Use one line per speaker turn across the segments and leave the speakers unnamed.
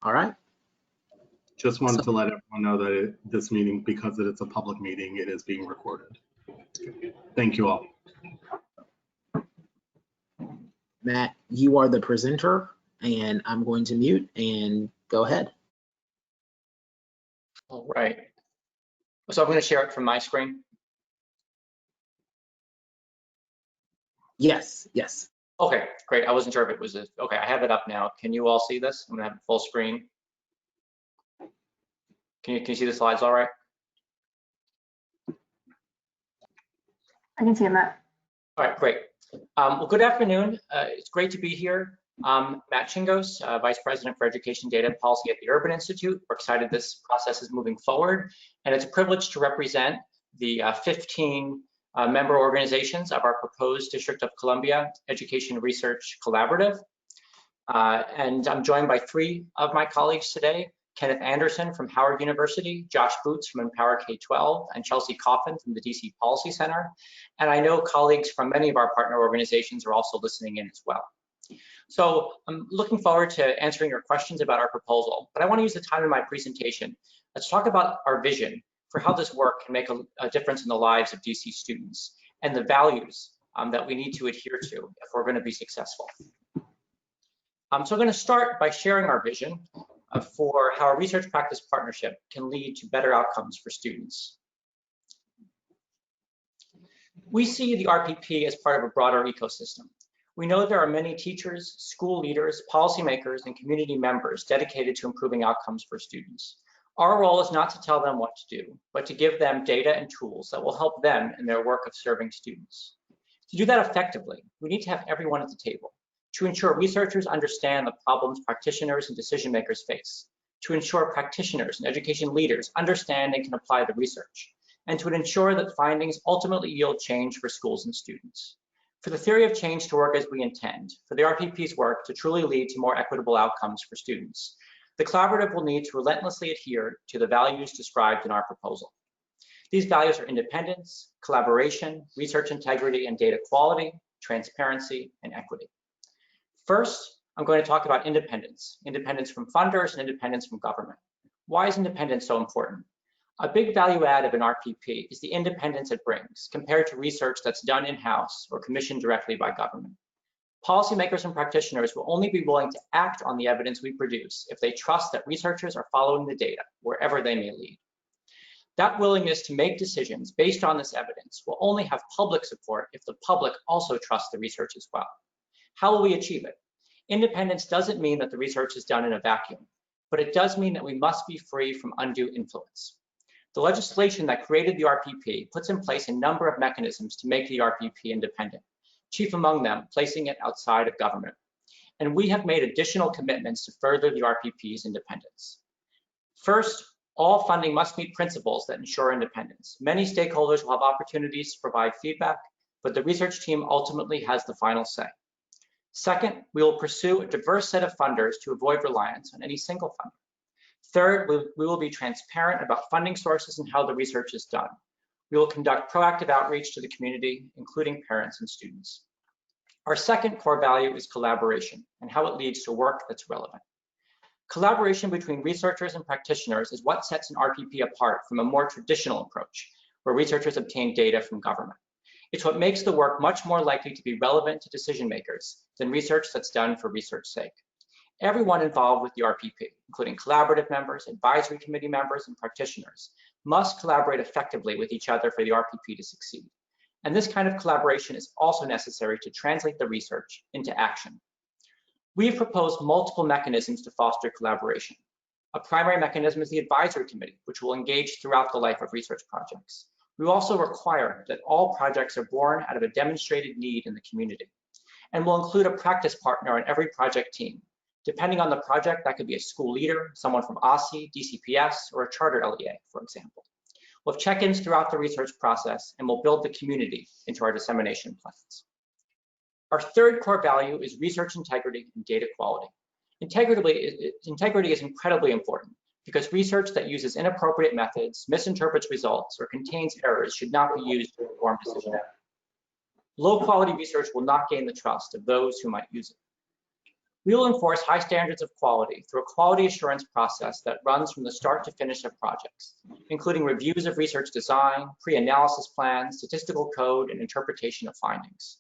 All right.
Just wanted to let everyone know that this meeting, because it's a public meeting, it is being recorded. Thank you all.
Matt, you are the presenter, and I'm going to mute and go ahead.
All right. So I'm going to share it from my screen.
Yes, yes.
Okay, great. I wasn't sure if it was okay. I have it up now. Can you all see this? I'm going to have it full screen. Can you see the slides all right?
I can see it, Matt.
All right, great. Well, good afternoon. It's great to be here. Matt Chingos, Vice President for Education Data and Policy at the Urban Institute. We're excited this process is moving forward, and it's a privilege to represent the 15 member organizations of our proposed District of Columbia Education Research Collaborative. And I'm joined by 3 of my colleagues today: Kenneth Anderson from Howard University, Josh Boots from Empower K-12, and Chelsea Coffin from the DC Policy Center. And I know colleagues from many of our partner organizations are also listening in as well. So I'm looking forward to answering your questions about our proposal, but I want to use the time in my presentation to talk about our vision for how this work can make a difference in the lives of DC students and the values that we need to adhere to if we're going to be successful. So I'm going to start by sharing our vision for how a research practice partnership can lead to better outcomes for students. We see the RPP as part of a broader ecosystem. We know there are many teachers, school leaders, policymakers, and community members dedicated to improving outcomes for students. Our role is not to tell them what to do, but to give them data and tools that will help them in their work of serving students. To do that effectively, we need to have everyone at the table, to ensure researchers understand the problems practitioners and decision makers face, to ensure practitioners and education leaders understand and can apply the research, and to ensure that findings ultimately yield change for schools and students. For the theory of change to work as we intend, for the RPP's work to truly lead to more equitable outcomes for students, the collaborative will need to relentlessly adhere to the values described in our proposal. These values are independence, collaboration, research integrity and data quality, transparency, and equity. First, I'm going to talk about independence, independence from funders and independence from government. Why is independence so important? A big value add of an RPP is the independence it brings compared to research that's done in-house or commissioned directly by government. Policymakers and practitioners will only be willing to act on the evidence we produce if they trust that researchers are following the data wherever they may lead. That willingness to make decisions based on this evidence will only have public support if the public also trusts the research as well. How will we achieve it? Independence doesn't mean that the research is done in a vacuum, but it does mean that we must be free from undue influence. The legislation that created the RPP puts in place a number of mechanisms to make the RPP independent, chief among them placing it outside of government. And we have made additional commitments to further the RPP's independence. First, all funding must meet principles that ensure independence. Many stakeholders will have opportunities to provide feedback, but the research team ultimately has the final say. Second, we will pursue a diverse set of funders to avoid reliance on any single funder. Third, we will be transparent about funding sources and how the research is done. We will conduct proactive outreach to the community, including parents and students. Our second core value is collaboration and how it leads to work that's relevant. Collaboration between researchers and practitioners is what sets an RPP apart from a more traditional approach, where researchers obtain data from government. It's what makes the work much more likely to be relevant to decision makers than research that's done for research's sake. Everyone involved with the RPP, including collaborative members, advisory committee members, and practitioners, must collaborate effectively with each other for the RPP to succeed. And this kind of collaboration is also necessary to translate the research into action. We've proposed multiple mechanisms to foster collaboration. A primary mechanism is the advisory committee, which will engage throughout the life of research projects. We also require that all projects are born out of a demonstrated need in the community, and will include a practice partner on every project team. Depending on the project, that could be a school leader, someone from OSCE, DCPS, or a charter LEA, for example. We'll have check-ins throughout the research process, and we'll build the community into our dissemination plans. Our third core value is research integrity and data quality. Integrity is incredibly important because research that uses inappropriate methods, misinterprets results, or contains errors should not be used to inform decision making. Low quality research will not gain the trust of those who might use it. We will enforce high standards of quality through a quality assurance process that runs from the start to finish of projects, including reviews of research design, pre-analysis plans, statistical code, and interpretation of findings.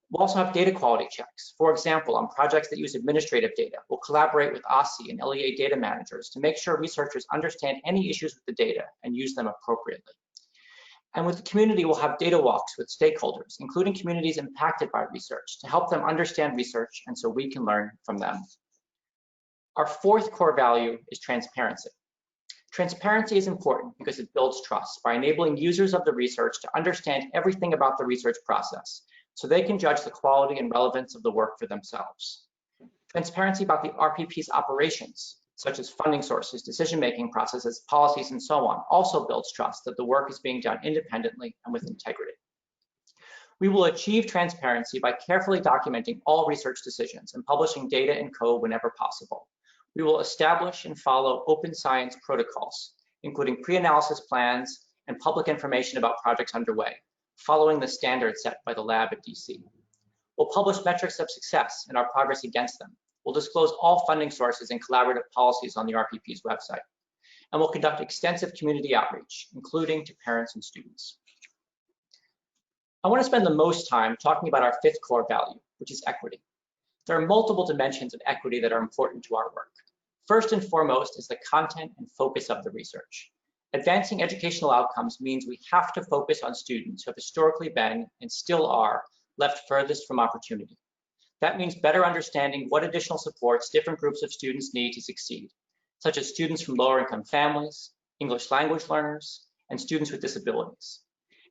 We'll also have data quality checks. For example, on projects that use administrative data, we'll collaborate with OSCE and LEA data managers to make sure researchers understand any issues with the data and use them appropriately. And with the community, we'll have data walks with stakeholders, including communities impacted by research, to help them understand research and so we can learn from them. Our fourth core value is transparency. Transparency is important because it builds trust by enabling users of the research to understand everything about the research process, so they can judge the quality and relevance of the work for themselves. Transparency about the RPP's operations, such as funding sources, decision-making processes, policies, and so on, also builds trust that the work is being done independently and with integrity. We will achieve transparency by carefully documenting all research decisions and publishing data and code whenever possible. We will establish and follow open science protocols, including pre-analysis plans and public information about projects underway, following the standards set by the lab at DC. We'll publish metrics of success and our progress against them. We'll disclose all funding sources and collaborative policies on the RPP's website. And we'll conduct extensive community outreach, including to parents and students. I want to spend the most time talking about our fifth core value, which is equity. There are multiple dimensions of equity that are important to our work. First and foremost is the content and focus of the research. Advancing educational outcomes means we have to focus on students who have historically been, and still are, left furthest from opportunity. That means better understanding what additional supports different groups of students need to succeed, such as students from lower income families, English language learners, and students with disabilities.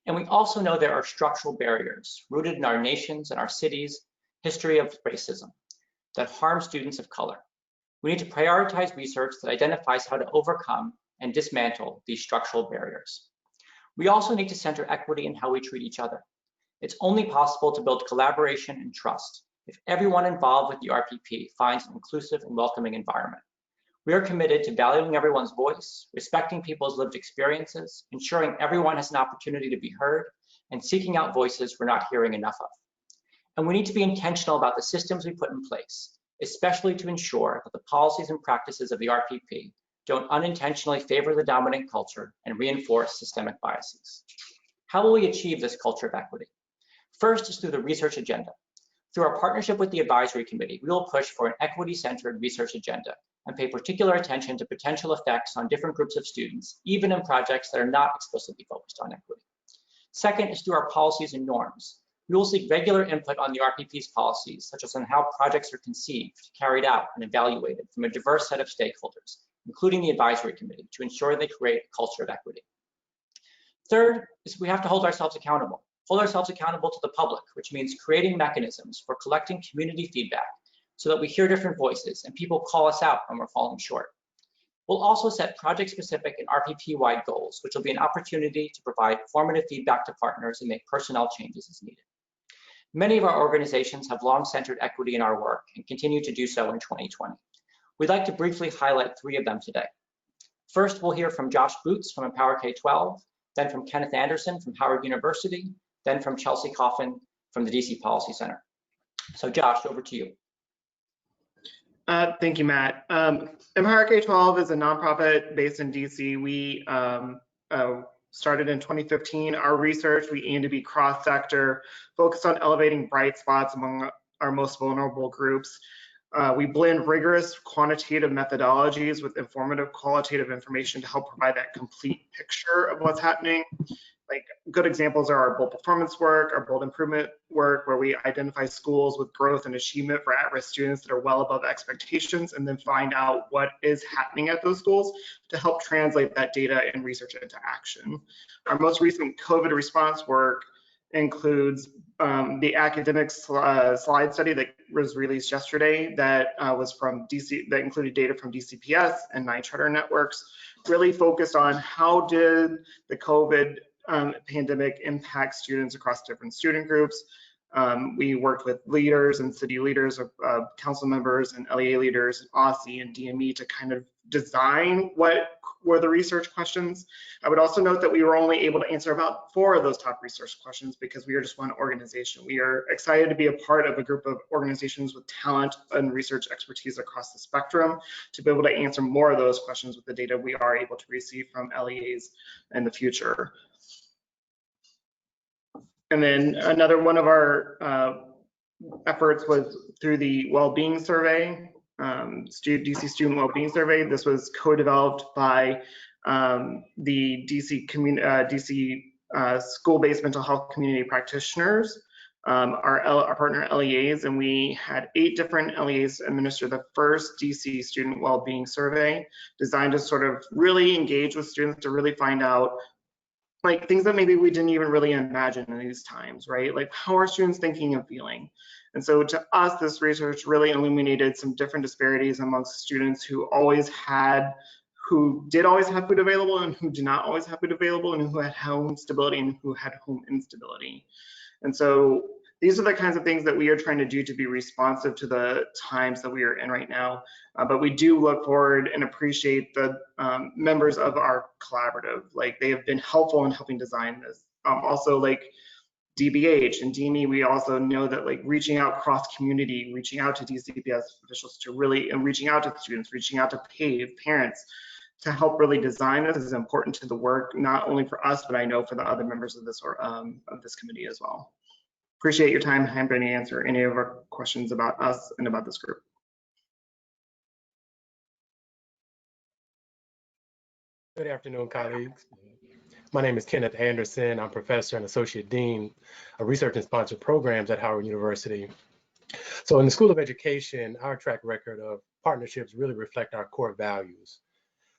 And we also know there are structural barriers rooted in our nation's and our city's history of racism that harm students of color. We need to prioritize research that identifies how to overcome and dismantle these structural barriers. We also need to center equity in how we treat each other. It's only possible to build collaboration and trust if everyone involved with the RPP finds an inclusive and welcoming environment. We are committed to valuing everyone's voice, respecting people's lived experiences, ensuring everyone has an opportunity to be heard, and seeking out voices we're not hearing enough of. And we need to be intentional about the systems we put in place, especially to ensure that the policies and practices of the RPP don't unintentionally favor the dominant culture and reinforce systemic biases. How will we achieve this culture of equity? First is through the research agenda. Through our partnership with the advisory committee, we will push for an equity-centered research agenda and pay particular attention to potential effects on different groups of students, even in projects that are not explicitly focused on equity. Second is through our policies and norms. We will seek regular input on the RPP's policies, such as on how projects are conceived, carried out, and evaluated from a diverse set of stakeholders, including the advisory committee, to ensure they create a culture of equity. Third is we have to hold ourselves accountable. Hold ourselves accountable to the public, which means creating mechanisms for collecting community feedback so that we hear different voices and people call us out when we're falling short. We'll also set project-specific and RPP-wide goals, which will be an opportunity to provide formative feedback to partners and make personnel changes as needed. Many of our organizations have long centered equity in our work and continue to do so in 2020. We'd like to briefly highlight 3 of them today. First, we'll hear from Josh Boots from Empower K-12, then from Kenneth Anderson from Howard University, then from Chelsea Coffin from the DC Policy Center. So Josh, over to you.
Thank you, Matt. Empower K-12 is a nonprofit based in DC. We started in 2015. Our research, we aim to be cross-sector, focused on elevating bright spots among our most vulnerable groups. We blend rigorous quantitative methodologies with informative qualitative information to help provide that complete picture of what's happening. Like good examples are our bold performance work, our bold improvement work, where we identify schools with growth and achievement for at-risk students that are well above expectations, and then find out what is happening at those schools to help translate that data and research into action. Our most recent COVID response work includes the academic slide study that was released yesterday that was from DC, that included data from DCPS and 9 charter networks, really focused on how did the COVID pandemic impact students across different student groups. We worked with leaders and city leaders, council members and LEA leaders, OSSI and DME to kind of design what were the research questions. I would also note that we were only able to answer about 4 of those top research questions because we are just one organization. We are excited to be a part of a group of organizations with talent and research expertise across the spectrum to be able to answer more of those questions with the data we are able to receive from LEAs in the future. And then another one of our efforts was through the well-being survey, DC Student Wellbeing Survey. This was co-developed by the DC school-based mental health community practitioners, our partner LEAs, and we had 8 different LEAs administer the first DC Student Wellbeing Survey, designed to sort of really engage with students to really find out like things that maybe we didn't even really imagine in these times, right? Like how are students thinking and feeling? And so to us, this research really illuminated some different disparities amongst students who did always have food available and who did not always have food available, and who had home stability and who had home instability. And so these are the kinds of things that we are trying to do to be responsive to the times that we are in right now. But we do look forward and appreciate the members of our collaborative. Like they have been helpful in helping design this. Also like DBH and DME, we also know that like reaching out cross community, reaching out to DCPS officials to really, and reaching out to students, reaching out to PAVE, parents, to help really design this is important to the work, not only for us, but I know for the other members of this committee as well. Appreciate your time. I'm going to answer any of our questions about us and about this group.
Good afternoon, colleagues. My name is Kenneth Anderson. I'm professor and associate dean of research and sponsored programs at Howard University. So in the School of Education, our track record of partnerships really reflect our core values.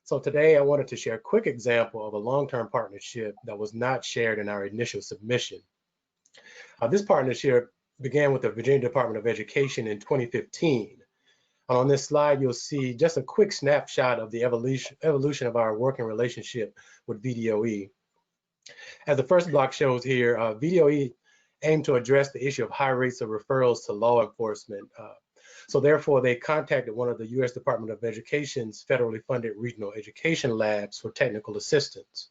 So today I wanted to share a quick example of a long-term partnership that was not shared in our initial submission. This partnership began with the Virginia Department of Education in 2015. And on this slide, you'll see just a quick snapshot of the evolution of our working relationship with VDOE. As the first block shows here, VDOE aimed to address the issue of high rates of referrals to law enforcement. So therefore, they contacted one of the U.S. Department of Education's federally funded regional education labs for technical assistance.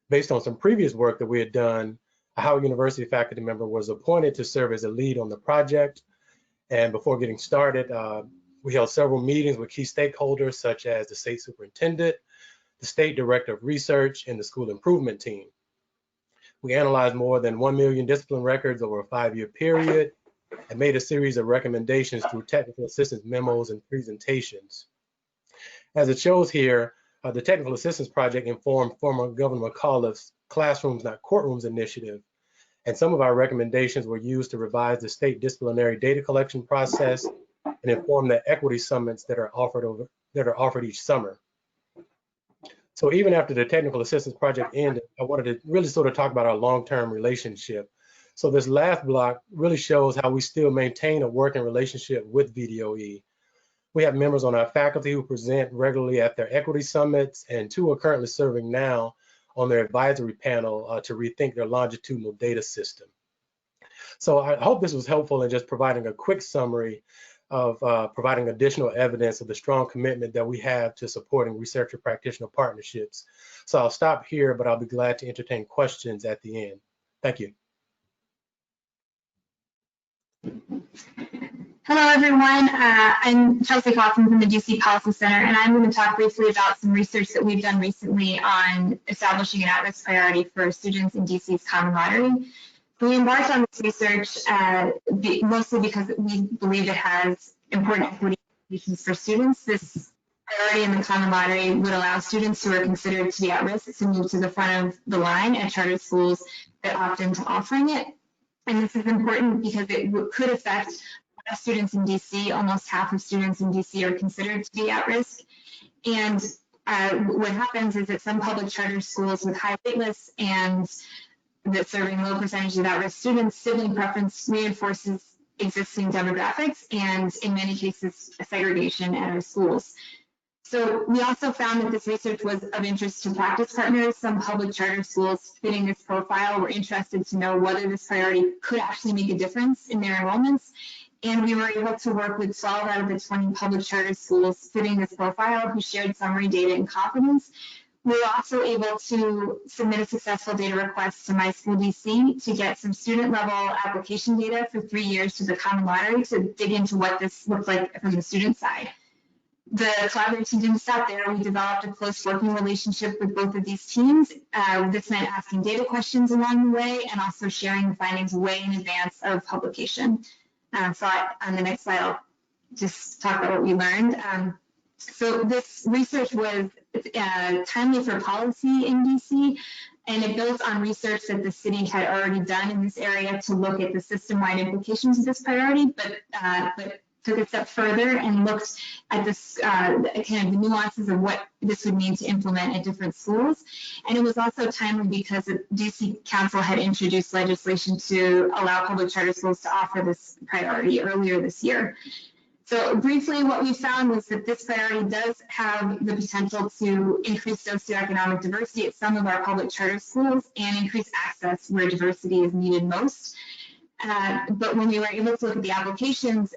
Based on some previous work that we had done, a Howard University faculty member was appointed to serve as a lead on the project. And before getting started, we held several meetings with key stakeholders such as the state superintendent, the state director of research, and the school improvement team. We analyzed more than 1 million discipline records over a 5-year period and made a series of recommendations through technical assistance memos and presentations. As it shows here, the Technical Assistance Project informed former Governor McAuliffe's Classrooms Not Courtrooms initiative, and some of our recommendations were used to revise the state disciplinary data collection process and inform the equity summits that are offered each summer. So even after the Technical Assistance Project ended, I wanted to really sort of talk about our long-term relationship. So this last block really shows how we still maintain a working relationship with VDOE. We have members on our faculty who present regularly at their equity summits, and 2 are currently serving now on their advisory panel to rethink their longitudinal data system. So I hope this was helpful in just providing a quick summary of providing additional evidence of the strong commitment that we have to supporting researcher practitioner partnerships. So I'll stop here, but I'll be glad to entertain questions at the end. Thank you.
Hello, everyone. I'm Chelsea Coffin from the DC Policy Center, and I'm going to talk briefly about some research that we've done recently on establishing an at-risk priority for students in DC's common lottery. We embarked on this research mostly because we believe it has important equity implications for students. This priority in the common lottery would allow students who are considered to be at risk to move to the front of the line at charter schools that opt into offering it. And this is important because it could affect students in DC. Almost half of students in DC are considered to be at risk. And what happens is that some public charter schools with high wait lists and that serving low percentage of at-risk students, sibling preference reinforces existing demographics and in many cases segregation at our schools. So we also found that this research was of interest to practice partners. Some public charter schools fitting this profile were interested to know whether this priority could actually make a difference in their enrollments. And we were able to work with 12 out of the 20 public charter schools fitting this profile who shared summary data in confidence. We were also able to submit a successful data request to My School DC to get some student level application data for 3 years to the Common Lottery to dig into what this looked like from the student side. The collaborative team didn't stop there. We developed a close working relationship with both of these teams. This meant asking data questions along the way and also sharing the findings way in advance of publication. So on the next slide, I'll just talk about what we learned. So this research was timely for policy in DC, and it built on research that the city had already done in this area to look at the system-wide implications of this priority, but took it a step further and looked at this kind of the nuances of what this would mean to implement at different schools. And it was also timely because the DC Council had introduced legislation to allow public charter schools to offer this priority earlier this year. So briefly, what we found was that this priority does have the potential to increase socioeconomic diversity at some of our public charter schools and increase access where diversity is needed most. But when we were able to look at the applications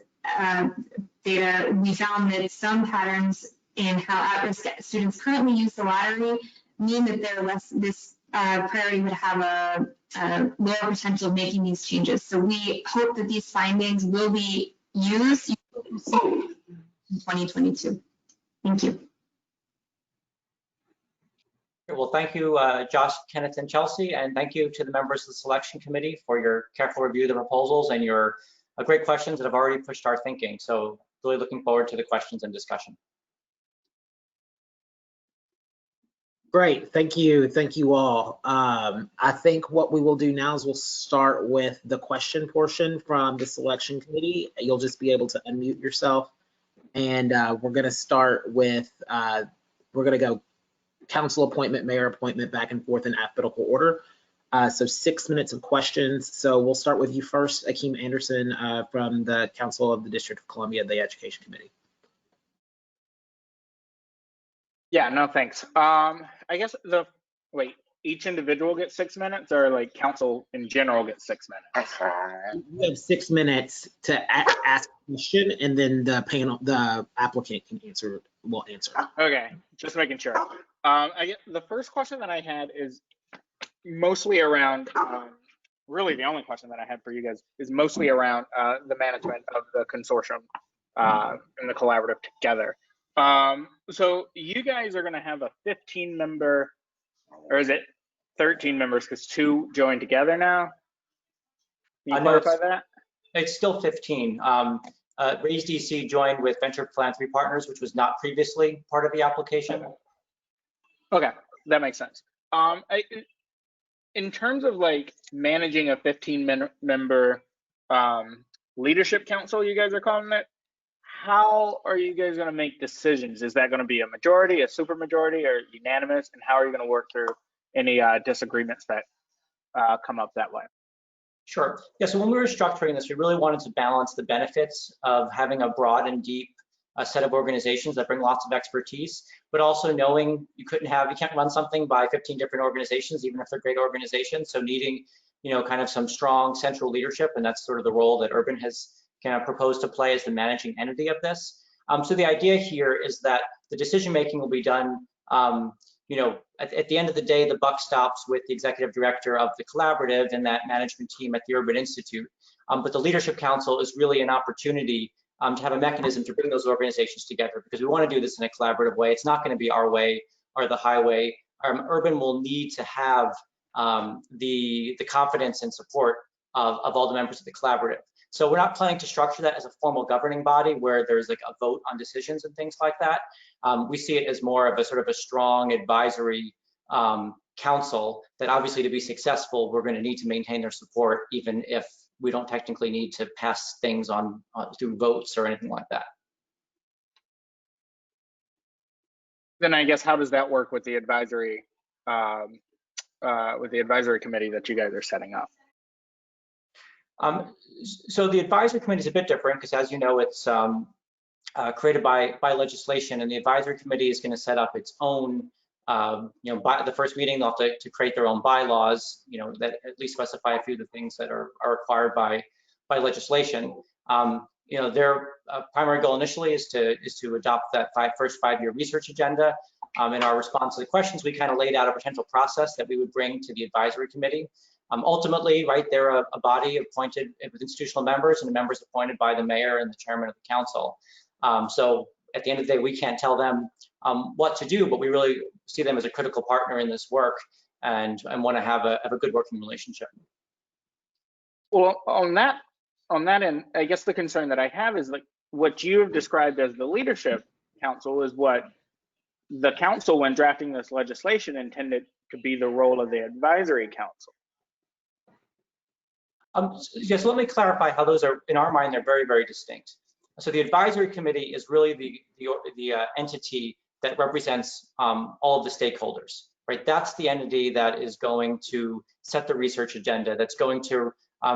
data, we found that some patterns in how at-risk students currently use the lottery mean that this priority would have a lower potential of making these changes. So we hope that these findings will be used in 2022. Thank you.
Well, thank you, Josh, Kenneth, and Chelsea, and thank you to the members of the selection committee for your careful review of the proposals and your great questions that have already pushed our thinking. So really looking forward to the questions and discussion.
Great, thank you all. I think what we will do now is we'll start with the question portion from the selection committee. You'll just be able to unmute yourself, and we're going to start with, we're going to go council appointment, mayor appointment, back and forth in alphabetical order. So 6 minutes of questions. So we'll start with you first, Akeem Anderson from the Council of the District of Columbia, the Education Committee.
Yeah, no, thanks. I guess each individual gets 6 minutes, or like council in general gets 6 minutes?
You have 6 minutes to ask a question, and then the applicant can will answer.
Okay, just making sure. I guess the first question that I had is mostly around, really the only question that I had for you guys is mostly around the management of the consortium and the collaborative together. So you guys are going to have a 15-member, or is it 13 members because 2 joined together now? Can you clarify that?
It's still 15. Raise DC joined with Venture Philanthropy Partners, which was not previously part of the application.
Okay, that makes sense. In terms of like managing a 15-member leadership council, you guys are calling it, how are you guys going to make decisions? Is that going to be a majority, a supermajority, or unanimous? And how are you going to work through any disagreements that come up that way?
Sure. Yeah, so when we were structuring this, we really wanted to balance the benefits of having a broad and deep set of organizations that bring lots of expertise, but also knowing you can't run something by 15 different organizations, even if they're great organizations. So needing, kind of some strong central leadership, and that's sort of the role that Urban has kind of proposed to play as the managing entity of this. So the idea here is that the decision making will be done, at the end of the day, the buck stops with the executive director of the collaborative and that management team at the Urban Institute. But the Leadership Council is really an opportunity to have a mechanism to bring those organizations together, because we want to do this in a collaborative way. It's not going to be our way or the highway. Urban will need to have the confidence and support of all the members of the collaborative. So we're not planning to structure that as a formal governing body where there's like a vote on decisions and things like that. We see it as more of a sort of a strong advisory council that obviously to be successful, we're going to need to maintain their support, even if we don't technically need to pass things on through votes or anything like that.
Then I guess how does that work with the advisory committee that you guys are setting up?
So the advisory committee is a bit different because, as you know, it's created by legislation, and the advisory committee is going to set up its own, by the first meeting, they'll have to create their own bylaws, that at least specify a few of the things that are required by legislation. Their primary goal initially is to adopt that first 5-year research agenda. In our response to the questions, we kind of laid out a potential process that we would bring to the advisory committee. Ultimately, right, they're a body appointed with institutional members, and the members appointed by the mayor and the chairman of the council. So at the end of the day, we can't tell them what to do, but we really see them as a critical partner in this work, and want to have a good working relationship.
Well, on that end, I guess the concern that I have is like what you have described as the leadership council is what the council, when drafting this legislation, intended to be the role of the advisory council.
Yes, let me clarify how those are, in our mind, they're very, very distinct. So the advisory committee is really the entity that represents all of the stakeholders, right? That's the entity that is going to set the research agenda, that's going to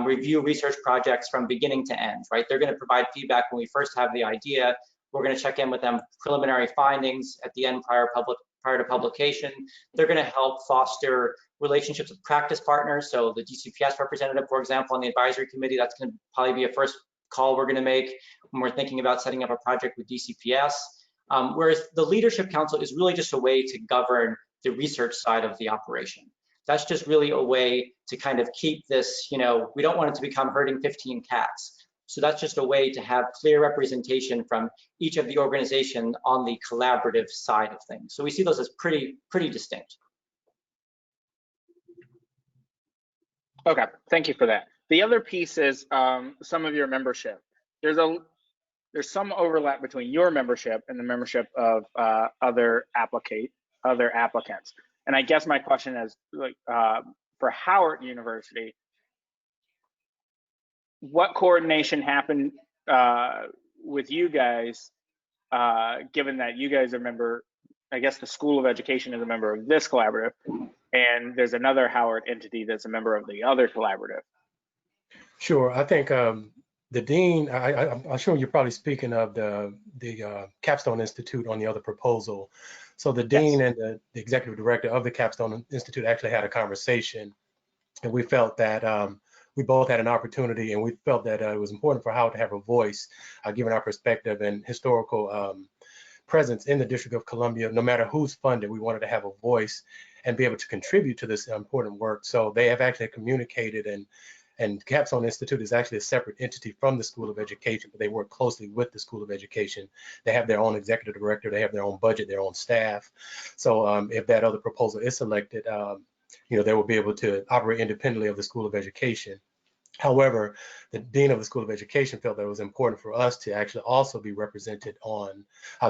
review research projects from beginning to end, right? They're going to provide feedback when we first have the idea. We're going to check in with them, preliminary findings at the end prior to publication. They're going to help foster relationships with practice partners. So the DCPS representative, for example, on the advisory committee, that's going to probably be a first call we're going to make when we're thinking about setting up a project with DCPS. Whereas the leadership council is really just a way to govern the research side of the operation. That's just really a way to kind of keep this, we don't want it to become herding 15 cats. So that's just a way to have clear representation from each of the organization on the collaborative side of things. So we see those as pretty distinct.
Okay, thank you for that. The other piece is some of your membership. There's some overlap between your membership and the membership of other applicants. And I guess my question is, like, for Howard University, what coordination happened with you guys, given that you guys are a member, I guess the School of Education is a member of this collaborative, and there's another Howard entity that's a member of the other collaborative?
Sure, I think the dean, I'm sure you're probably speaking of the Capstone Institute on the other proposal. So the dean and the executive director of the Capstone Institute actually had a conversation, and we felt that we both had an opportunity, and we felt that it was important for Howard to have a voice, given our perspective and historical presence in the District of Columbia. No matter who's funded, we wanted to have a voice and be able to contribute to this important work. So they have actually communicated, and Capstone Institute is actually a separate entity from the School of Education, but they work closely with the School of Education. They have their own executive director, they have their own budget, their own staff. So if that other proposal is selected, they will be able to operate independently of the School of Education. However, the dean of the School of Education felt that it was important for us to actually also be represented on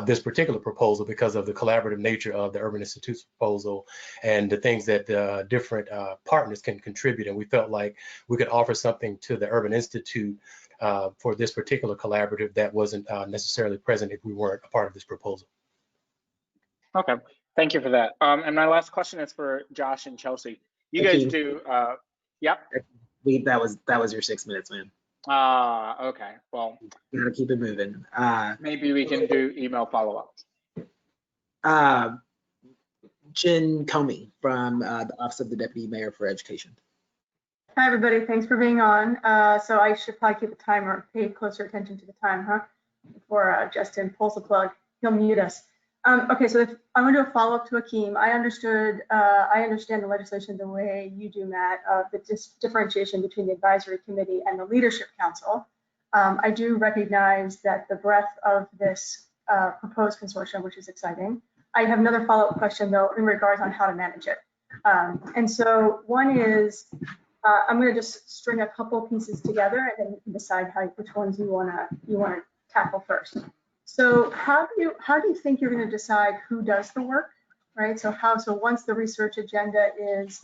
this particular proposal because of the collaborative nature of the Urban Institute's proposal and the things that different partners can contribute. And we felt like we could offer something to the Urban Institute for this particular collaborative that wasn't necessarily present if we weren't a part of this proposal.
Okay, thank you for that. And my last question is for Josh and Chelsea. You guys do, yep.
That was your 6 minutes, man.
Okay, well.
You gotta keep it moving.
Maybe we can do email follow-ups.
Jen Comey from the Office of the Deputy Mayor for Education.
Hi, everybody. Thanks for being on. So I should probably keep the timer, pay closer attention to the time, huh? Before Justin pulls the plug, he'll mute us. Okay, so I'm going to do a follow-up to Akeem. I understand the legislation the way you do, Matt, the differentiation between the advisory committee and the leadership council. I do recognize that the breadth of this proposed consortium, which is exciting. I have another follow-up question, though, in regards on how to manage it. And so one is, I'm going to just string a couple pieces together, and then you can decide which ones you want to tackle first. So how do you think you're going to decide who does the work, right? So once the research agenda is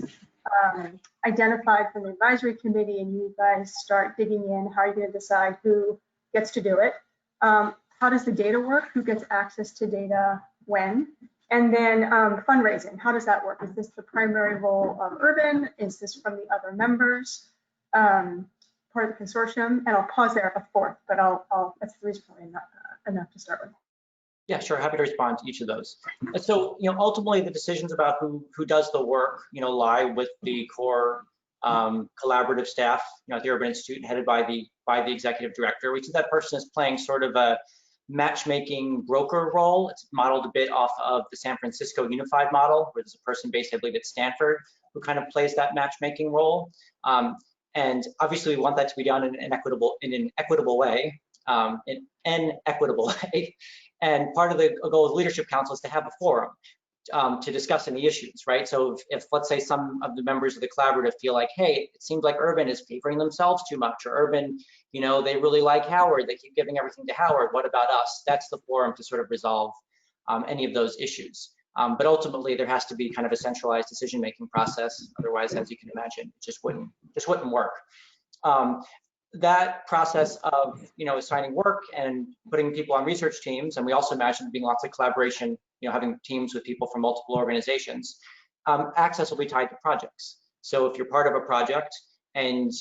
identified from the advisory committee and you guys start digging in, how are you going to decide who gets to do it? How does the data work? Who gets access to data when? And then fundraising, how does that work? Is this the primary role of Urban? Is this from the other members, part of the consortium? And I'll pause there at the fourth, but that's the reason why I'm not enough to start with?
Yeah, sure. Happy to respond to each of those. So, ultimately the decisions about who does the work, lie with the core collaborative staff, at the Urban Institute, headed by the executive director. We see that person is playing sort of a matchmaking broker role. It's modeled a bit off of the San Francisco Unified model, where there's a person based, I believe, at Stanford, who kind of plays that matchmaking role. And obviously, we want that to be done in an equitable way. And part of the goal of the Leadership Council is to have a forum to discuss any issues, right? So if let's say some of the members of the collaborative feel like, hey, it seems like Urban is favoring themselves too much, or Urban, they really like Howard, they keep giving everything to Howard, what about us? That's the forum to sort of resolve any of those issues. But ultimately, there has to be kind of a centralized decision-making process. Otherwise, as you can imagine, it just wouldn't work. That process of assigning work and putting people on research teams, and we also imagine there being lots of collaboration, having teams with people from multiple organizations. Access will be tied to projects. So if you're part of a project and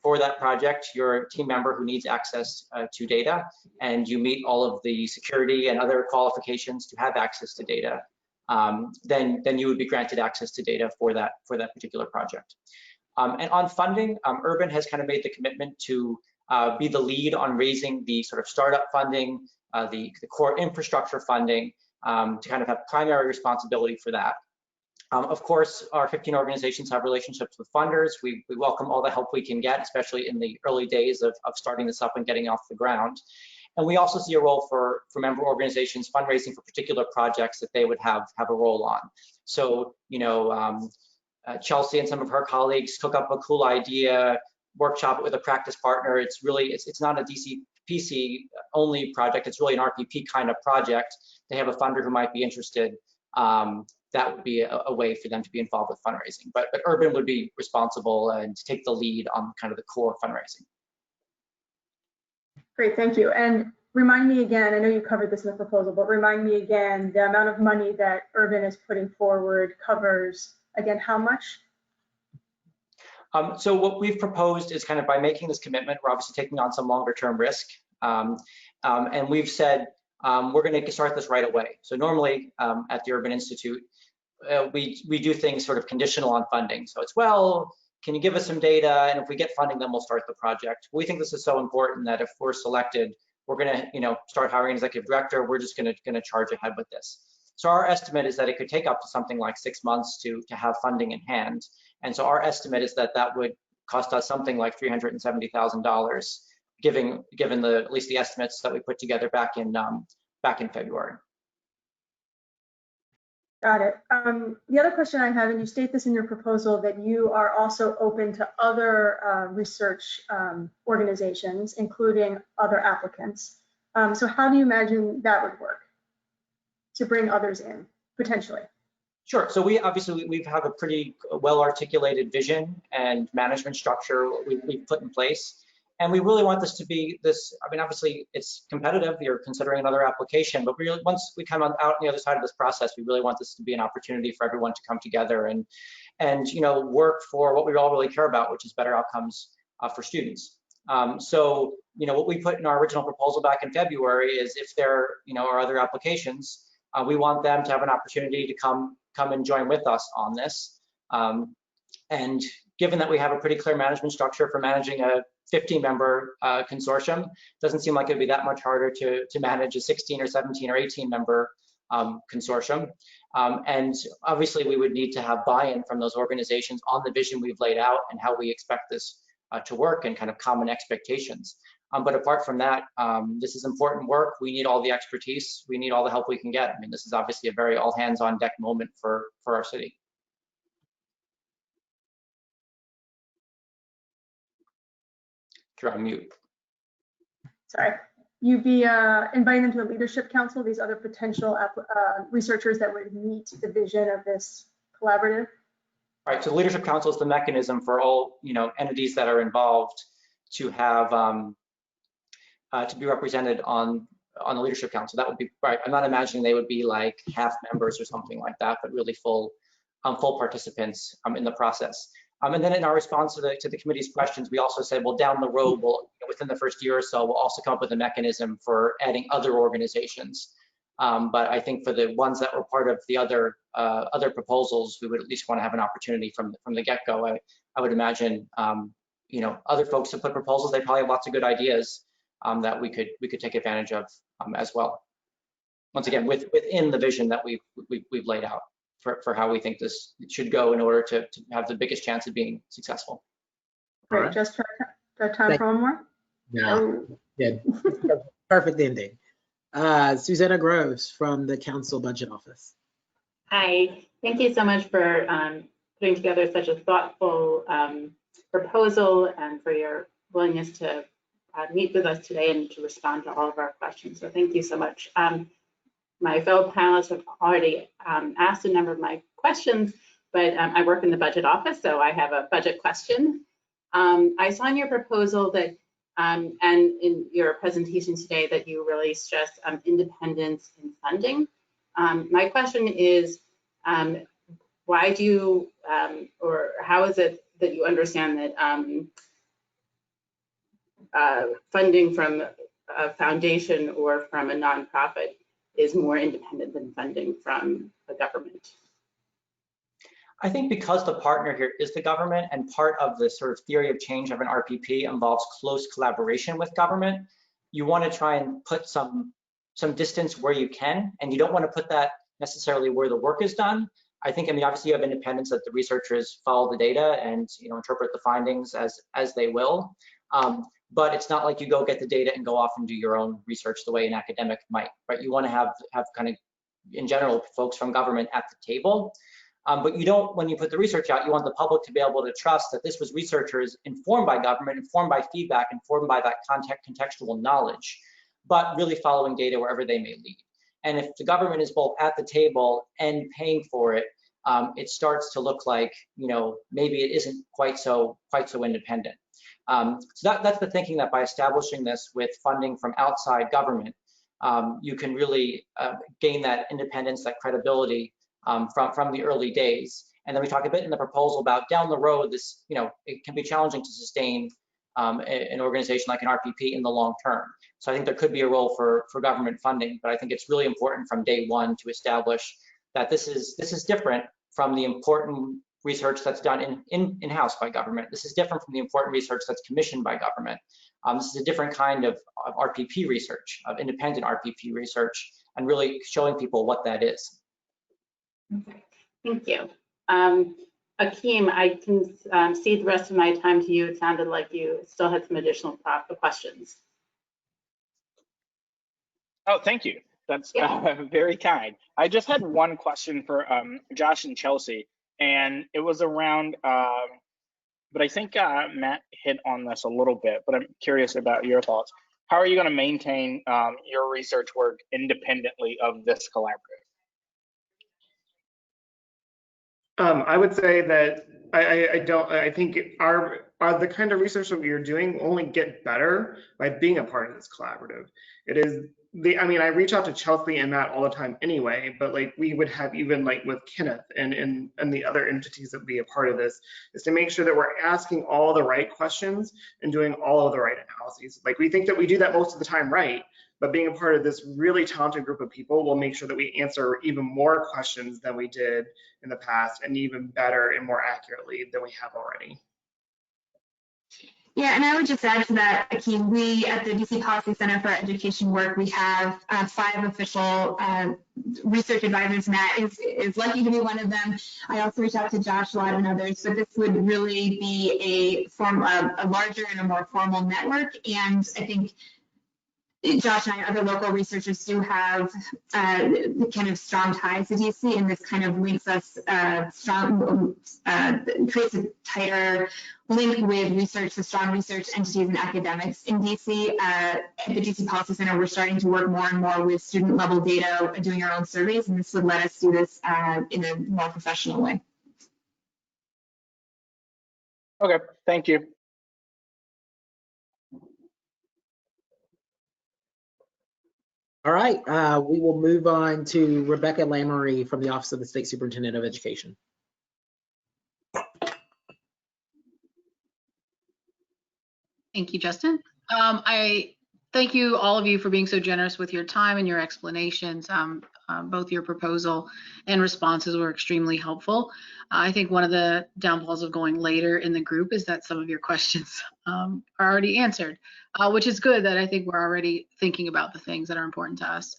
for that project, you're a team member who needs access to data, and you meet all of the security and other qualifications to have access to data, then you would be granted access to data for that particular project. And on funding, Urban has kind of made the commitment to be the lead on raising the sort of startup funding, the core infrastructure funding, to kind of have primary responsibility for that. Of course, our 15 organizations have relationships with funders. We welcome all the help we can get, especially in the early days of starting this up and getting off the ground. And we also see a role for member organizations fundraising for particular projects that they would have a role on. So, Chelsea and some of her colleagues took up a cool idea, workshop it with a practice partner. It's really, it's not a DCPC only project. It's really an RPP kind of project. They have a funder who might be interested. That would be a way for them to be involved with fundraising. But Urban would be responsible and take the lead on kind of the core fundraising.
Great, thank you. And remind me again, I know you covered this in the proposal, but remind me again, the amount of money that Urban is putting forward covers, again, how much?
So what we've proposed is kind of by making this commitment, we're obviously taking on some longer term risk. And we've said, we're going to start this right away. So normally at the Urban Institute, we do things sort of conditional on funding. So it's, well, can you give us some data? And if we get funding, then we'll start the project. We think this is so important that if we're selected, we're going to, start hiring an executive director. We're just going to charge ahead with this. So our estimate is that it could take up to something like 6 months to have funding in hand. And so our estimate is that would cost us something like $370,000, given at least the estimates that we put together back in February.
Got it. The other question I have, and you state this in your proposal, that you are also open to other research organizations, including other applicants. So how do you imagine that would work to bring others in, potentially?
Sure. So we have a pretty well articulated vision and management structure we've put in place. And we really want this to be obviously it's competitive. You're considering another application, but really once we come out on the other side of this process, we really want this to be an opportunity for everyone to come together and work for what we all really care about, which is better outcomes for students. So, what we put in our original proposal back in February is if there, are other applications, we want them to have an opportunity to come and join with us on this. And given that we have a pretty clear management structure for managing a 15-member consortium, doesn't seem like it'd be that much harder to manage a 16 or 17 or 18-member consortium. And obviously, we would need to have buy-in from those organizations on the vision we've laid out and how we expect this to work and kind of common expectations. But apart from that, this is important work. We need all the expertise. We need all the help we can get. I mean, this is obviously a very all hands on deck moment for our city. You're on mute.
Sorry. You'd be inviting them to the Leadership Council, these other potential researchers that would meet the vision of this collaborative?
All right, so the Leadership Council is the mechanism for all entities that are involved to have to be represented on the Leadership Council. That would be right. I'm not imagining they would be like half members or something like that, but really full participants in the process. And then in our response to the committee's questions, we also said, well, down the road, within the first year or so, we'll also come up with a mechanism for adding other organizations. But I think for the ones that were part of the other proposals, we would at least want to have an opportunity from the get-go. I would imagine, other folks have put proposals. They probably have lots of good ideas that we could take advantage of as well. Once again, within the vision that we've laid out for how we think this should go in order to have the biggest chance of being successful.
Great,
right.
just time for one more?
No, yeah, perfect ending. Susanna Groves from the Council Budget Office.
Hi, thank you so much for putting together such a thoughtful proposal and for your willingness to meet with us today and to respond to all of our questions. So thank you so much. My fellow panelists have already asked a number of my questions, but I work in the budget office, so I have a budget question. I saw in your proposal that, and in your presentation today, that you really stressed independence in funding. My question is, why do you, or how is it that you understand that funding from a foundation or from a nonprofit is more independent than funding from a government?
I think because the partner here is the government, and part of the sort of theory of change of an RPP involves close collaboration with government, you want to try and put some distance where you can, and you don't want to put that necessarily where the work is done. I think, obviously you have independence that the researchers follow the data and interpret the findings as they will. But it's not like you go get the data and go off and do your own research the way an academic might, right? You want to have kind of, in general, folks from government at the table. But you don't, when you put the research out, you want the public to be able to trust that this was researchers informed by government, informed by feedback, informed by that contextual knowledge, but really following data wherever they may lead. And if the government is both at the table and paying for it, it starts to look like, maybe it isn't quite so independent. So that's the thinking, that by establishing this with funding from outside government, you can really gain that independence, that credibility from the early days. And then we talk a bit in the proposal about down the road, this, it can be challenging to sustain an organization like an RPP in the long term. So I think there could be a role for government funding, but I think it's really important from day one to establish that this is different from the important research that's done in-house by government. This is different from the important research that's commissioned by government. This is a different kind of RPP research, of independent RPP research, and really showing people what that is.
Okay, thank you. Akeem, I can cede the rest of my time to you. It sounded like you still had some additional questions.
Oh, thank you. That's very kind. I just had one question for Josh and Chelsea, and it was around, but I think Matt hit on this a little bit, but I'm curious about your thoughts. How are you going to maintain your research work independently of this collaborative?
I would say that I think the kind of research that we are doing only get better by being a part of this collaborative. It is I reach out to Chelsea and Matt all the time anyway, but like we would have, even like with Kenneth and the other entities that would be a part of this, is to make sure that we're asking all the right questions and doing all of the right analyses. Like, we think that we do that most of the time right, but being a part of this really talented group of people will make sure that we answer even more questions than we did in the past, and even better and more accurately than we have already.
Yeah, and I would just add to that, Akeem, we at the DC Policy Center for Education Work, we have 5 official research advisors. Matt is lucky to be one of them. I also reach out to Josh a lot and others, so this would really be a larger and a more formal network. And I think Josh and I, other local researchers, do have kind of strong ties to DC, and this kind of links us creates a tighter link with research, the strong research entities and academics in DC. At the DC Policy Center, we're starting to work more and more with student level data, doing our own surveys, and this would let us do this in a more professional way.
Okay, thank you.
All right, we will move on to Rebecca Lammery from the Office of the State Superintendent of Education.
Thank you, Justin. I thank you, all of you, for being so generous with your time and your explanations. Both your proposal and responses were extremely helpful. I think one of the downfalls of going later in the group is that some of your questions are already answered, which is good that I think we're already thinking about the things that are important to us.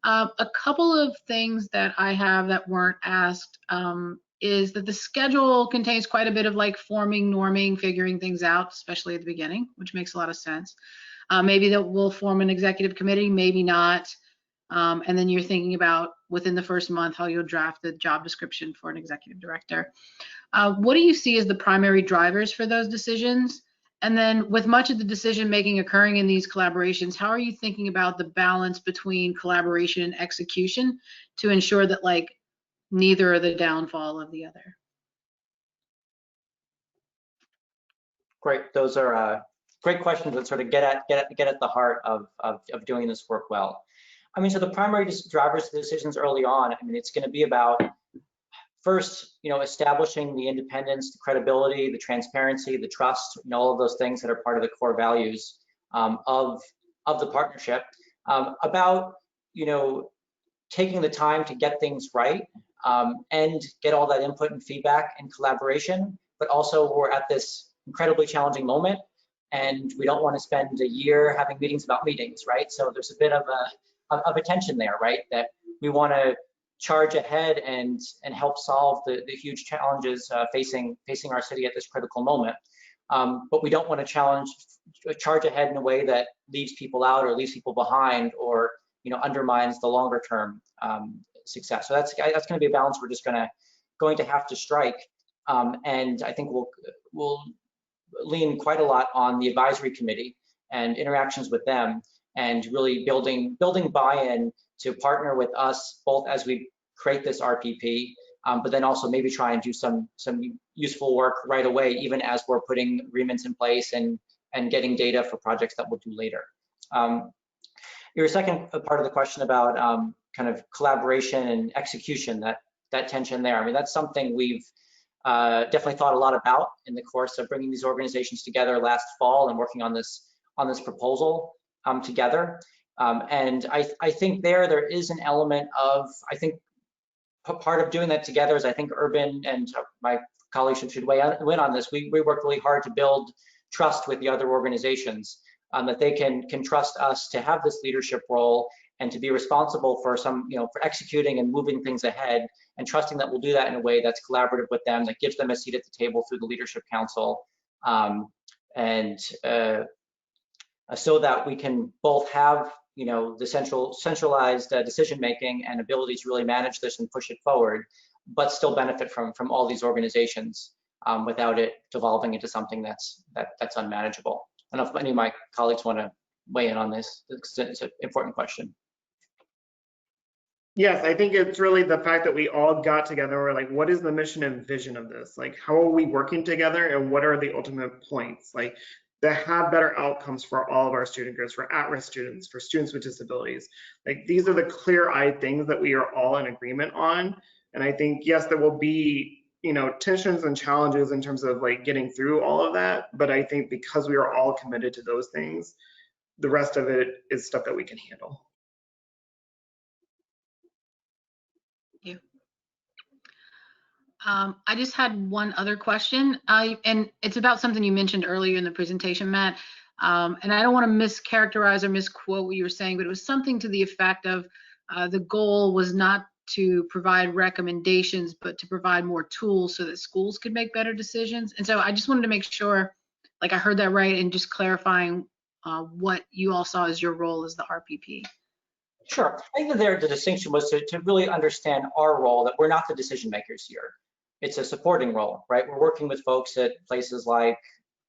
A couple of things that I have that weren't asked is that the schedule contains quite a bit of like forming, norming, figuring things out, especially at the beginning, which makes a lot of sense. Maybe that we'll form an executive committee, maybe not. And then you're thinking about within the first month how you'll draft the job description for an executive director. What do you see as the primary drivers for those decisions? And then with much of the decision making occurring in these collaborations, how are you thinking about the balance between collaboration and execution to ensure that like neither are the downfall of the other?
Great, those are great questions that sort of get at the heart of doing this work well. I mean, so the primary drivers of the decisions early on, I mean, it's going to be about first, establishing the independence, the credibility, the transparency, the trust, all of those things that are part of the core values of the partnership. About, taking the time to get things right and get all that input and feedback and collaboration, but also we're at this incredibly challenging moment and we don't want to spend a year having meetings about meetings, right? So there's a bit of a tension there, right? That we want to charge ahead and help solve the huge challenges facing our city at this critical moment. But we don't want to charge ahead in a way that leaves people out or leaves people behind or undermines the longer term success. So that's going to be a balance we're just going to have to strike. And I think we'll lean quite a lot on the advisory committee and interactions with them, and really building buy-in to partner with us both as we create this RPP, but then also maybe try and do some useful work right away, even as we're putting agreements in place and getting data for projects that we'll do later. Your second part of the question about kind of collaboration and execution, that tension there. I mean, that's something we've definitely thought a lot about in the course of bringing these organizations together last fall and working on this proposal together. And I think there is an element of, I think part of doing that together is, I think Urban and my colleagues should weigh in on this. We work really hard to build trust with the other organizations, that they can trust us to have this leadership role and to be responsible for for executing and moving things ahead, and trusting that we'll do that in a way that's collaborative with them, that gives them a seat at the table through the Leadership Council, so that we can both have the centralized decision making and ability to really manage this and push it forward, but still benefit from all these organizations without it devolving into something that's unmanageable. I don't know if any of my colleagues want to weigh in on this. It's an important question.
Yes, I think it's really the fact that we all got together. We're like, what is the mission and vision of this? Like, how are we working together, and what are the ultimate points? Like, to have better outcomes for all of our student groups, for at-risk students, for students with disabilities. Like, these are the clear-eyed things that we are all in agreement on. And I think, yes, there will be, tensions and challenges in terms of like getting through all of that. But I think because we are all committed to those things, the rest of it is stuff that we can handle.
I just had one other question, and it's about something you mentioned earlier in the presentation, Matt. And I don't want to mischaracterize or misquote what you were saying, but it was something to the effect of the goal was not to provide recommendations, but to provide more tools so that schools could make better decisions. And so I just wanted to make sure, like I heard that right, and just clarifying what you all saw as your role as the RPP.
Sure. I think that the distinction was to really understand our role, that we're not the decision makers here. It's a supporting role, right? We're working with folks at places like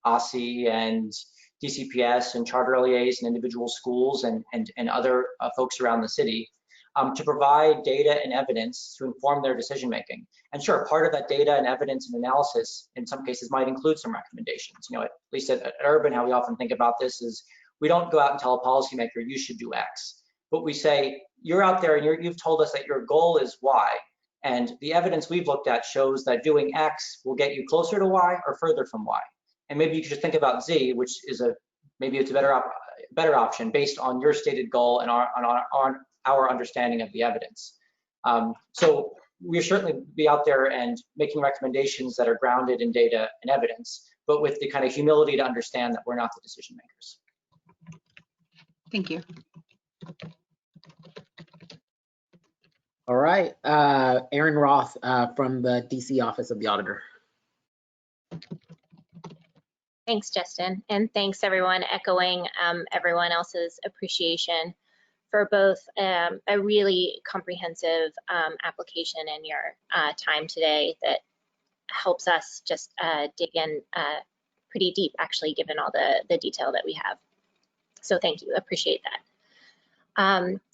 OSSI and DCPS and charter LEAs and individual schools and other folks around the city to provide data and evidence to inform their decision making. And sure, part of that data and evidence and analysis in some cases might include some recommendations. At least at Urban, how we often think about this is we don't go out and tell a policymaker, you should do X. But we say, you're out there and you've told us that your goal is Y. And the evidence we've looked at shows that doing X will get you closer to Y or further from Y. And maybe you could just think about Z, which is a maybe it's a better option based on your stated goal and on our understanding of the evidence. So we'll certainly be out there and making recommendations that are grounded in data and evidence, but with the kind of humility to understand that we're not the decision makers.
Thank you.
All right, Aaron Roth from the DC Office of the Auditor.
Thanks, Justin, and thanks everyone, echoing everyone else's appreciation for both a really comprehensive application and your time today that helps us just dig in pretty deep, actually, given all the detail that we have. So thank you, appreciate that.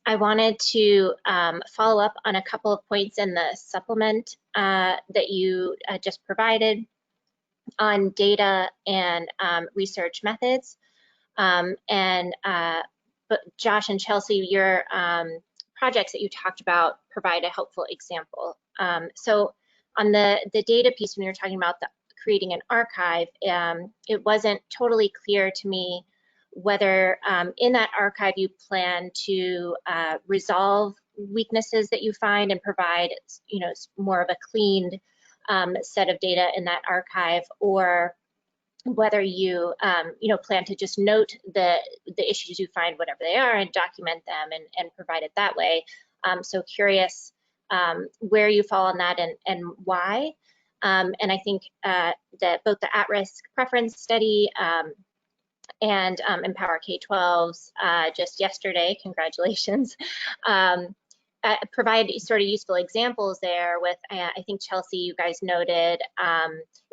I wanted to follow up on a couple of points in the supplement that you just provided on data and research methods. But Josh and Chelsea, your projects that you talked about provide a helpful example. So on the data piece, when you were talking about creating an archive, it wasn't totally clear to me whether in that archive you plan to resolve weaknesses that you find and provide, more of a cleaned set of data in that archive, or whether you, plan to just note the issues you find, whatever they are, and document them and provide it that way. So curious where you fall on that and why. And I think that both the at-risk preference study and Empower K-12's just yesterday, congratulations, provide sort of useful examples there with, I think Chelsea, you guys noted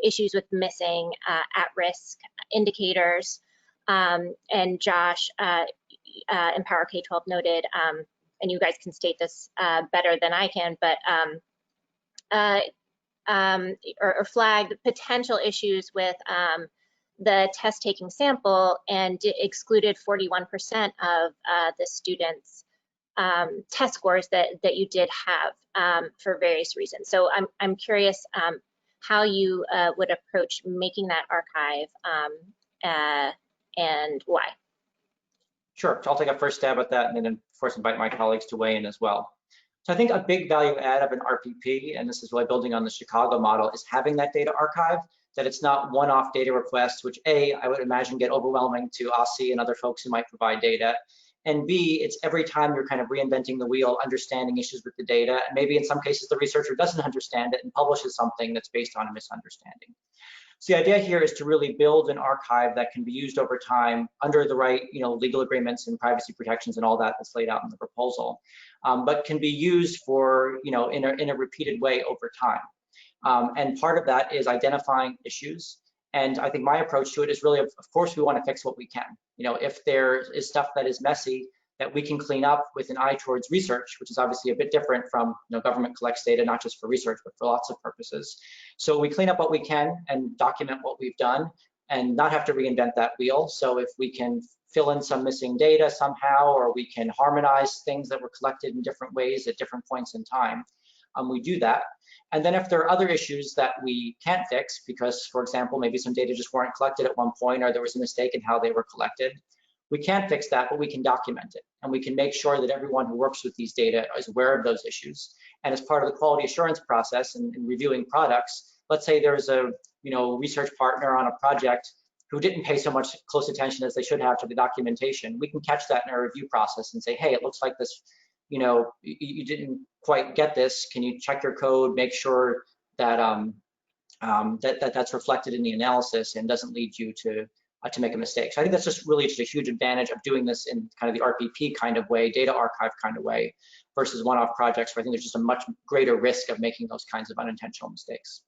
issues with missing at-risk indicators, and Josh, Empower K-12 noted, and you guys can state this better than I can, but or flagged potential issues with the test taking sample and excluded 41% of the students' test scores that you did have for various reasons. So I'm curious how you would approach making that archive and why.
Sure, so I'll take a first stab at that and then of course invite my colleagues to weigh in as well. So I think a big value add of an RPP, and this is really building on the Chicago model, is having that data archive, that it's not one-off data requests, which A, I would imagine get overwhelming to OSCE and other folks who might provide data. And B, it's every time you're kind of reinventing the wheel, understanding issues with the data. And maybe in some cases, the researcher doesn't understand it and publishes something that's based on a misunderstanding. So the idea here is to really build an archive that can be used over time under the right, legal agreements and privacy protections and all that that's laid out in the proposal, but can be used for, in a repeated way over time. And part of that is identifying issues. And I think my approach to it is really, of course, we want to fix what we can. If there is stuff that is messy that we can clean up with an eye towards research, which is obviously a bit different from, government collects data, not just for research, but for lots of purposes. So we clean up what we can and document what we've done and not have to reinvent that wheel. So if we can fill in some missing data somehow, or we can harmonize things that were collected in different ways at different points in time, we do that. And then if there are other issues that we can't fix, because, for example, maybe some data just weren't collected at one point, or there was a mistake in how they were collected, we can't fix that, but we can document it. And we can make sure that everyone who works with these data is aware of those issues. And as part of the quality assurance process and reviewing products, let's say there's a research partner on a project who didn't pay so much close attention as they should have to the documentation. We can catch that in our review process and say, hey, it looks like this, you didn't quite get this. Can you check your code, make sure that that's reflected in the analysis and doesn't lead you to make a mistake. So I think that's just really a huge advantage of doing this in kind of the RPP kind of way, data archive kind of way, versus one-off projects where I think there's just a much greater risk of making those kinds of unintentional mistakes.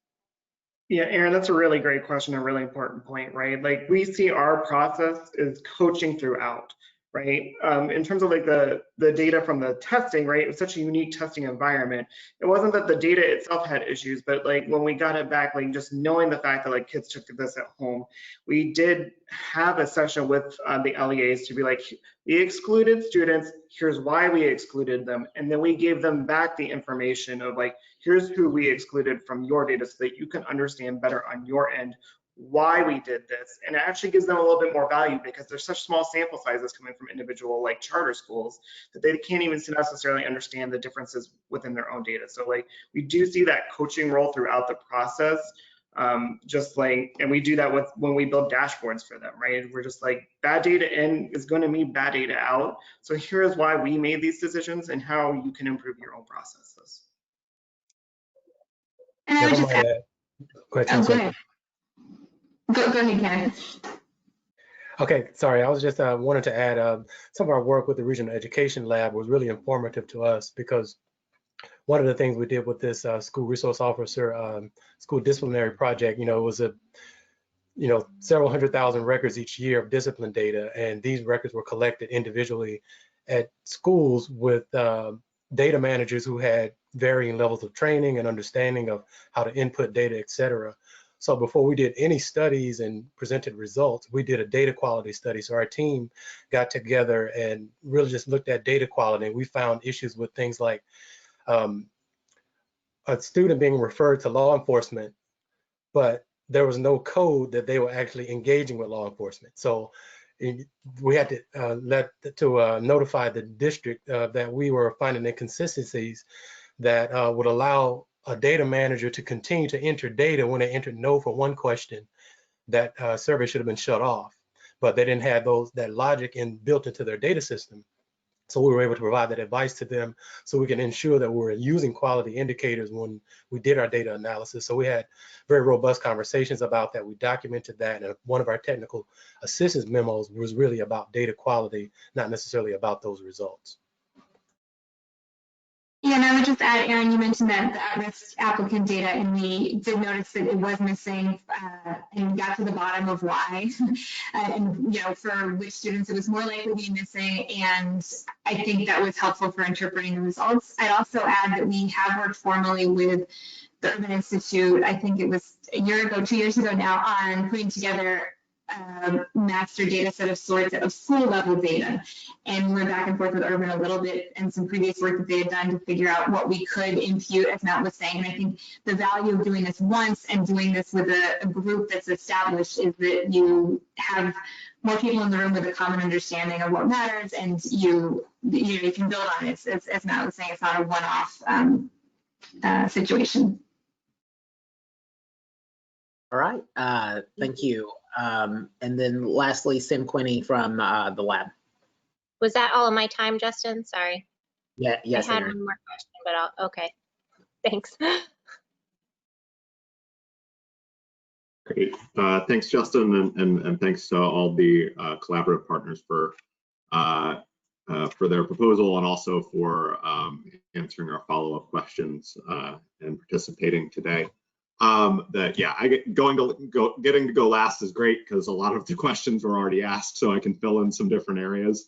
Yeah, Aaron, that's a really great question, a really important point, right? Like, we see our process is coaching throughout, right? In terms of like the data from the testing, right? It was such a unique testing environment. It wasn't that the data itself had issues, but like when we got it back, like just knowing the fact that like kids took this at home, we did have a session with the LEAs to be like, we excluded students, here's why we excluded them. And then we gave them back the information of like, here's who we excluded from your data so that you can understand better on your end why we did this. And it actually gives them a little bit more value because there's such small sample sizes coming from individual like charter schools that they can't even necessarily understand the differences within their own data. So like we do see that coaching role throughout the process. Just like, and we do that with when we build dashboards for them, right? We're just like, bad data in is going to mean bad data out. So here is why we made these decisions and how you can improve your own processes.
And I would just add,
go ahead.
Go ahead, Ken.
Okay, sorry, I was just wanted to add some of our work with the Regional Education Lab was really informative to us because one of the things we did with this school resource officer school disciplinary project, it was several 100,000 records each year of discipline data, and these records were collected individually at schools with data managers who had varying levels of training and understanding of how to input data, et cetera. So before we did any studies and presented results, we did a data quality study. So our team got together and really just looked at data quality, and we found issues with things like a student being referred to law enforcement, but there was no code that they were actually engaging with law enforcement. So we had to notify the district that we were finding inconsistencies that would allow a data manager to continue to enter data when they entered no for one question. That survey should have been shut off, but they didn't have that logic built into their data system. So we were able to provide that advice to them so we can ensure that we're using quality indicators when we did our data analysis. So we had very robust conversations about that. We documented that, and one of our technical assistance memos was really about data quality, not necessarily about those results.
Yeah, and I would just add, Aaron, you mentioned that the at-risk applicant data, and we did notice that it was missing, and got to the bottom of why, and for which students it was more likely to be missing, and I think that was helpful for interpreting the results. I'd also add that we have worked formally with the Urban Institute, I think it was a year ago, 2 years ago now, on putting together master data set of sorts of school level data, and we're back and forth with Urban a little bit and some previous work that they had done to figure out what we could impute, as Matt was saying. And I think the value of doing this once and doing this with a group that's established is that you have more people in the room with a common understanding of what matters, and you can build on it. As Matt was saying, it's not a one-off situation.
All right, thank you. And then lastly, Cinqui from the lab.
Was that all of my time, Justin? Sorry.
Yeah, yes,
I had
Aaron.
one more question, but okay. Thanks.
Great. Thanks, Justin, and thanks to all the collaborative partners for their proposal and also for answering our follow-up questions and participating today. Getting to go last is great because a lot of the questions were already asked, so I can fill in some different areas.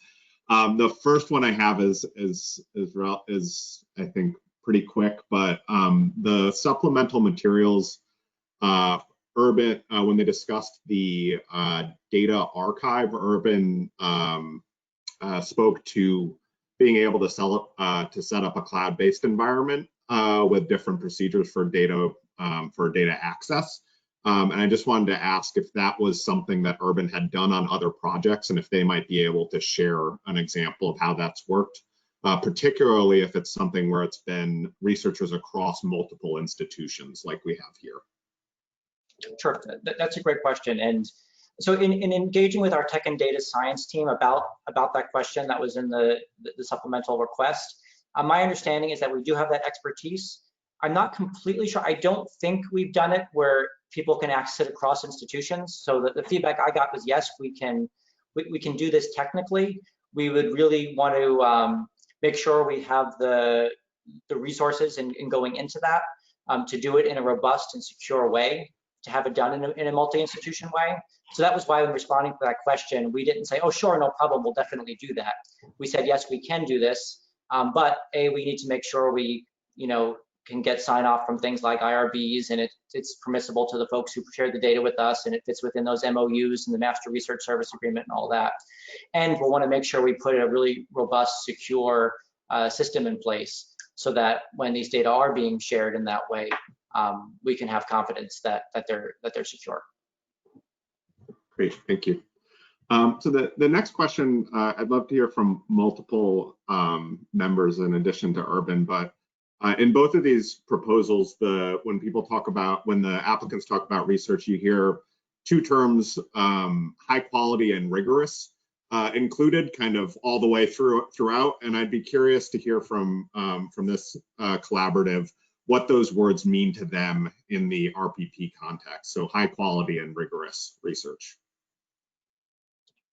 The first one I have is I think pretty quick, but the supplemental materials, Urban, when they discussed the data archive, Urban spoke to being able to set up a cloud-based environment with different procedures for data access. And I just wanted to ask if that was something that Urban had done on other projects and if they might be able to share an example of how that's worked, particularly if it's something where it's been researchers across multiple institutions like we have here.
Sure, that's a great question. And so in engaging with our tech and data science team about that question that was in the supplemental request, my understanding is that we do have that expertise. I'm not completely sure. I don't think we've done it where people can access it across institutions. So the feedback I got was, yes, we can do this technically. We would really want to make sure we have the resources in going into that to do it in a robust and secure way, to have it done in a multi-institution way. So that was why when responding to that question, we didn't say, oh, sure, no problem, we'll definitely do that. We said, yes, we can do this, but we need to make sure we, can get sign off from things like IRBs, and it's permissible to the folks who share the data with us, and it fits within those MOUs and the Master Research Service Agreement and all that. And we'll want to make sure we put a really robust, secure system in place so that when these data are being shared in that way, we can have confidence that they're secure.
Great, thank you. So the next question, I'd love to hear from multiple members in addition to Urban, but in both of these proposals, when the applicants talk about research, you hear two terms, high quality and rigorous, included kind of all the way throughout. And I'd be curious to hear from this collaborative what those words mean to them in the RPP context. So high quality and rigorous research.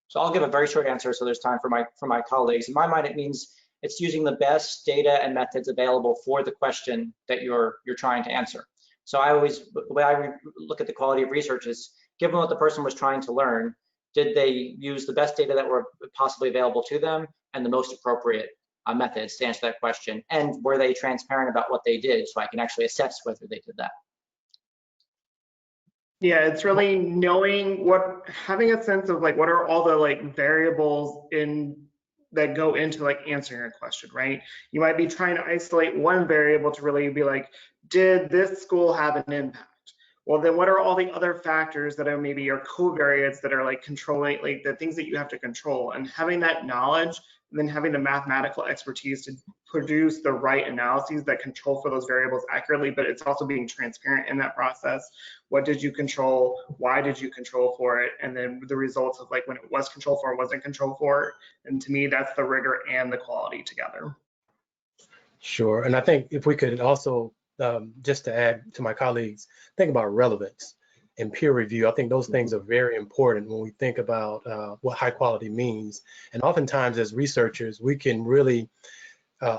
So I'll give a very short answer so there's time for my colleagues. In my mind, it means it's using the best data and methods available for the question that you're trying to answer. So the way I look at the quality of research is, given what the person was trying to learn, did they use the best data that were possibly available to them and the most appropriate methods to answer that question? And were they transparent about what they did so I can actually assess whether they did that?
Yeah, it's really having a sense of like what are all the like variables that go into like answering a question, right? You might be trying to isolate one variable to really be like, did this school have an impact? Well, then what are all the other factors that are maybe your covariates that are like controlling, like the things that you have to control? And having that knowledge and then having the mathematical expertise to produce the right analyses that control for those variables accurately, but it's also being transparent in that process. What did you control? Why did you control for it? And then the results of like when it was controlled for and wasn't controlled for. And to me, that's the rigor and the quality together.
Sure, and I think if we could also, just to add to my colleagues, think about relevance and peer review. I think those things are very important when we think about what high quality means. And oftentimes as researchers, we can really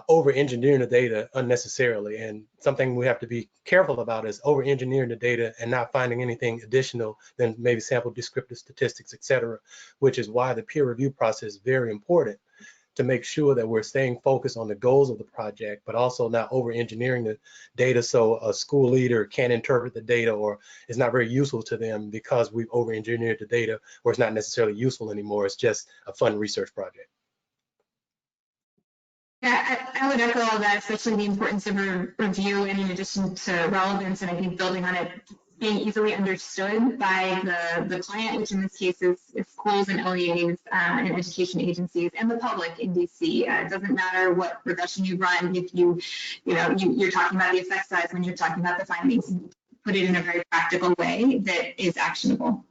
over-engineer the data unnecessarily. And something we have to be careful about is over-engineering the data and not finding anything additional than maybe sample descriptive statistics, et cetera, which is why the peer review process is very important, to make sure that we're staying focused on the goals of the project, but also not over-engineering the data so a school leader can't interpret the data or it's not very useful to them because we've over-engineered the data, or it's not necessarily useful anymore. It's just a fun research project.
Yeah, I would echo all that, especially the importance of a review, and in addition to relevance, and I think building on it, being easily understood by the client, which in this case is schools and LEAs and education agencies and the public in DC. It doesn't matter what regression you run if you're talking about the effect size when you're talking about the findings. Put it in a very practical way that is actionable.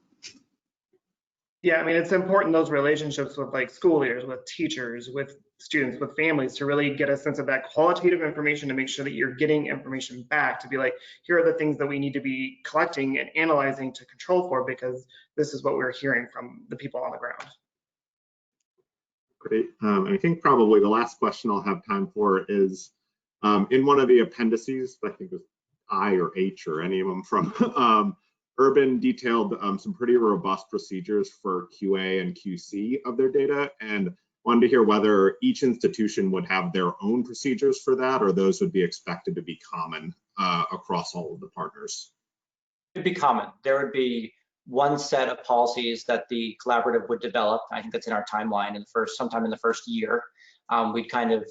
Yeah, I mean, it's important, those relationships with like school leaders, with teachers, with students, with families, to really get a sense of that qualitative information to make sure that you're getting information back to be like, here are the things that we need to be collecting and analyzing to control for, because this is what we're hearing from the people on the ground.
Great. I think probably the last question I'll have time for is in one of the appendices, I think it was I or H or any of them from Urban detailed some pretty robust procedures for QA and QC of their data, and wanted to hear whether each institution would have their own procedures for that, or those would be expected to be common across all of the partners.
It'd be common. There would be one set of policies that the collaborative would develop. I think that's in our timeline sometime in the first year. We'd kind of,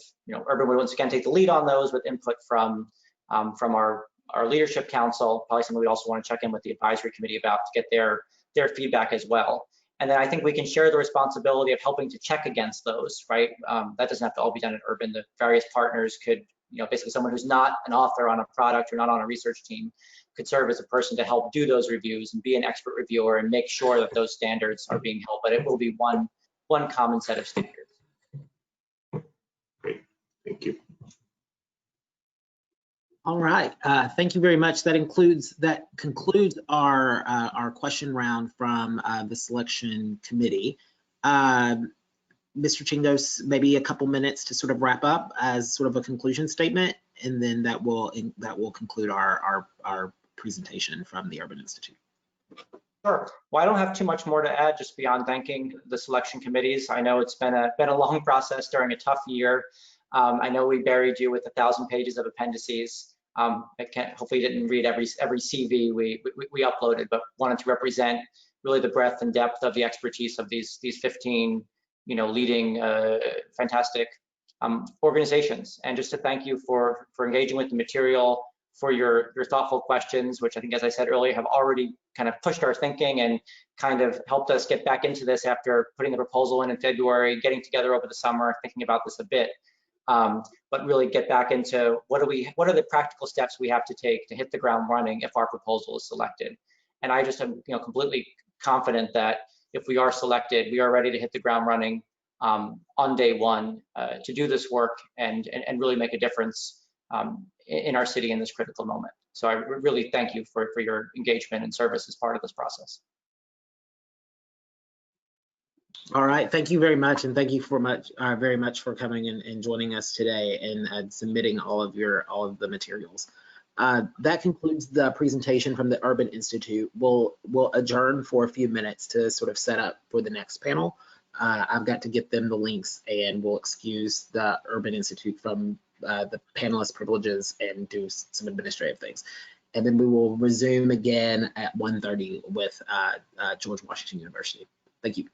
Urban would once again take the lead on those with input from our leadership council, probably something we also want to check in with the advisory committee about to get their feedback as well. And then I think we can share the responsibility of helping to check against those, right? That doesn't have to all be done at Urban. The various partners could, basically someone who's not an author on a product or not on a research team could serve as a person to help do those reviews and be an expert reviewer and make sure that those standards are being held, but it will be one common set of standards.
Great, thank you.
All right, thank you very much. That concludes our question round from the selection committee. Mr. Chingos, maybe a couple minutes to sort of wrap up as sort of a conclusion statement, and then that will conclude our presentation from the Urban Institute.
Sure. Well, I don't have too much more to add, just beyond thanking the selection committees. I know it's been a long process during a tough year. I know we buried you with 1,000 pages of appendices. Hopefully you didn't read every CV we uploaded, but wanted to represent really the breadth and depth of the expertise of these 15 leading fantastic organizations, and just to thank you for engaging with the material, your thoughtful questions, which I think, as I said earlier, have already kind of pushed our thinking and kind of helped us get back into this after putting the proposal in February, getting together over the summer, thinking about this a bit, but really get back into what are the practical steps we have to take to hit the ground running if our proposal is selected. And I just am completely confident that if we are selected, we are ready to hit the ground running on day one to do this work and really make a difference in our city in this critical moment. So I really thank you for your engagement and service as part of this process.
All right, thank you very much, and thank you very much for coming and joining us today and submitting all of the materials. That concludes the presentation from the Urban Institute. We'll adjourn for a few minutes to sort of set up for the next panel. I've got to get them the links, and we'll excuse the Urban Institute from the panelist privileges and do some administrative things. And then we will resume again at 1:30 with George Washington University. Thank you.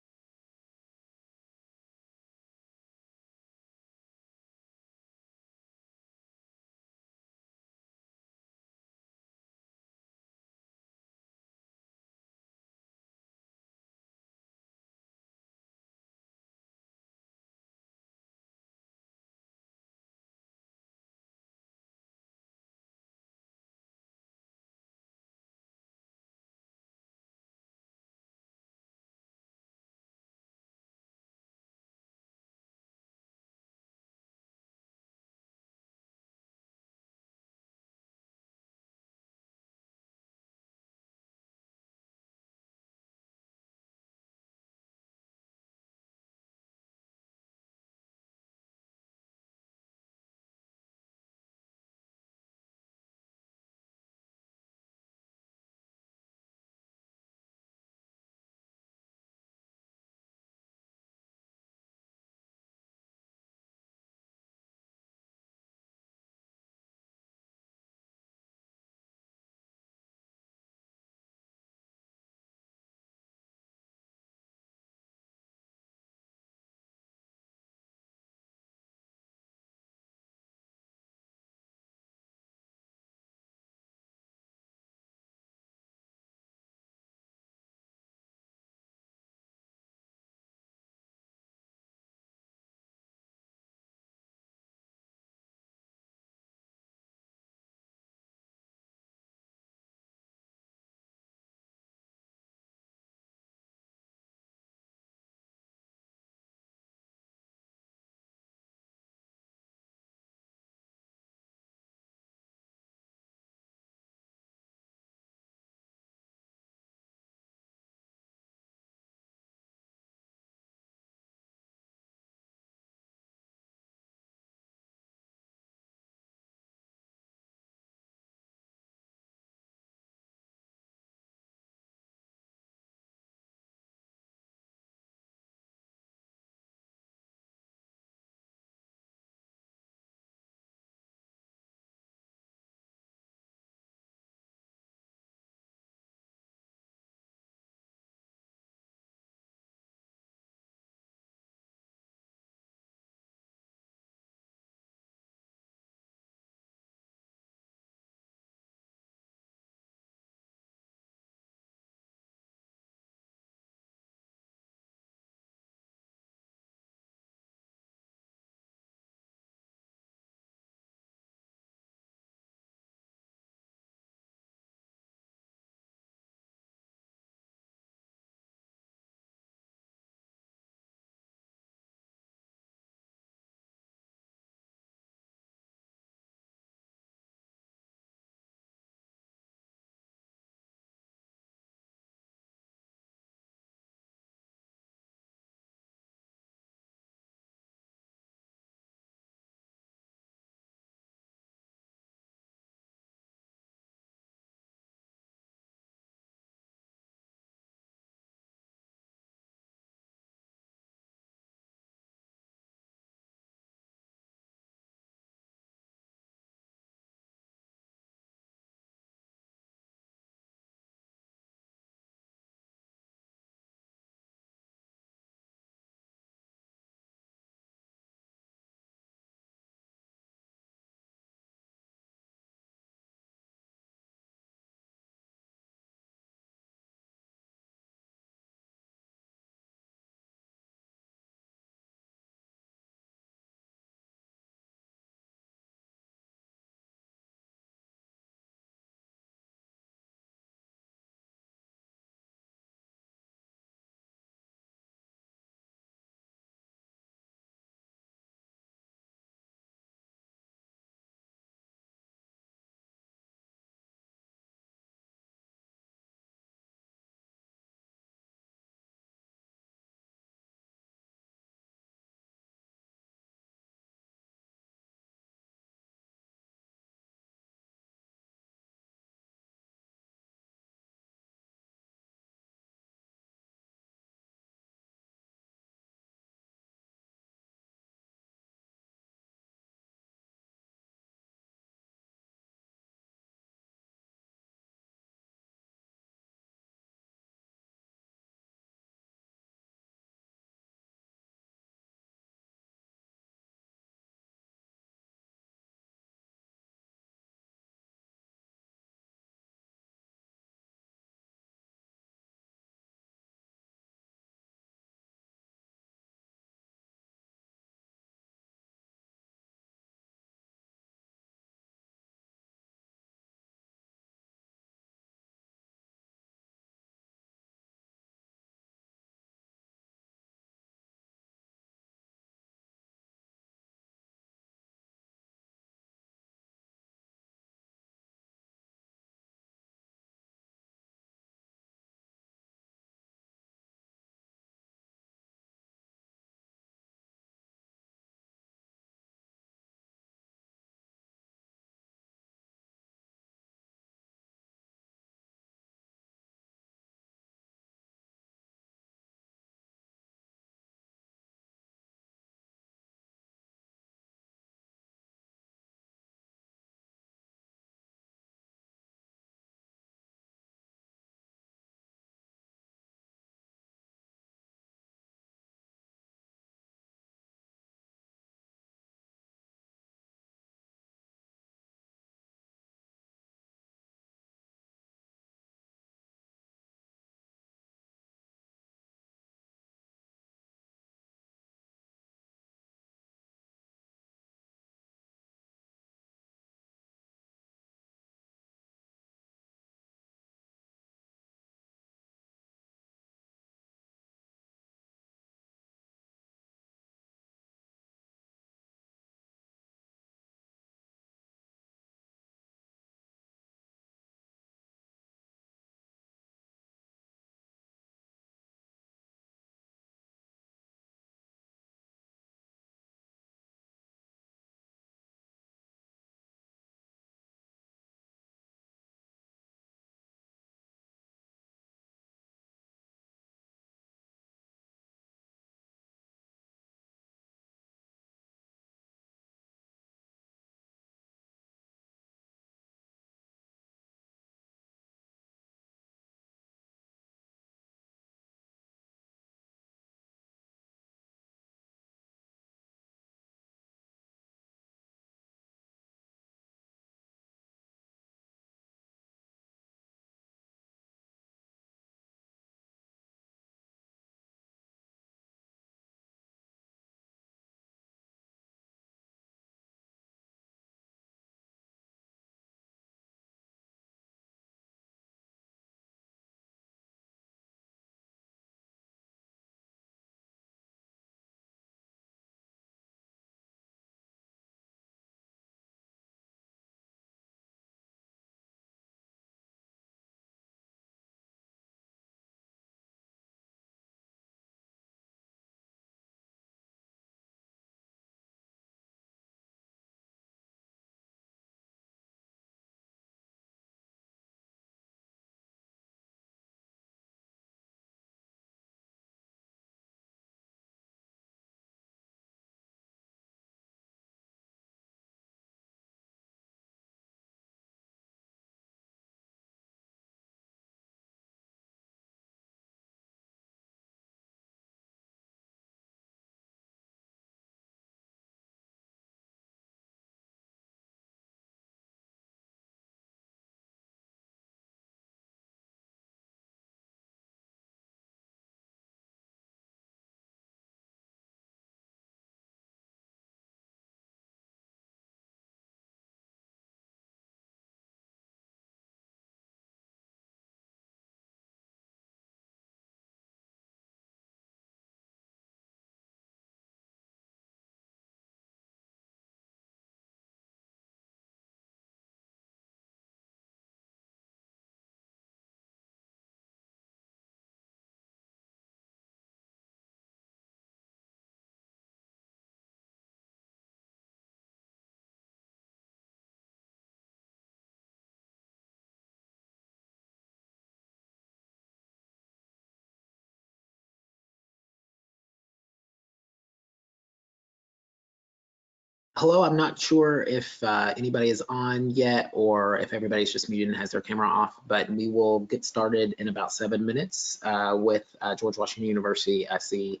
Hello, I'm not sure if anybody is on yet or if everybody's just muted and has their camera off, but we will get started in about 7 minutes with George Washington University. I see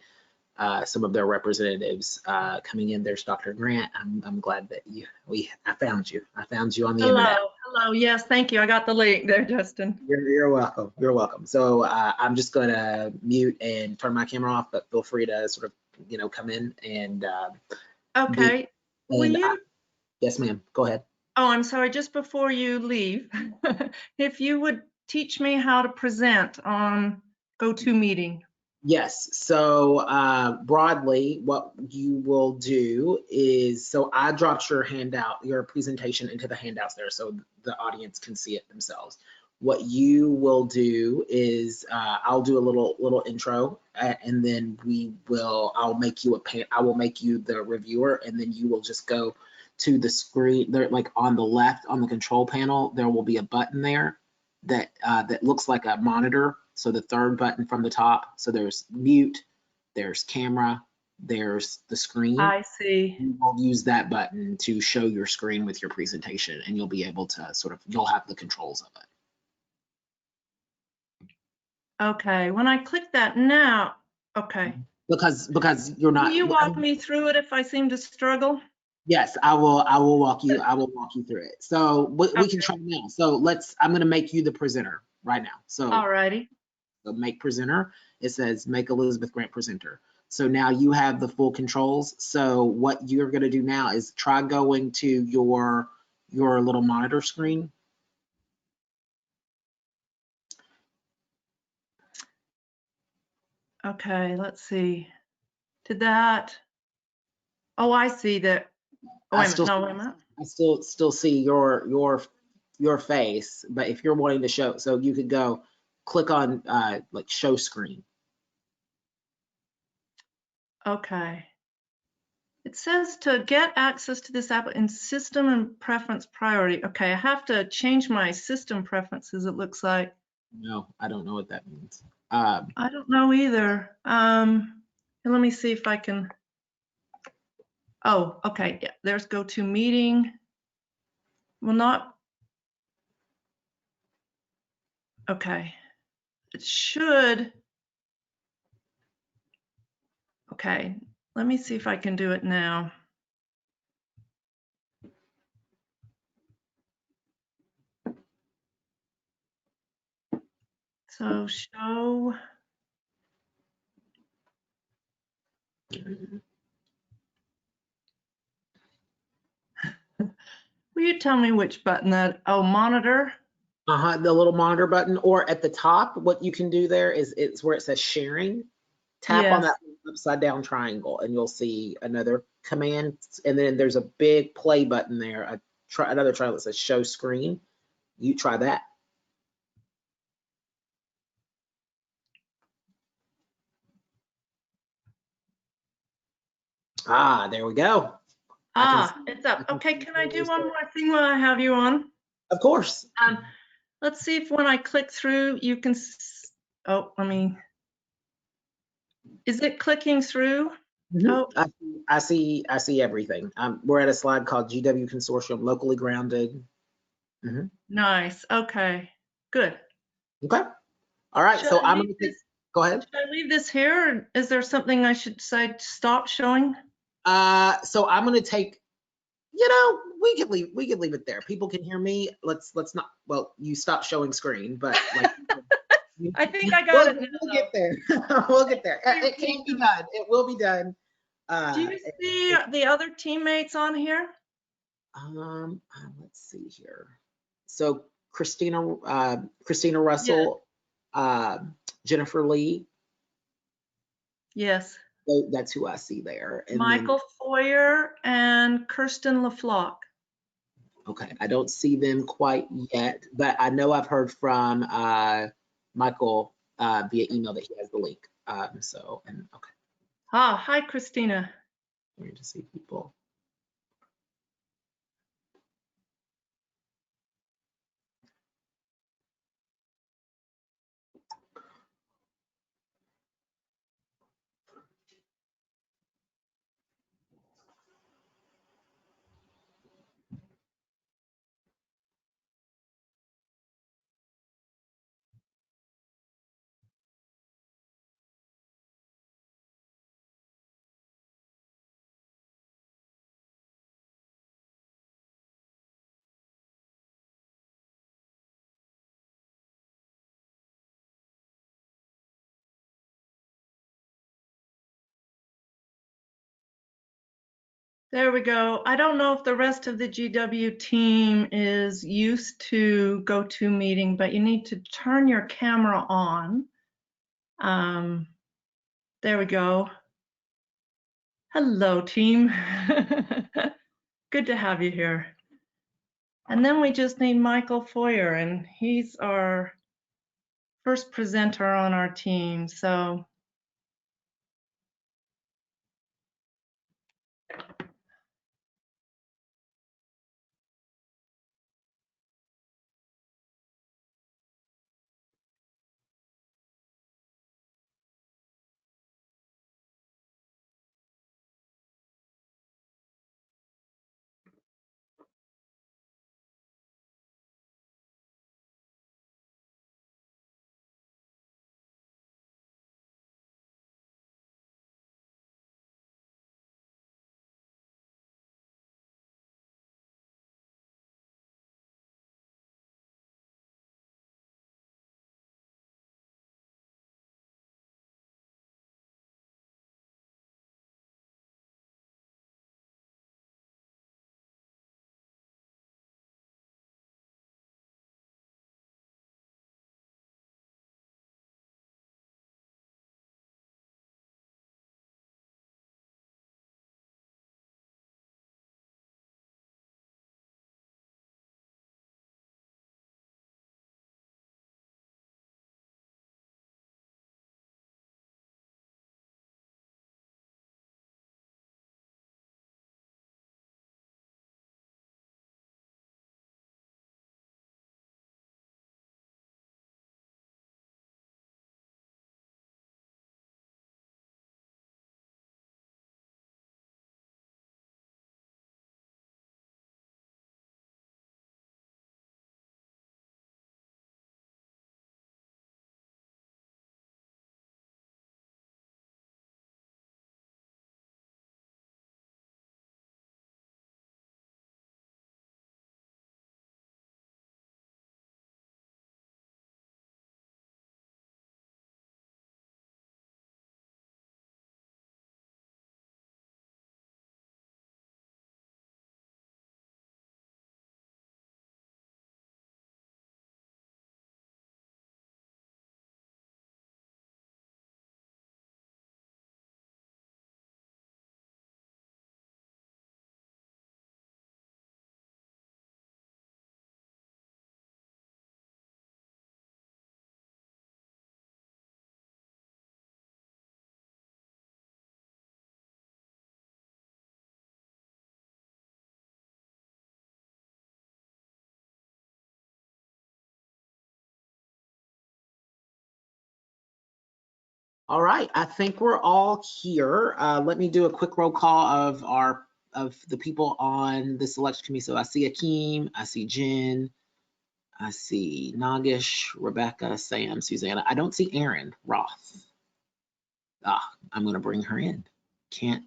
some of their representatives coming in. There's Dr. Grant. I'm glad that I found you. I found you on the internet.
Hello. Yes, thank you. I got the link there, Justin.
You're welcome. You're welcome. So I'm just going to mute and turn my camera off, but feel free to sort of, come in and.
Okay.
Yes, ma'am. Go ahead.
Oh, I'm sorry. Just before you leave, if you would teach me how to present on GoToMeeting.
Yes. So broadly, what you will do is, so I dropped your handout, your presentation into the handouts there so the audience can see it themselves. What you will do is I'll do a little intro and then I'll make you the reviewer, and then you will just go to the screen there, like on the left on the control panel, there will be a button there that looks like a monitor. So the third button from the top. So there's mute, there's camera, there's the screen.
I see.
You will use that button to show your screen with your presentation, and you'll be able to you'll have the controls of it.
Okay, when I click that now, okay.
Because you're not.
Will you walk me through it if I seem to struggle?
Yes, I will walk you through it. So we can try now. So I'm going to make you the presenter right now. So
alrighty.
So make presenter. It says make Elizabeth Grant presenter. So now you have the full controls. So what you're going to do now is try going to your little monitor screen.
Okay, let's see. Did that? Oh, I see that. Oh, wait a minute.
I still see your face, but if you're wanting to show, so you could go click on like show screen.
Okay. It says to get access to this app in system and preference priority. Okay, I have to change my system preferences, it looks like.
No, I don't know what that means.
I don't know either. Let me see if I can. Oh, okay. Yeah, there's GoToMeeting. Will not. Okay. It should. Okay. Let me see if I can do it now. So show. Will you tell me which button that? Oh, monitor.
The little monitor button, or at the top, what you can do there is it's where it says sharing. Tap on that upside down triangle, and you'll see another command. And then there's a big play button there. Another triangle that says show screen. You try that. There we go.
It's up. Okay, can I do one more thing while I have you on?
Of course.
Let's see if when I click through, you can. Oh, is it clicking through?
Mm-hmm. Oh, I see everything. We're at a slide called GW Consortium, locally grounded. Mm-hmm.
Nice. Okay. Good.
Okay. All right. So I'm going to go ahead.
Should I leave this here, or is there something I should say to stop showing?
So I'm going to take. We could leave it there. People can hear me. Let's not. Well, you stop showing screen, but like.
I think I got it.
We'll get there. We'll get there. It can be done. It will be done.
Do you see the other teammates on here?
Let's see here. So Christina Russell, yes. Jennifer Lee.
Yes.
That's who I see there. And
Michael Foyer and Kirsten LaFlock.
Okay, I don't see them quite yet, but I know I've heard from Michael via email that he has the link. Okay.
Hi, Christina.
We're going to see people.
There we go. I don't know if the rest of the GW team is used to GoToMeeting, but you need to turn your camera on. There we go. Hello, team. Good to have you here. And then we just need Michael Foyer, and he's our first presenter on our team. So
All right, I think we're all here. Let me do a quick roll call of the people on the selection committee. So I see Akeem, I see Jen, I see Nagish, Rebecca, Sam, Susanna. I don't see Erin Roth. I'm gonna bring her in. Can't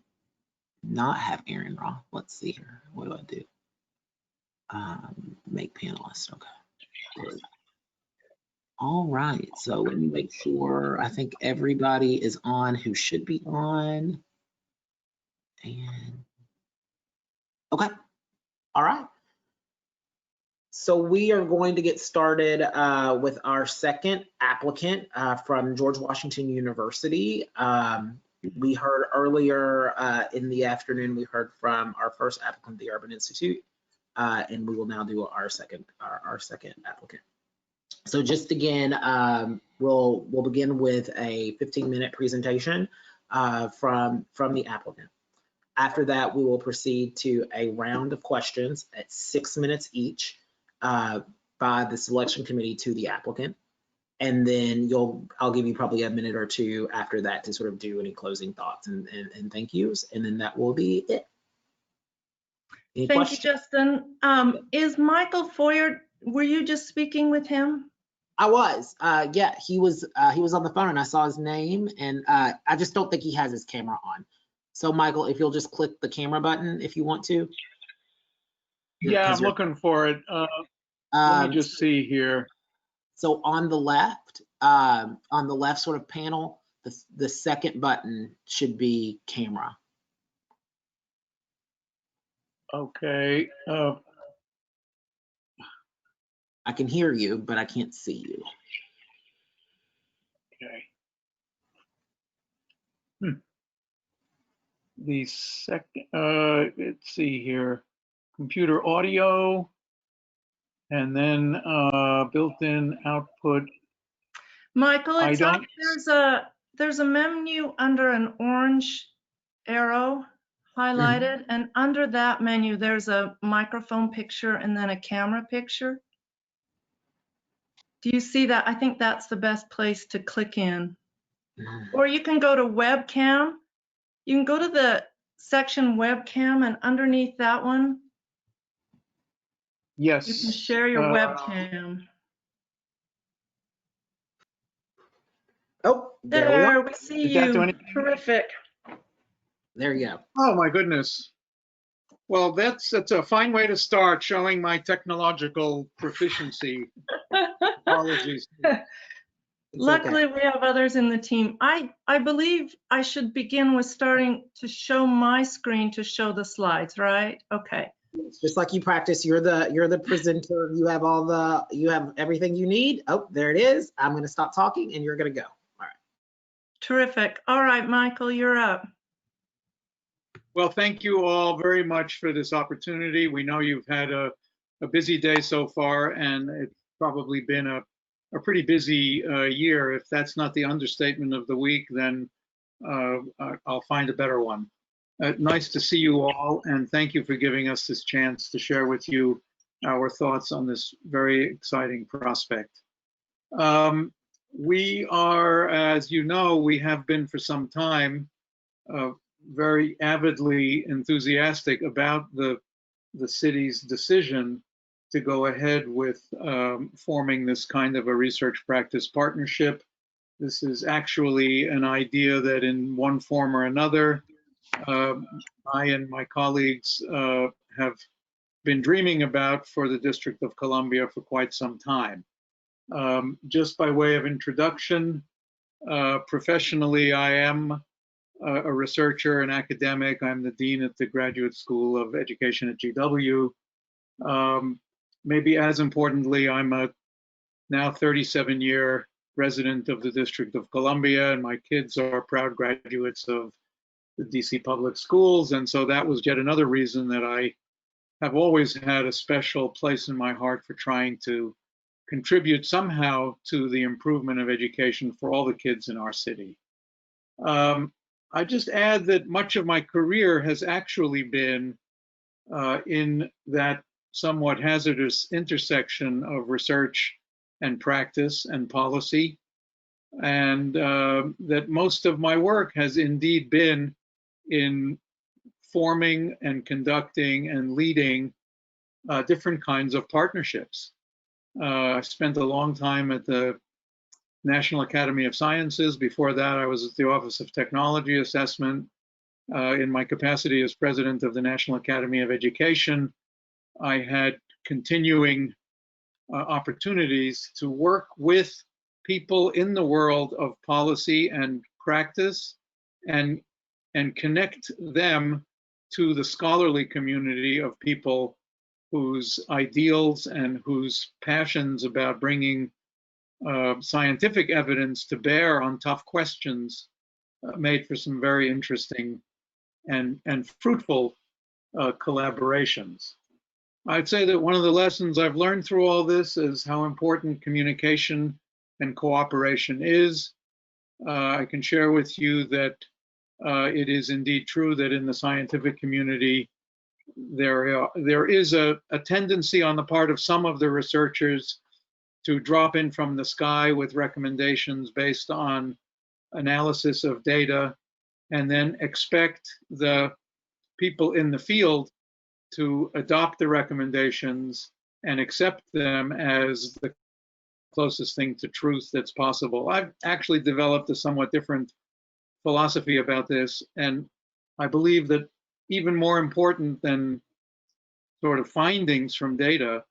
not have Erin Roth. Let's see here. What do I do? Make panelist. Okay. All right, so let me make sure. I think everybody is on who should be on. And okay, all right. So we are going to get started with our second applicant from George Washington University. We heard earlier in the afternoon, we heard from our first applicant, the Urban Institute, and we will now do our second applicant. So just again, we'll begin with a 15-minute presentation from the applicant. After that, we will proceed to a round of questions at 6 minutes each by the selection committee to the applicant. And then I'll give you probably a minute or two after that to sort of do any closing thoughts and thank yous. And then that will be it. Any questions?
you, Justin. Is Michael Foyer, were you just speaking with him?
I was, yeah, he was on the phone and I saw his name and I just don't think he has his camera on. So Michael, if you'll just click the camera button if you want to.
Yeah, I'm looking for it. Let me just see here.
So on the left sort of panel, the second button should be camera.
Okay.
I can hear you, but I can't see you.
Okay. The second, let's see here, computer audio, and then built-in output.
Michael,
I
it's
don't.
there's a menu under an orange arrow highlighted, and under that menu, there's a microphone picture and then a camera picture. Do you see that? I think that's the best place to click in. Or you can go to webcam. You can go to the section webcam, and underneath that one,
Yes.
you can share your webcam.
Oh, there we are.
We see you. Terrific.
There you go.
Oh my goodness. Well, that's a fine way to start, showing my technological proficiency. Apologies.
Luckily, we have others in the team. I believe I should begin with starting to show my screen to show the slides, right? Okay.
Just like you practice, you're the presenter. You have everything you need. Oh, there it is. I'm going to stop talking and you're going to go. All right.
Terrific. All right, Michael, you're up.
Well, thank you all very much for this opportunity. We know you've had a busy day so far, and it's probably been a pretty busy year. If that's not the understatement of the week, then I'll find a better one. Nice to see you all, and thank you for giving us this chance to share with you our thoughts on this very exciting prospect. We are, as you know, we have been for some time very avidly enthusiastic about the city's decision to go ahead with forming this kind of a research practice partnership. This is actually an idea that in one form or another, I and my colleagues have been dreaming about for the District of Columbia for quite some time. Just by way of introduction, professionally, I am a researcher, an academic. I'm the dean at the Graduate School of Education at GW. Maybe as importantly, I'm a now 37-year resident of the District of Columbia, and my kids are proud graduates of the DC public schools. And so that was yet another reason that I have always had a special place in my heart for trying to contribute somehow to the improvement of education for all the kids in our city. I just add that much of my career has actually been in that somewhat hazardous intersection of research and practice and policy, and that most of my work has indeed been in forming and conducting and leading different kinds of partnerships. I spent a long time at the National Academy of Sciences. Before that, I was at the Office of Technology Assessment. In my capacity as president of the National Academy of Education, I had continuing opportunities to work with people in the world of policy and practice and connect them to the scholarly community of people whose ideals and whose passions about bringing scientific evidence to bear on tough questions made for some very interesting and fruitful collaborations. I'd say that one of the lessons I've learned through all this is how important communication and cooperation is. I can share with you that it is indeed true that in the scientific community, there is a tendency on the part of some of the researchers to drop in from the sky with recommendations based on analysis of data, and then expect the people in the field to adopt the recommendations and accept them as the closest thing to truth that's possible. I've actually developed a somewhat different philosophy about this, and I believe that even more important than sort of findings from data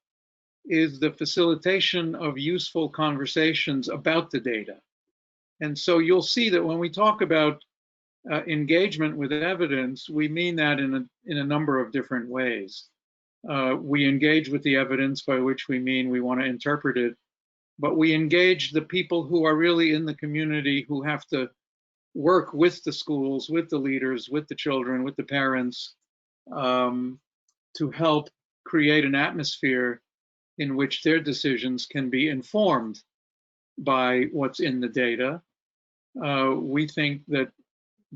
is the facilitation of useful conversations about the data. And so you'll see that when we talk about engagement with evidence, we mean that in a number of different ways. We engage with the evidence, by which we mean we want to interpret it, but we engage the people who are really in the community, who have to work with the schools, with the leaders, with the children, with the parents, to help create an atmosphere in which their decisions can be informed by what's in the data. We think that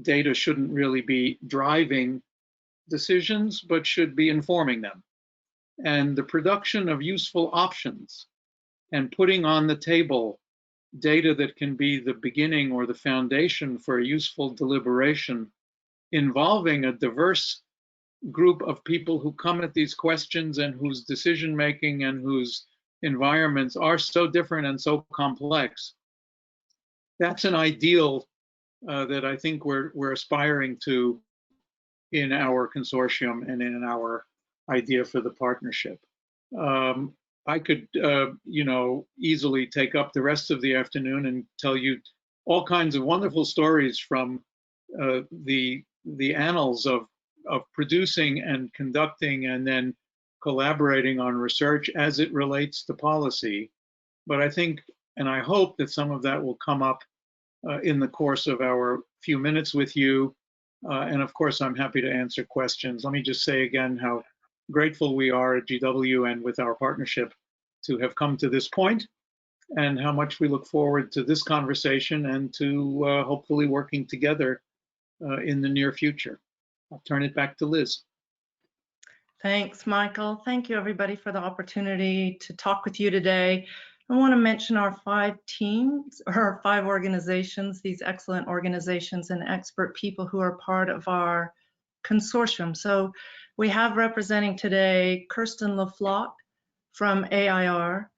data shouldn't really be driving decisions, but should be informing them. And the production of useful options and putting on the table data that can be the beginning or the foundation for a useful deliberation involving a diverse group of people who come at these questions and whose decision making and whose environments are so different and so complex. That's an ideal that I think we're aspiring to in our consortium and in our idea for the partnership. I could, easily take up the rest of the afternoon and tell you all kinds of wonderful stories from the annals of producing and conducting and then collaborating on research as it relates to policy. But I think, and I hope that some of that will come up in the course of our few minutes with you. And of course, I'm happy to answer questions. Let me just say again how grateful we are at GW and with our partnership to have come to this point, and how much we look forward to this conversation and to hopefully working together in the near future. I'll turn it back to Liz.
Thanks, Michael. Thank you, everybody, for the opportunity to talk with you today. I want to mention our 5 teams, or our 5 organizations, these excellent organizations and expert people who are part of our consortium. So we have representing today Kirsten LaFlotte from AIR,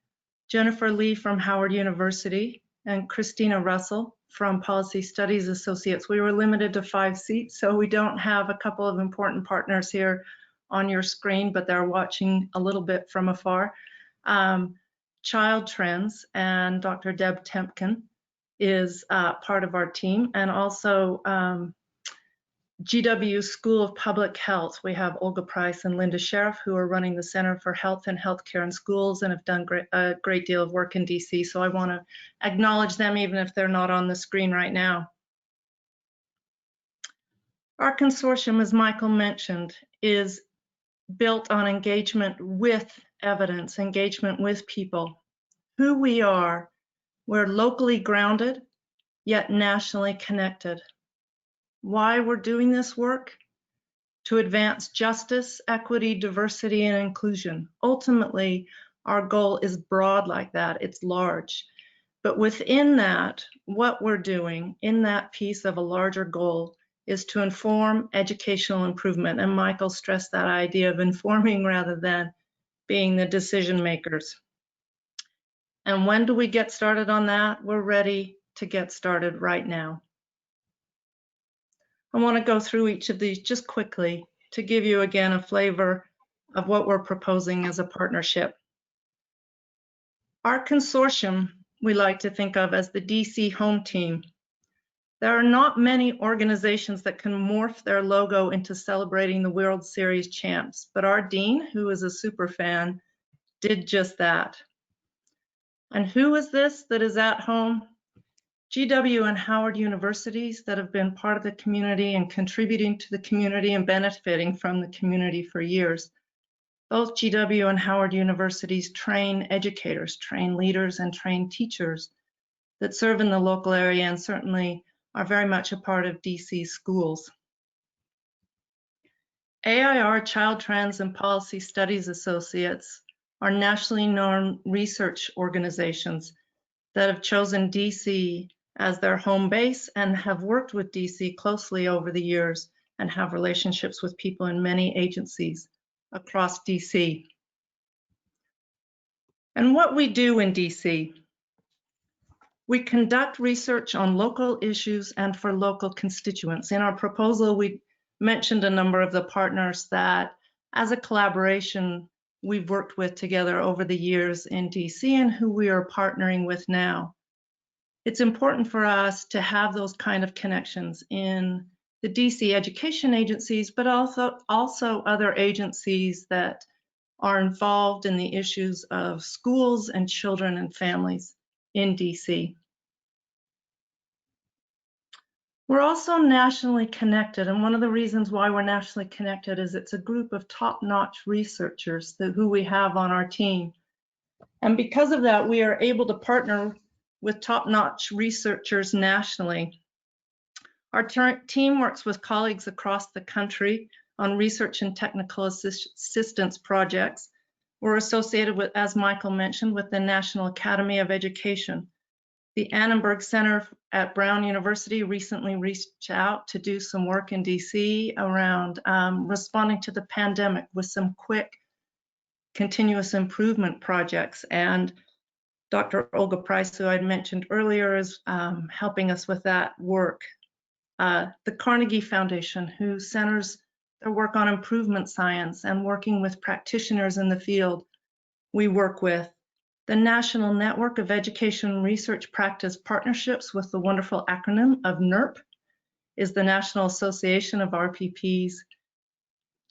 Jennifer Lee from Howard University, and Christina Russell from Policy Studies Associates. We were limited to 5 seats, so we don't have a couple of important partners here on your screen, but they're watching a little bit from afar. Child Trends, and Dr. Deb Tempkin is part of our team, and also GW School of Public Health. We have Olga Price and Linda Sheriff, who are running the Center for Health and Healthcare in Schools and have done a great deal of work in DC. So I want to acknowledge them even if they're not on the screen right now. Our consortium, as Michael mentioned, is built on engagement with evidence, engagement with people. Who we are, we're locally grounded, yet nationally connected. Why we're doing this work? To advance justice, equity, diversity, and inclusion. Ultimately, our goal is broad like that, it's large. But within that, what we're doing in that piece of a larger goal is to inform educational improvement. And Michael stressed that idea of informing rather than being the decision makers. And when do we get started on that? We're ready to get started right now. I want to go through each of these just quickly to give you again a flavor of what we're proposing as a partnership. Our consortium, we like to think of as the DC home team. There are not many organizations that can morph their logo into celebrating the World Series champs, but our dean, who is a super fan, did just that. And who is this that is at home? GW and Howard Universities that have been part of the community and contributing to the community and benefiting from the community for years. Both GW and Howard Universities train educators, train leaders, and train teachers that serve in the local area and certainly are very much a part of DC schools. AIR, Child Trends, and Policy Studies Associates are nationally known research organizations that have chosen DC as their home base and have worked with DC closely over the years and have relationships with people in many agencies across DC. And what we do in DC, we conduct research on local issues and for local constituents. In our proposal, we mentioned a number of the partners that, as a collaboration, we've worked with together over the years in DC and who we are partnering with now. It's important for us to have those kind of connections in the DC education agencies, but also other agencies that are involved in the issues of schools and children and families in DC. We're also nationally connected, and one of the reasons why we're nationally connected is it's a group of top-notch researchers who we have on our team. And because of that, we are able to partner with top-notch researchers nationally. Our team works with colleagues across the country on research and technical assistance projects. We're associated with, as Michael mentioned, with the National Academy of Education. The Annenberg Center at Brown University recently reached out to do some work in DC around responding to the pandemic with some quick continuous improvement projects. And Dr. Olga Price, who I'd mentioned earlier, is helping us with that work. The Carnegie Foundation, who centers their work on improvement science and working with practitioners in the field we work with. The National Network of Education Research Practice Partnerships, with the wonderful acronym of NERP, is the National Association of RPPs.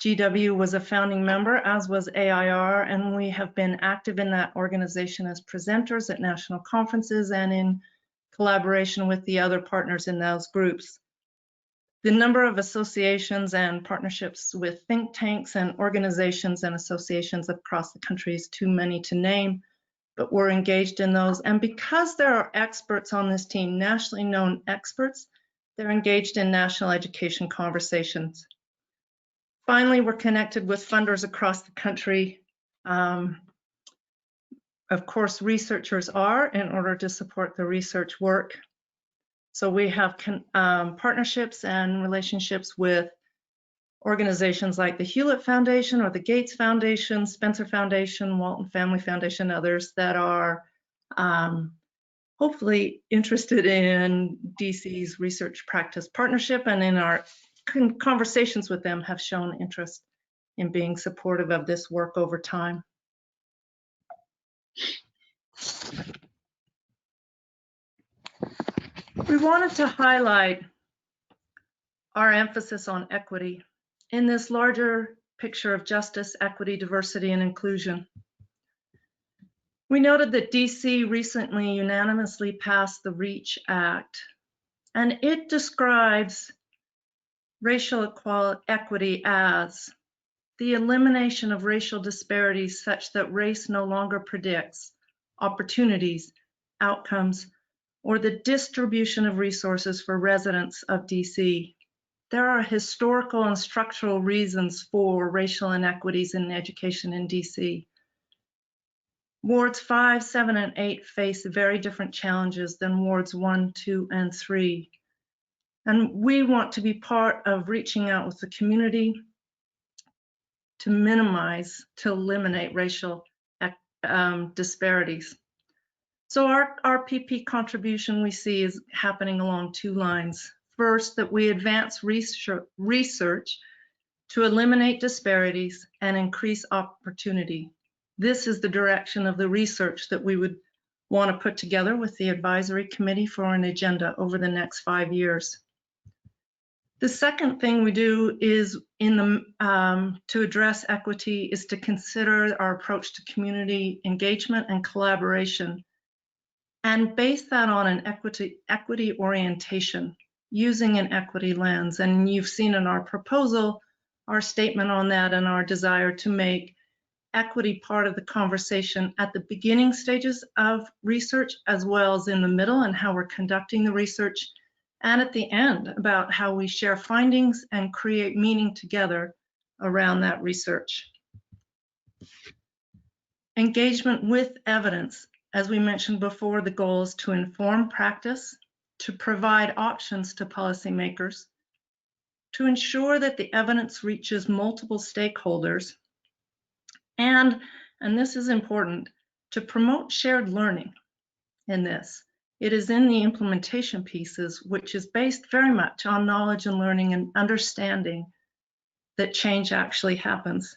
GW was a founding member, as was AIR, and we have been active in that organization as presenters at national conferences and in collaboration with the other partners in those groups. The number of associations and partnerships with think tanks and organizations and associations across the country is too many to name, but we're engaged in those. And because there are experts on this team, nationally known experts, they're engaged in national education conversations. Finally, we're connected with funders across the country. Of course, researchers are, in order to support the research work. So we have partnerships and relationships with organizations like the Hewlett Foundation or the Gates Foundation, Spencer Foundation, Walton Family Foundation, others that are hopefully interested in DC's research practice partnership, and in our conversations with them have shown interest in being supportive of this work over time. We wanted to highlight our emphasis on equity in this larger picture of justice, equity, diversity, and inclusion. We noted that DC recently unanimously passed the REACH Act, and it describes racial equity as the elimination of racial disparities such that race no longer predicts opportunities, outcomes, or the distribution of resources for residents of DC. There are historical and structural reasons for racial inequities in education in DC. Wards 5, 7, and 8 face very different challenges than wards 1, 2, and 3. And we want to be part of reaching out with the community to minimize, to eliminate racial disparities. So our RPP contribution we see is happening along two lines. First, that we advance research to eliminate disparities and increase opportunity. This is the direction of the research that we would want to put together with the advisory committee for an agenda over the next 5 years. The second thing we do is to address equity is to consider our approach to community engagement and collaboration, and base that on an equity orientation using an equity lens. And you've seen in our proposal our statement on that and our desire to make equity part of the conversation at the beginning stages of research, as well as in the middle and how we're conducting the research, and at the end about how we share findings and create meaning together around that research. Engagement with evidence. As we mentioned before, the goal is to inform practice, to provide options to policymakers, to ensure that the evidence reaches multiple stakeholders, and this is important, to promote shared learning in this. It is in the implementation pieces, which is based very much on knowledge and learning and understanding, that change actually happens.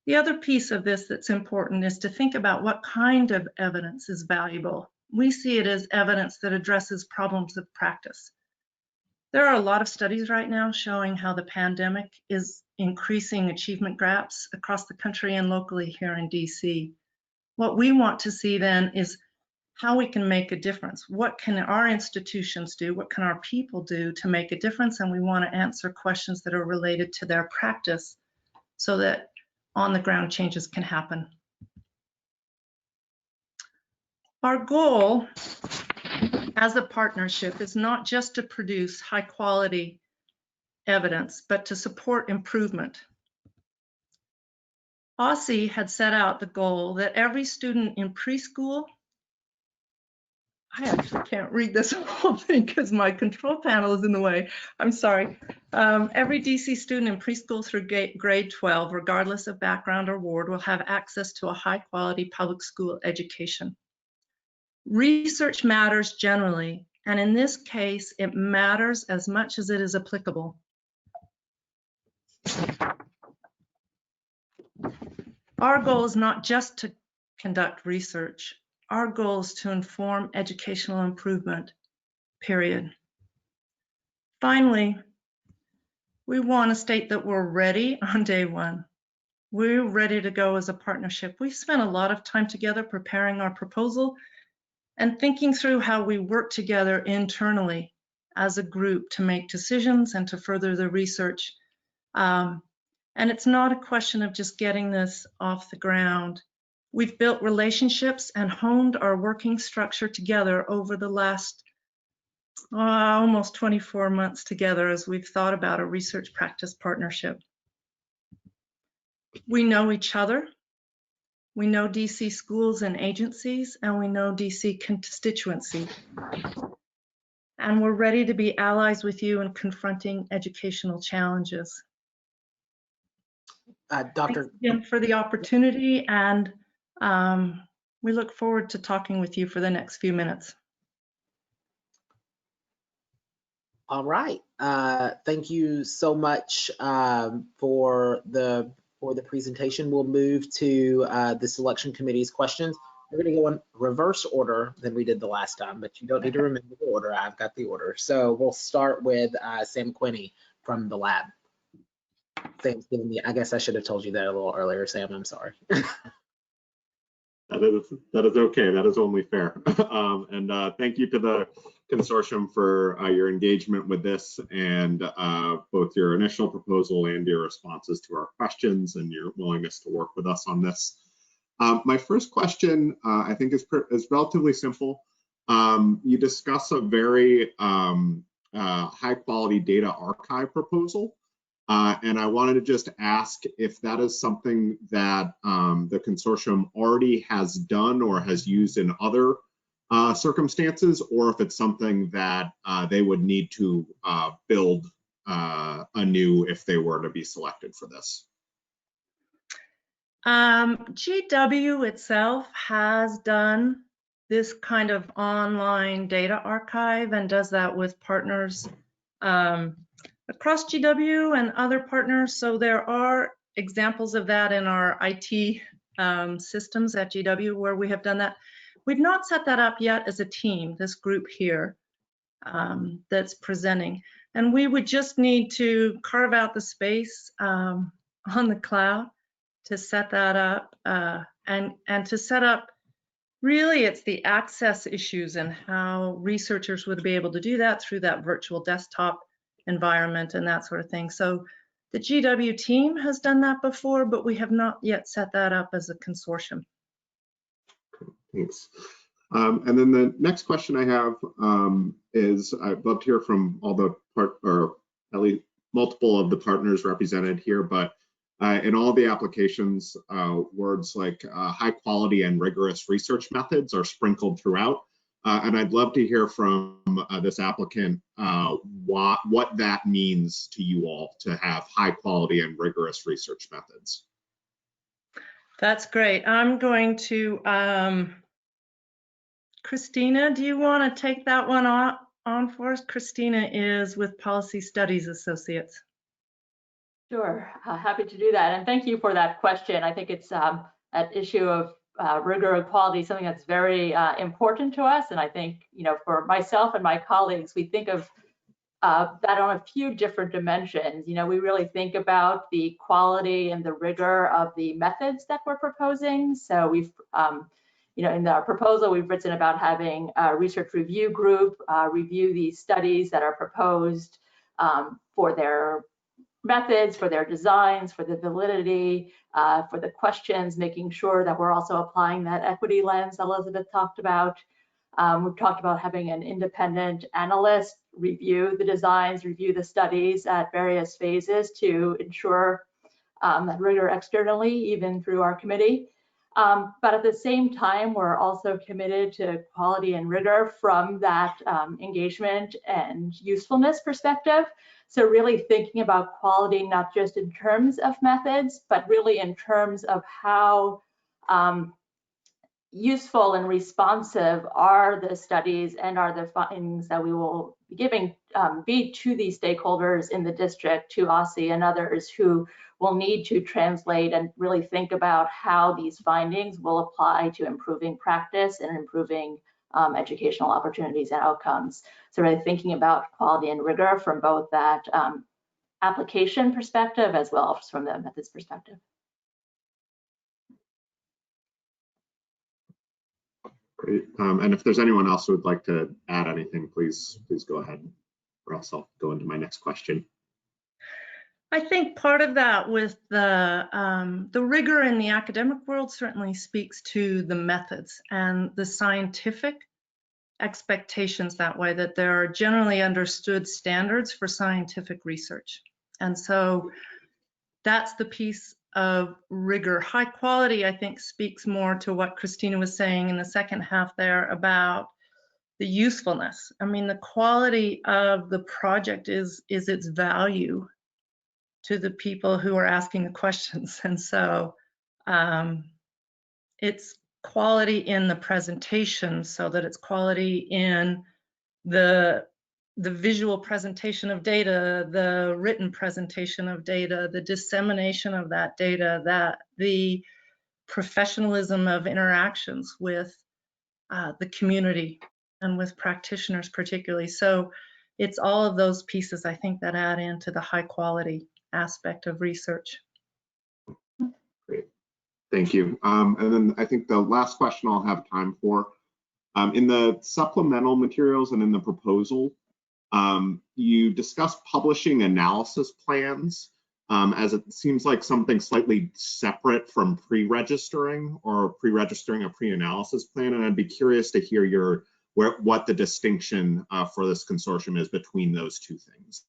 The other piece of this that's important is to think about what kind of evidence is valuable. We see it as evidence that addresses problems of practice, There are a lot of studies right now showing how the pandemic is increasing achievement gaps across the country and locally here in DC. What we want to see then is how we can make a difference. What can our institutions do? What can our people do to make a difference? And we want to answer questions that are related to their practice so that on the ground changes can happen. Our goal as a partnership is not just to produce high quality evidence, but to support improvement. AUSSE had set out the goal that every student in preschool, I actually can't read this whole thing because my control panel is in the way. I'm sorry. Every DC student in preschool through grade 12, regardless of background or ward, will have access to a high quality public school education. Research matters generally, and in this case, it matters as much as it is applicable. Our goal is not just to conduct research. Our goal is to inform educational improvement, period. Finally, we want to state that we're ready on day one. We're ready to go as a partnership. We've spent a lot of time together preparing our proposal and thinking through how we work together internally as a group to make decisions and to further the research. And it's not a question of just getting this off the ground. We've built relationships and honed our working structure together over the last almost 24 months together as we've thought about a research practice partnership. We know each other. We know DC schools and agencies, and we know DC constituency. And we're ready to be allies with you in confronting educational challenges.
Dr.
Thanks again for the opportunity, and we look forward to talking with you for the next few minutes.
All right. Thank you so much for the presentation. We'll move to the selection committee's questions. We're going to go in reverse order than we did the last time, but you don't need to remember the order. I've got the order. So we'll start with Sam Quinney from the lab. Sam's giving me, I guess I should have told you that a little earlier, Sam. I'm sorry.
That is okay. That is only fair. And thank you to the consortium for your engagement with this and both your initial proposal and your responses to our questions and your willingness to work with us on this. My first question, I think, is relatively simple. You discuss a very high quality data archive proposal. And I wanted to just ask if that is something that the consortium already has done or has used in other circumstances, or if it's something that they would need to build anew if they were to be selected for this.
GW itself has done this kind of online data archive and does that with partners across GW and other partners. So there are examples of that in our IT systems at GW where we have done that. We've not set that up yet as a team, this group here that's presenting. And we would just need to carve out the space on the cloud to set that up and to set up, really it's the access issues and how researchers would be able to do that through that virtual desktop environment and that sort of thing. So the GW team has done that before, but we have not yet set that up as a consortium.
Thanks. And then the next question I have is I'd love to hear from all the or at least multiple of the partners represented here, but in all the applications, words like high quality and rigorous research methods are sprinkled throughout. And I'd love to hear from this applicant what that means to you all to have high quality and rigorous research methods.
That's great. I'm going to, Christina, do you want to take that one on for us? Christina is with Policy Studies Associates.
Sure, happy to do that. And thank you for that question. I think it's an issue of rigor and quality, something that's very important to us. And I think, you know, for myself and my colleagues, we think of that on a few different dimensions. You know, we really think about the quality and the rigor of the methods that we're proposing. So we've, you know, in our proposal, we've written about having a research review group review these studies that are proposed for their methods, for their designs, for the validity, for the questions, making sure that we're also applying that equity lens Elizabeth talked about. We've talked about having an independent analyst review the designs, review the studies at various phases to ensure that rigor externally, even through our committee. But at the same time, we're also committed to quality and rigor from that engagement and usefulness perspective. So really thinking about quality, not just in terms of methods, but really in terms of how useful and responsive are the studies and are the findings that we will be giving be to these stakeholders in the district, to OSCE and others who will need to translate and really think about how these findings will apply to improving practice and improving educational opportunities and outcomes. So really thinking about quality and rigor from both that application perspective as well as from the methods perspective.
Great. And if there's anyone else who would like to add anything, please go ahead, or else I'll go into my next question.
I think part of that with the rigor in the academic world certainly speaks to the methods and the scientific expectations that way, that there are generally understood standards for scientific research. And so that's the piece of rigor. High quality, I think, speaks more to what Christina was saying in the second half there about the usefulness. I mean, the quality of the project is its value to the people who are asking the questions. And so it's quality in the presentation, so that it's quality in the visual presentation of data, the written presentation of data, the dissemination of that data, that the professionalism of interactions with the community and with practitioners particularly. So it's all of those pieces, I think, that add into the high quality aspect of research.
Great, thank you. And then I think the last question I'll have time for, in the supplemental materials and in the proposal, you discussed publishing analysis plans, as it seems like something slightly separate from pre-registering or pre-registering a pre-analysis plan. And I'd be curious to hear what the distinction for this consortium is between those two things.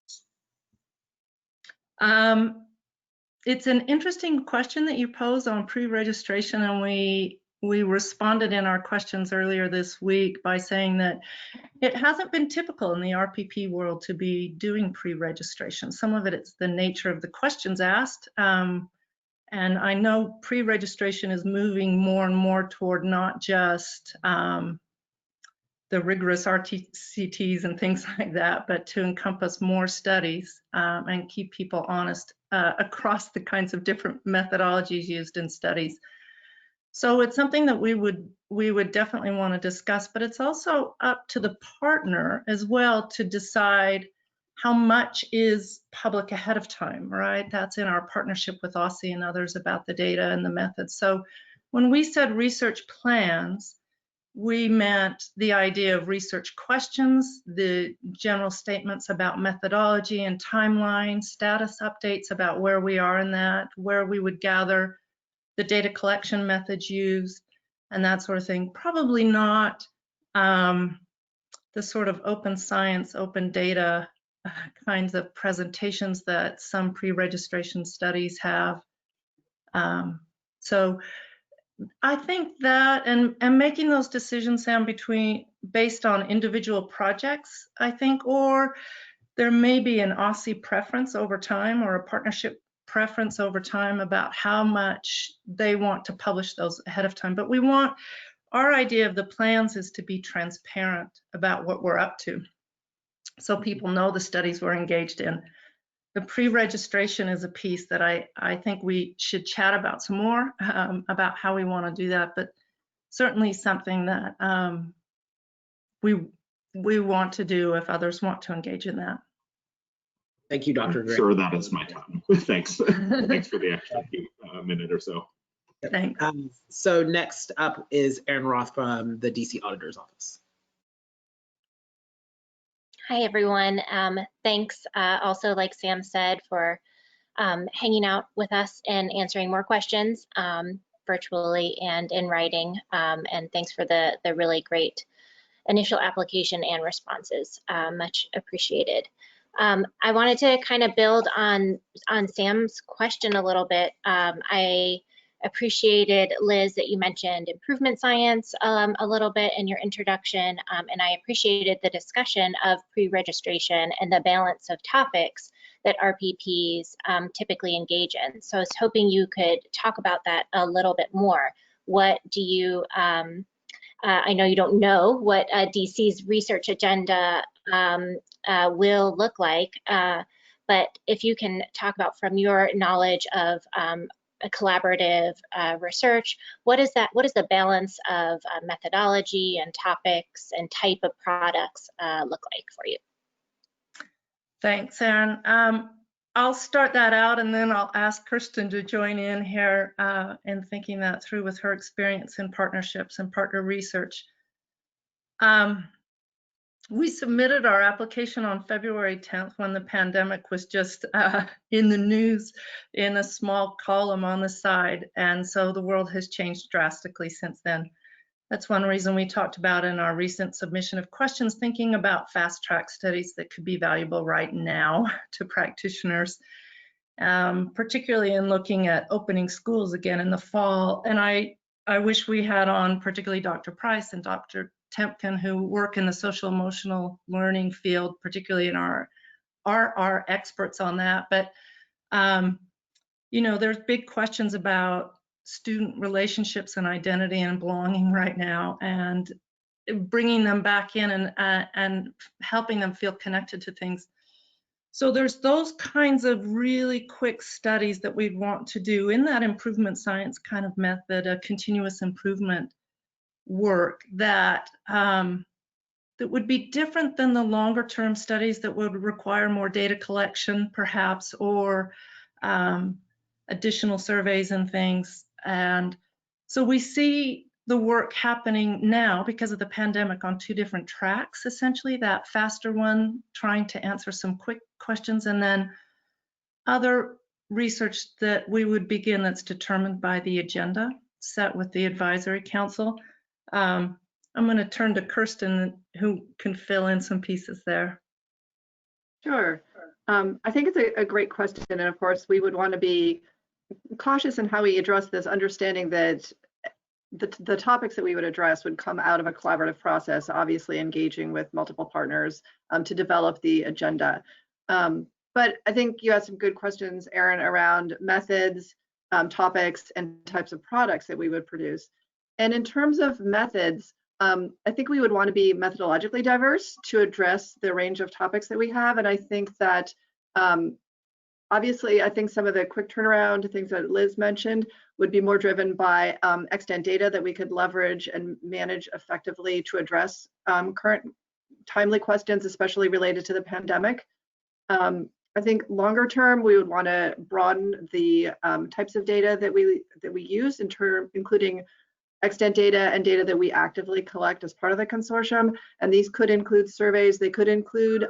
It's an interesting question that you pose on pre-registration, and we responded in our questions earlier this week by saying that it hasn't been typical in the RPP world to be doing pre-registration. Some of it is the nature of the questions asked, and I know pre-registration is moving more and more toward not just the rigorous RTCTs and things like that, but to encompass more studies and keep people honest across the kinds of different methodologies used in studies. So it's something that we would definitely want to discuss, but it's also up to the partner as well to decide how much is public ahead of time, right? That's in our partnership with OSCE and others about the data and the methods. So when we said research plans, we meant the idea of research questions, the general statements about methodology and timeline, status updates about where we are in that, where we would gather the data collection methods used, and that sort of thing. Probably not the sort of open science, open data kinds of presentations that some pre-registration studies have. So I think that, and making those decisions, Sam, based on individual projects, I think, or there may be an OSCE preference over time or a partnership preference over time about how much they want to publish those ahead of time. But our idea of the plans is to be transparent about what we're up to, so people know the studies we're engaged in. The pre-registration is a piece that I think we should chat about some more about how we want to do that, but certainly something that we want to do if others want to engage in that.
Thank you, Dr.
I'm
Gray.
sure that is my time. Thanks. Thanks for the extra minute or so.
Thanks.
So next up is Erin Roth from the DC Auditor's Office.
Hi, everyone. Thanks also, like Sam said, for hanging out with us and answering more questions virtually and in writing. And thanks for the really great initial application and responses. Much appreciated. I wanted to kind of build on Sam's question a little bit. I appreciated, Liz, that you mentioned improvement science a little bit in your introduction, and I appreciated the discussion of pre-registration and the balance of topics that RPPs typically engage in. So I was hoping you could talk about that a little bit more. What do you, I know you don't know what DC's research agenda will look like, but if you can talk about from your knowledge of a collaborative research, what is the balance of methodology and topics and type of products look like for you?
Thanks, Erin. I'll start that out and then I'll ask Kirsten to join in here in thinking that through with her experience in partnerships and partner research. We submitted our application on February 10th when the pandemic was just in the news in a small column on the side. And so the world has changed drastically since then. That's one reason we talked about in our recent submission of questions, thinking about fast track studies that could be valuable right now to practitioners, particularly in looking at opening schools again in the fall. And I wish we had on particularly Dr. Price and Dr. Tempkin, who work in the social emotional learning field, particularly in are experts on that. But you know, there's big questions about student relationships and identity and belonging right now, and bringing them back in and helping them feel connected to things. So there's those kinds of really quick studies that we'd want to do in that improvement science kind of method, a continuous improvement work that that would be different than the longer term studies that would require more data collection perhaps, or additional surveys and things. And so we see the work happening now because of the pandemic on two different tracks, essentially, that faster one trying to answer some quick questions, and then other research that we would begin that's determined by the agenda set with the advisory council. I'm going to turn to Kirsten, who can fill in some pieces there.
Sure. I think it's a great question. And of course, we would want to be cautious in how we address this, understanding that the topics that we would address would come out of a collaborative process, obviously engaging with multiple partners to develop the agenda. But I think you had some good questions, Erin, around methods, topics, and types of products that we would produce. And in terms of methods, I think we would want to be methodologically diverse to address the range of topics that we have. And I think that obviously, I think some of the quick turnaround things that Liz mentioned would be more driven by extant data that we could leverage and manage effectively to address current timely questions, especially related to the pandemic. I think longer term, we would want to broaden the types of data that we use, including extant data and data that we actively collect as part of the consortium. And these could include surveys. They could include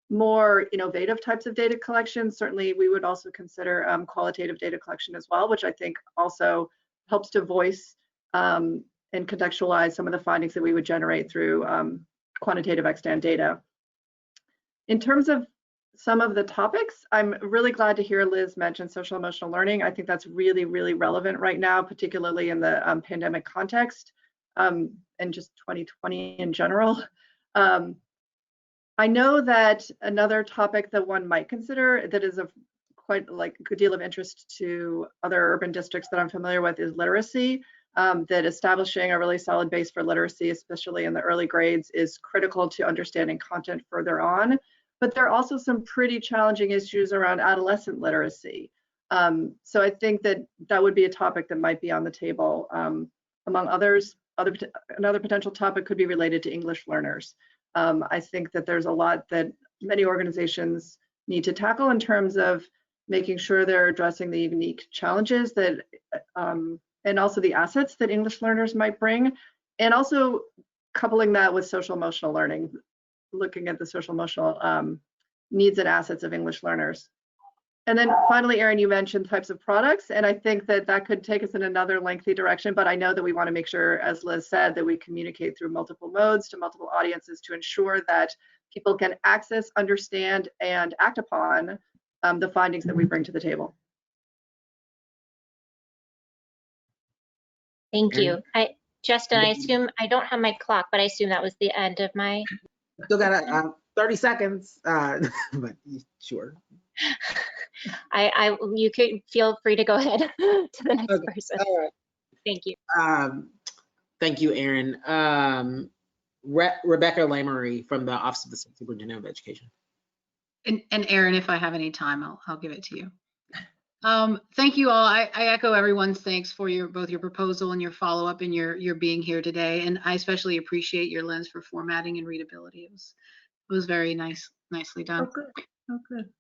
more innovative types of data collection. Certainly, we would also consider qualitative data collection as well, which I think also helps to voice and contextualize some of the findings that we would generate through quantitative extant data. In terms of some of the topics, I'm really glad to hear Liz mention social emotional learning. I think that's really, really relevant right now, particularly in the pandemic context and just 2020 in general. I know that another topic that one might consider that is of quite like a good deal of interest to other urban districts that I'm familiar with is literacy. That establishing a really solid base for literacy, especially in the early grades, is critical to understanding content further on. But there are also some pretty challenging issues around adolescent literacy. So I think that that would be a topic that might be on the table. Among others, another potential topic could be related to English learners. I think that there's a lot that many organizations need to tackle in terms of making sure they're addressing the unique challenges that, and also the assets that English learners might bring, and also coupling that with social emotional learning, looking at the social emotional needs and assets of English learners. And then finally, Erin, you mentioned types of products, and I think that that could take us in another lengthy direction, but I know that we want to make sure, as Liz said, that we communicate through multiple modes to multiple audiences to ensure that people can access, understand, and act upon the findings that we bring to the table.
Thank you. Justin, I assume, I don't have my clock, but I assume that was the end of my.
Still got 30 seconds, but sure.
You could feel free to go ahead to the next person.
All right.
Thank you.
Thank you, Erin. Rebecca Lammery from the Office of the Superintendent of Education.
And Erin, if I have any time, I'll give it to you. Thank you all. I echo everyone's thanks for both your proposal and your follow-up and your being here today. And I especially appreciate your lens for formatting and readability. It was very nicely done.
Oh, good. Oh, good.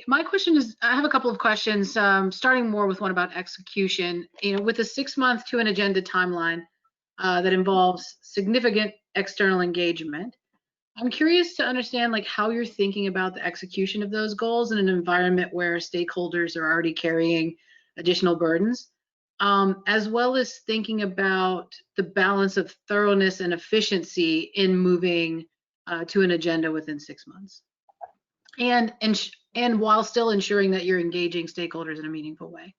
My question is, I have a couple of questions, starting more with one about execution. With a 6-month to an agenda timeline that involves significant external engagement, I'm curious to understand how you're thinking about the execution of those goals in an environment where stakeholders are already carrying additional burdens, as well as thinking about the balance of thoroughness and efficiency in moving to an agenda within 6 months. And while still ensuring that you're engaging stakeholders in a meaningful way.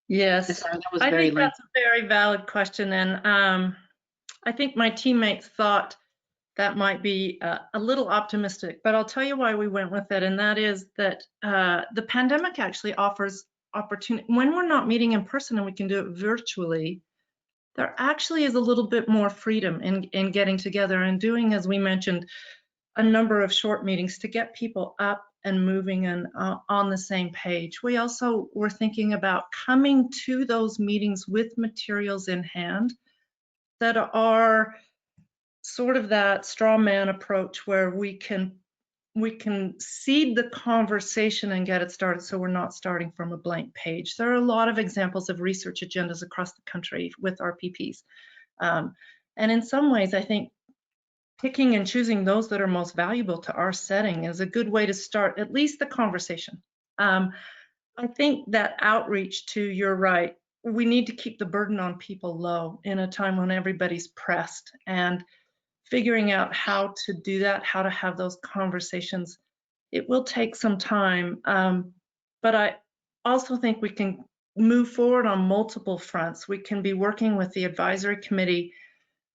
Yes,
Sorry, that was
I
very
think that's a very valid question, and I think my teammates thought that might be a little optimistic, but I'll tell you why we went with it, and that is that the pandemic actually offers opportunity. When we're not meeting in person and we can do it virtually, there actually is a little bit more freedom in getting together and doing, as we mentioned, a number of short meetings to get people up and moving and on the same page. We also were thinking about coming to those meetings with materials in hand that are sort of that straw man approach where we can seed the conversation and get it started, so we're not starting from a blank page. There are a lot of examples of research agendas across the country with RPPs. And in some ways, I think picking and choosing those that are most valuable to our setting is a good way to start at least the conversation. I think that outreach to, you're right, we need to keep the burden on people low in a time when everybody's pressed, and figuring out how to do that, how to have those conversations. It will take some time, but I also think we can move forward on multiple fronts. We can be working with the advisory committee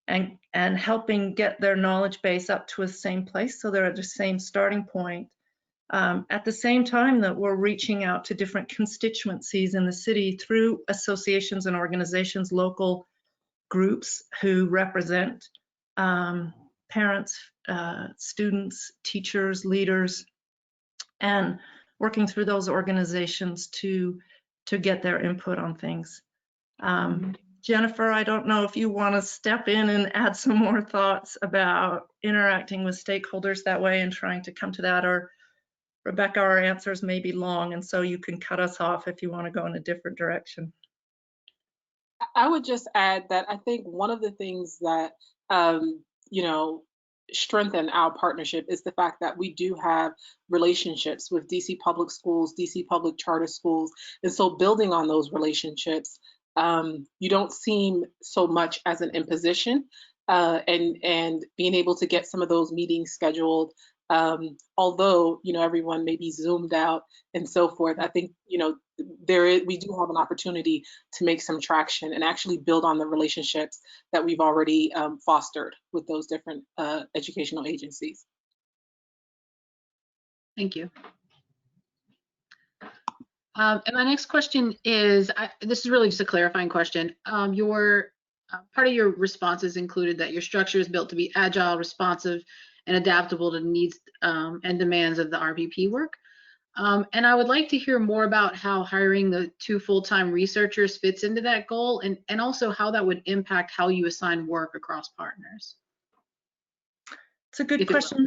and helping get their knowledge base up to the same place so they're at the same starting point. At the same time that we're reaching out to different constituencies in the city through associations and organizations, local groups who represent parents, students, teachers, leaders, and working through those organizations to get their input on things. Jennifer, I don't know if you want to step in and add some more thoughts about interacting with stakeholders that way and trying to come to that, or Rebecca, our answers may be long, and so you can cut us off if you want to go in a different direction.
I would just add that I think one of the things that, strengthen our partnership is the fact that we do have relationships with DC public schools, DC public charter schools. And so building on those relationships, you don't seem so much as an imposition, and being able to get some of those meetings scheduled, although, everyone may be Zoomed out and so forth. I think, we do have an opportunity to make some traction and actually build on the relationships that we've already fostered with those different educational agencies.
Thank you. And my next question is, this is really just a clarifying question. Part of your responses included that your structure is built to be agile, responsive, and adaptable to needs and demands of the RPP work. And I would like to hear more about how hiring the 2 full-time researchers fits into that goal, and also how that would impact how you assign work across partners.
It's a good question.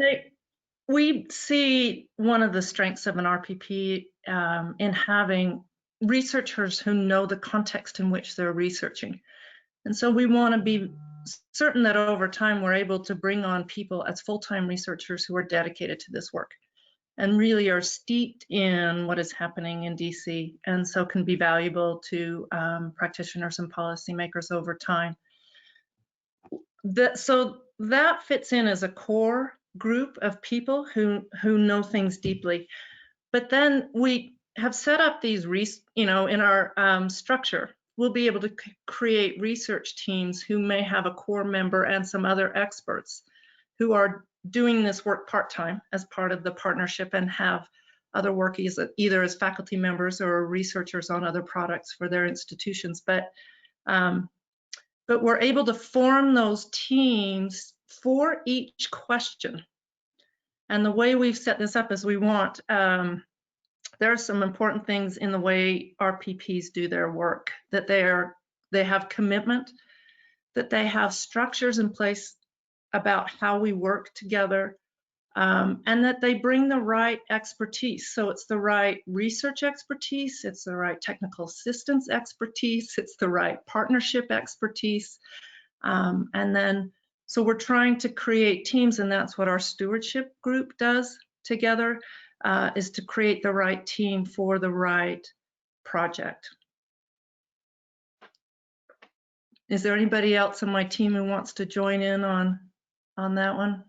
we see one of the strengths of an RPP in having researchers who know the context in which they're researching. And so we want to be certain that over time we're able to bring on people as full-time researchers who are dedicated to this work and really are steeped in what is happening in DC, and so can be valuable to practitioners and policymakers over time. So that fits in as a core group of people who know things deeply. But then we have set up these, in our structure, we'll be able to create research teams who may have a core member and some other experts who are doing this work part-time as part of the partnership and have other work either as faculty members or researchers on other products for their institutions. But we're able to form those teams for each question. And the way we've set this up is we want, there are some important things in the way RPPs do their work, that they have commitment, that they have structures in place about how we work together, and that they bring the right expertise. So it's the right research expertise, it's the right technical assistance expertise, it's the right partnership expertise. And then, so we're trying to create teams, and that's what our stewardship group does together, is to create the right team for the right project. Is there anybody else on my team who wants to join in on that one?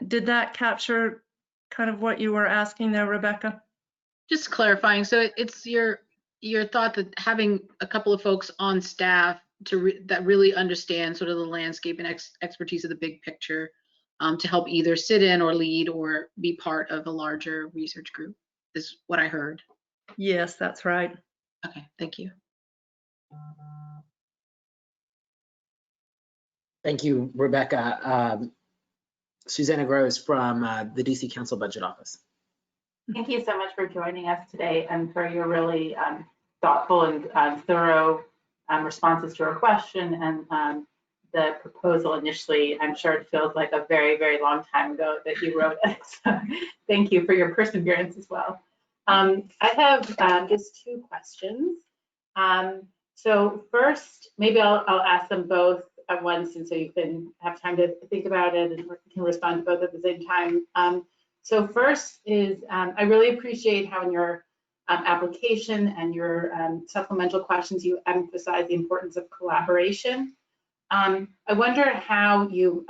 Did that capture kind of what you were asking there, Rebecca?
Just clarifying, so it's your thought that having a couple of folks on staff that really understand sort of the landscape and expertise of the big picture, to help either sit in or lead or be part of a larger research group is what I heard.
Yes, that's right.
Okay, thank you.
Thank you, Rebecca. Susanna Groves from the DC Council Budget Office.
Thank you so much for joining us today and for your really thoughtful and thorough responses to our question and the proposal. Initially, I'm sure it feels like a very, very long time ago that you wrote it. So thank you for your perseverance as well. I have just two questions. So first, maybe I'll ask them both at once, and so you can have time to think about it and can respond to both at the same time. So first is, I really appreciate how in your application and your supplemental questions, you emphasize the importance of collaboration. I wonder how you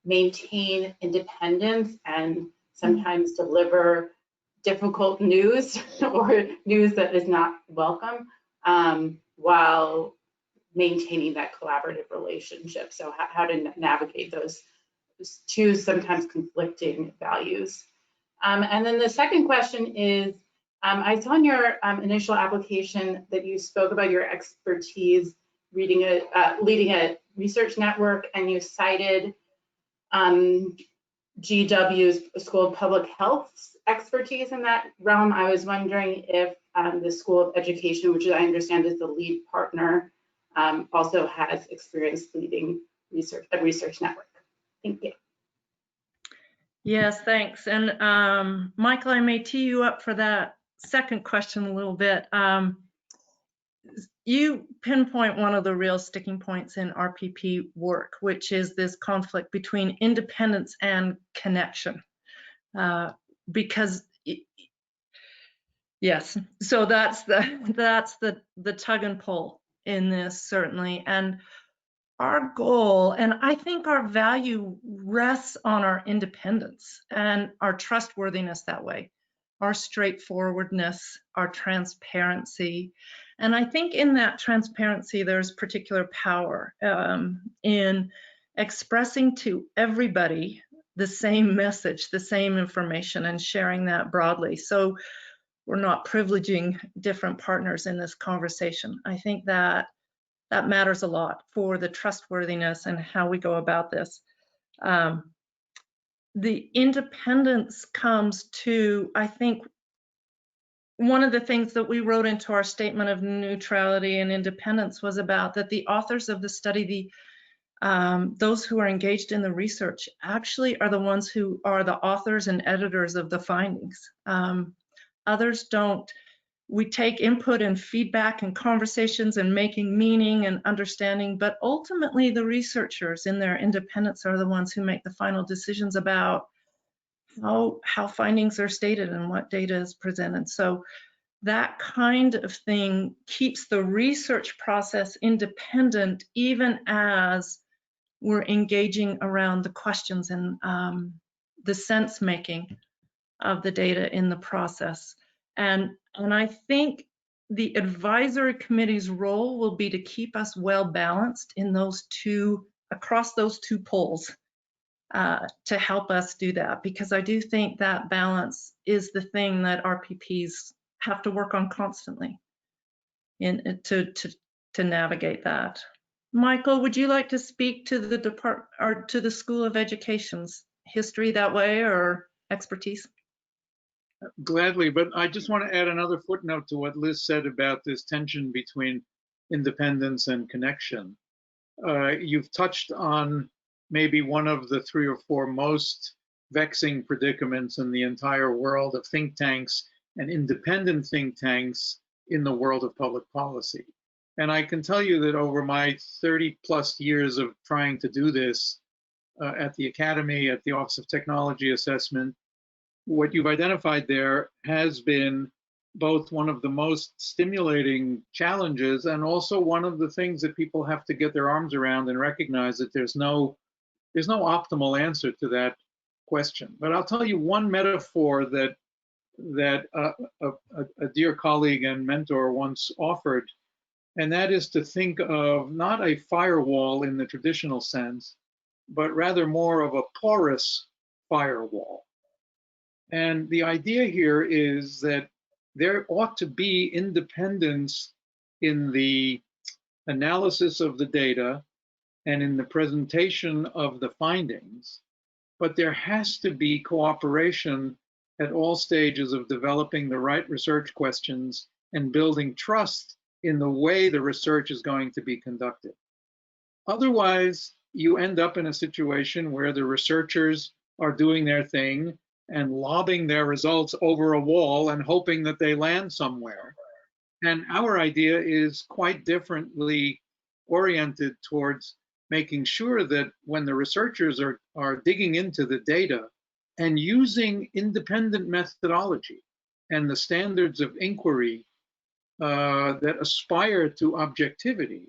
maintain independence and sometimes deliver difficult news or news that is not welcome while maintaining that collaborative relationship. So how to navigate those two sometimes conflicting values. And then the second question is, I saw in your initial application that you spoke about your expertise leading a research network, and you cited GW's School of Public Health's expertise in that realm. I was wondering if the School of Education, which I understand is the lead partner, also has experience leading a research network. Thank you.
Yes, thanks. And Michael, I may tee you up for that second question a little bit. You pinpoint one of the real sticking points in RPP work, which is this conflict between independence and connection. Because yes, so that's the tug and pull in this, certainly. And our goal, and I think our value, rests on our independence and our trustworthiness that way, our straightforwardness, our transparency. And I think in that transparency, there's particular power in expressing to everybody the same message, the same information, and sharing that broadly. So we're not privileging different partners in this conversation. I think that matters a lot for the trustworthiness and how we go about this. The independence comes to, I think, one of the things that we wrote into our statement of neutrality and independence was about that the authors of the study, those who are engaged in the research actually are the ones who are the authors and editors of the findings. Others don't. We take input and feedback and conversations and making meaning and understanding, but ultimately the researchers in their independence are the ones who make the final decisions about how findings are stated and what data is presented. So that kind of thing keeps the research process independent, even as we're engaging around the questions and the sense making of the data in the process. And I think the advisory committee's role will be to keep us well balanced in those two, across those two poles, to help us do that, because I do think that balance is the thing that RPPs have to work on constantly to navigate that. Michael, would you like to speak to the to the School of Education's history that way, or expertise?
Gladly, but I just want to add another footnote to what Liz said about this tension between independence and connection. You've touched on maybe one of the 3 or 4 most vexing predicaments in the entire world of think tanks and independent think tanks in the world of public policy. And I can tell you that over my 30+ years of trying to do this at the Academy, at the Office of Technology Assessment, what you've identified there has been both one of the most stimulating challenges and also one of the things that people have to get their arms around and recognize that there's no optimal answer to that question. But I'll tell you one metaphor that a dear colleague and mentor once offered, and that is to think of not a firewall in the traditional sense, but rather more of a porous firewall. And the idea here is that there ought to be independence in the analysis of the data and in the presentation of the findings, but there has to be cooperation at all stages of developing the right research questions and building trust in the way the research is going to be conducted. Otherwise, you end up in a situation where the researchers are doing their thing and lobbing their results over a wall and hoping that they land somewhere. And our idea is quite differently oriented towards making sure that when the researchers are digging into the data and using independent methodology and the standards of inquiry that aspire to objectivity,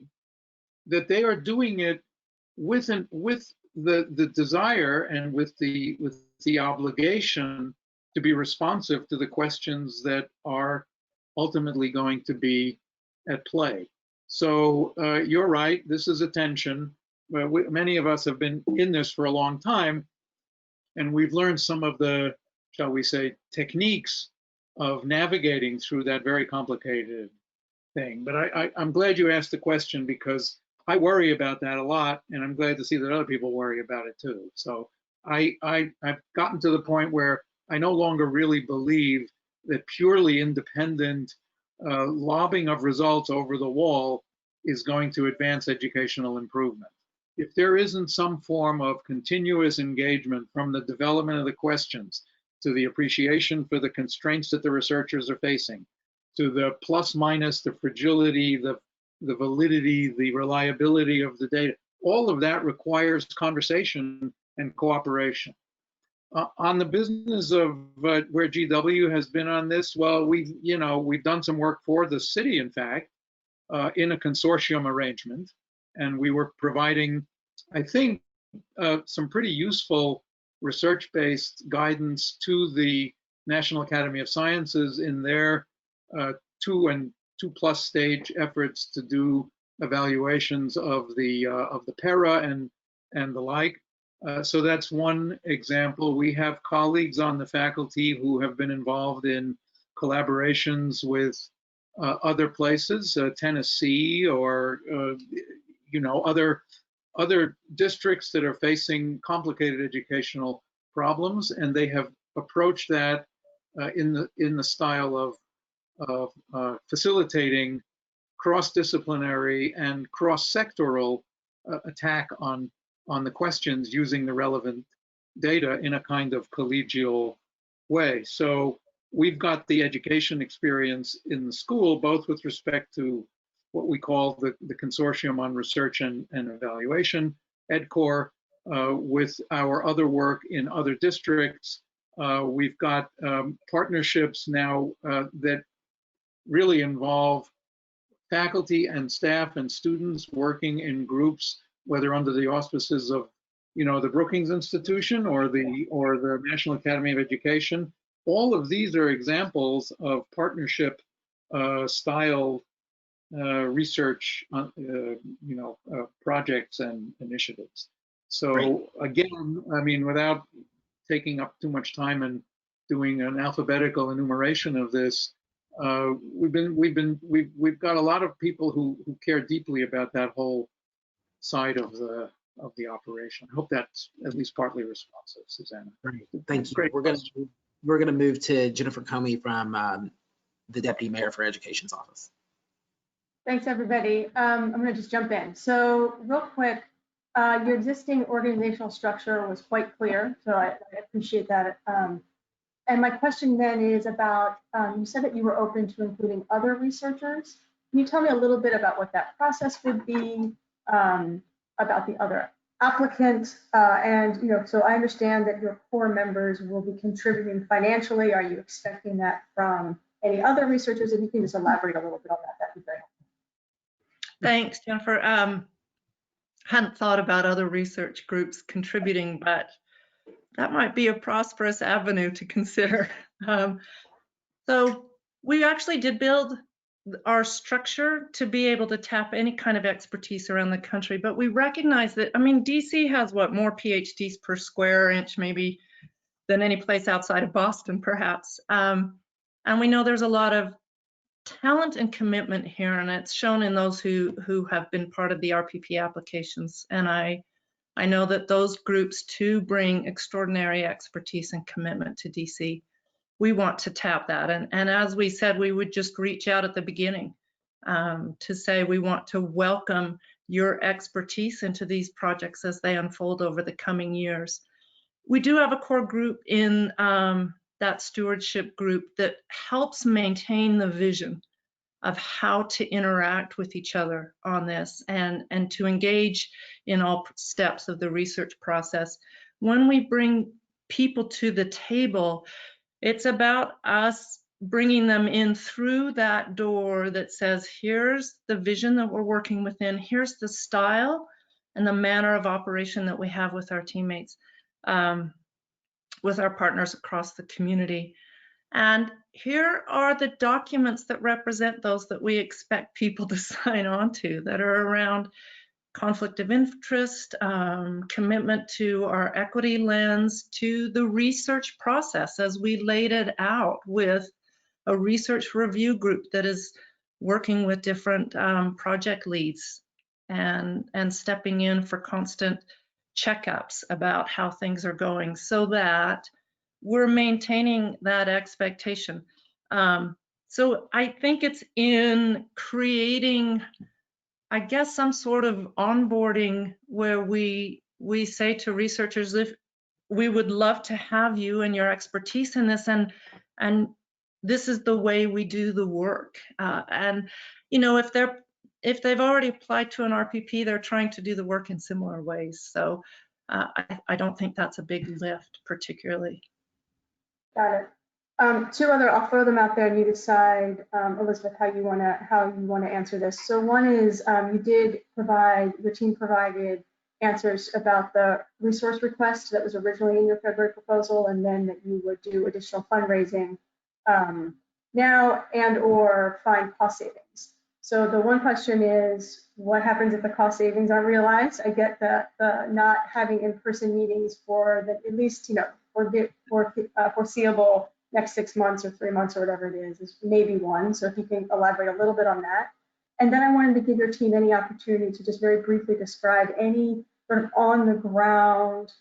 that they are doing it with the desire and with the obligation to be responsive to the questions that are ultimately going to be at play. So you're right, this is a tension. Many of us have been in this for a long time, and we've learned some of the, shall we say, techniques of navigating through that very complicated thing. But I'm glad you asked the question, because I worry about that a lot, and I'm glad to see that other people worry about it too. So I've gotten to the point where I no longer really believe that purely independent lobbing of results over the wall is going to advance educational improvement. If there isn't some form of continuous engagement from the development of the questions to the appreciation for the constraints that the researchers are facing, to the plus minus, the fragility, the validity, the reliability of the data, all of that requires conversation and cooperation. On the business of where GW has been on this, well, we've done some work for the city, in fact, in a consortium arrangement, and we were providing, I think, some pretty useful research-based guidance to the National Academy of Sciences in their 2+ and 2+ stage efforts to do evaluations of the para and the like. So that's one example. We have colleagues on the faculty who have been involved in collaborations with other places, Tennessee, or other districts that are facing complicated educational problems, and they have approached that in the style of facilitating cross-disciplinary and cross-sectoral attack on the questions using the relevant data in a kind of collegial way. So we've got the education experience in the school, both with respect to what we call the Consortium on Research and Evaluation, EdCore, with our other work in other districts. We've got partnerships now that really involve faculty and staff and students working in groups, whether under the auspices of, the Brookings Institution or the National Academy of Education. All of these are examples of partnership style research, projects and initiatives. So again, I mean, without taking up too much time and doing an alphabetical enumeration of this, we've got a lot of people who care deeply about that whole side of the operation. I hope that's at least partly responsive, Susanna.
Great, thank you.
Great.
We're gonna move to Jennifer Comey from the Deputy Mayor for Education's office.
Thanks, everybody. I'm going to just jump in. So real quick, your existing organizational structure was quite clear, so I appreciate that. And my question then is about, you said that you were open to including other researchers. Can you tell me a little bit about what that process would be, about the other applicants? And, so I understand that your core members will be contributing financially. Are you expecting that from any other researchers? If you can just elaborate a little bit on that, that'd be great.
Thanks, Jennifer. Hadn't thought about other research groups contributing, but that might be a prosperous avenue to consider. So we actually did build our structure to be able to tap any kind of expertise around the country, but we recognize that, DC has more PhDs per square inch maybe than any place outside of Boston, perhaps. And we know there's a lot of talent and commitment here, and it's shown in those who have been part of the RPP applications. And I know that those groups too bring extraordinary expertise and commitment to DC. We want to tap that, and as we said, we would just reach out at the beginning to say we want to welcome your expertise into these projects as they unfold over the coming years. We do have a core group in that stewardship group that helps maintain the vision of how to interact with each other on this and to engage in all steps of the research process. When we bring people to the table, it's about us bringing them in through that door that says, here's the vision that we're working within, here's the style and the manner of operation that we have with our teammates, with our partners across the community. And here are the documents that represent those that we expect people to sign on to, that are around conflict of interest, commitment to our equity lens, to the research process as we laid it out with a research review group that is working with different project leads and stepping in for constant checkups about how things are going, so that we're maintaining that expectation. So I think it's in creating, I guess, some sort of onboarding where we say to researchers, if we would love to have you and your expertise in this, and this is the way we do the work. And if they've already applied to an RPP, they're trying to do the work in similar ways. So I don't think that's a big lift particularly.
Got it. Two other, I'll throw them out there and you decide, Elizabeth, how you want to answer this. So one is, your team provided answers about the resource request that was originally in your February proposal, and then that you would do additional fundraising now and/or find cost savings. So the one question is, what happens if the cost savings aren't realized? I get that not having in-person meetings for at least, for the foreseeable next 6 months or 3 months or whatever it is maybe one. So if you can elaborate a little bit on that. And then I wanted to give your team any opportunity to just very briefly describe any sort of on the ground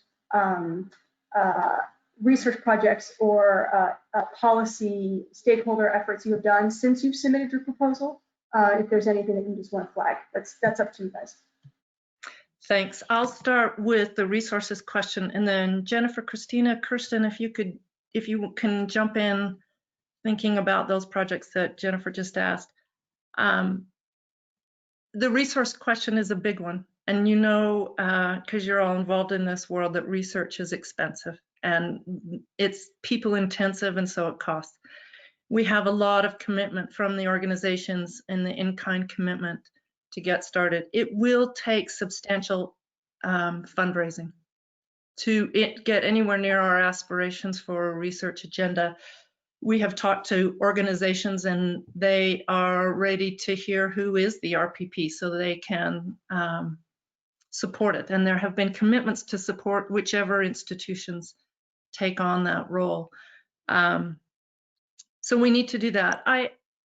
research projects or policy stakeholder efforts you have done since you've submitted your proposal. If there's anything that you just want to flag, that's up to you guys.
Thanks. I'll start with the resources question, and then Jennifer, Christina, Kirsten, if you can jump in thinking about those projects that Jennifer just asked. The resource question is a big one, and you know, because you're all involved in this world, that research is expensive and it's people intensive, and so it costs. We have a lot of commitment from the organizations and the in-kind commitment to get started. It will take substantial fundraising to get anywhere near our aspirations for a research agenda. We have talked to organizations and they are ready to hear who is the RPP so they can support it. And there have been commitments to support whichever institutions take on that role. So we need to do that.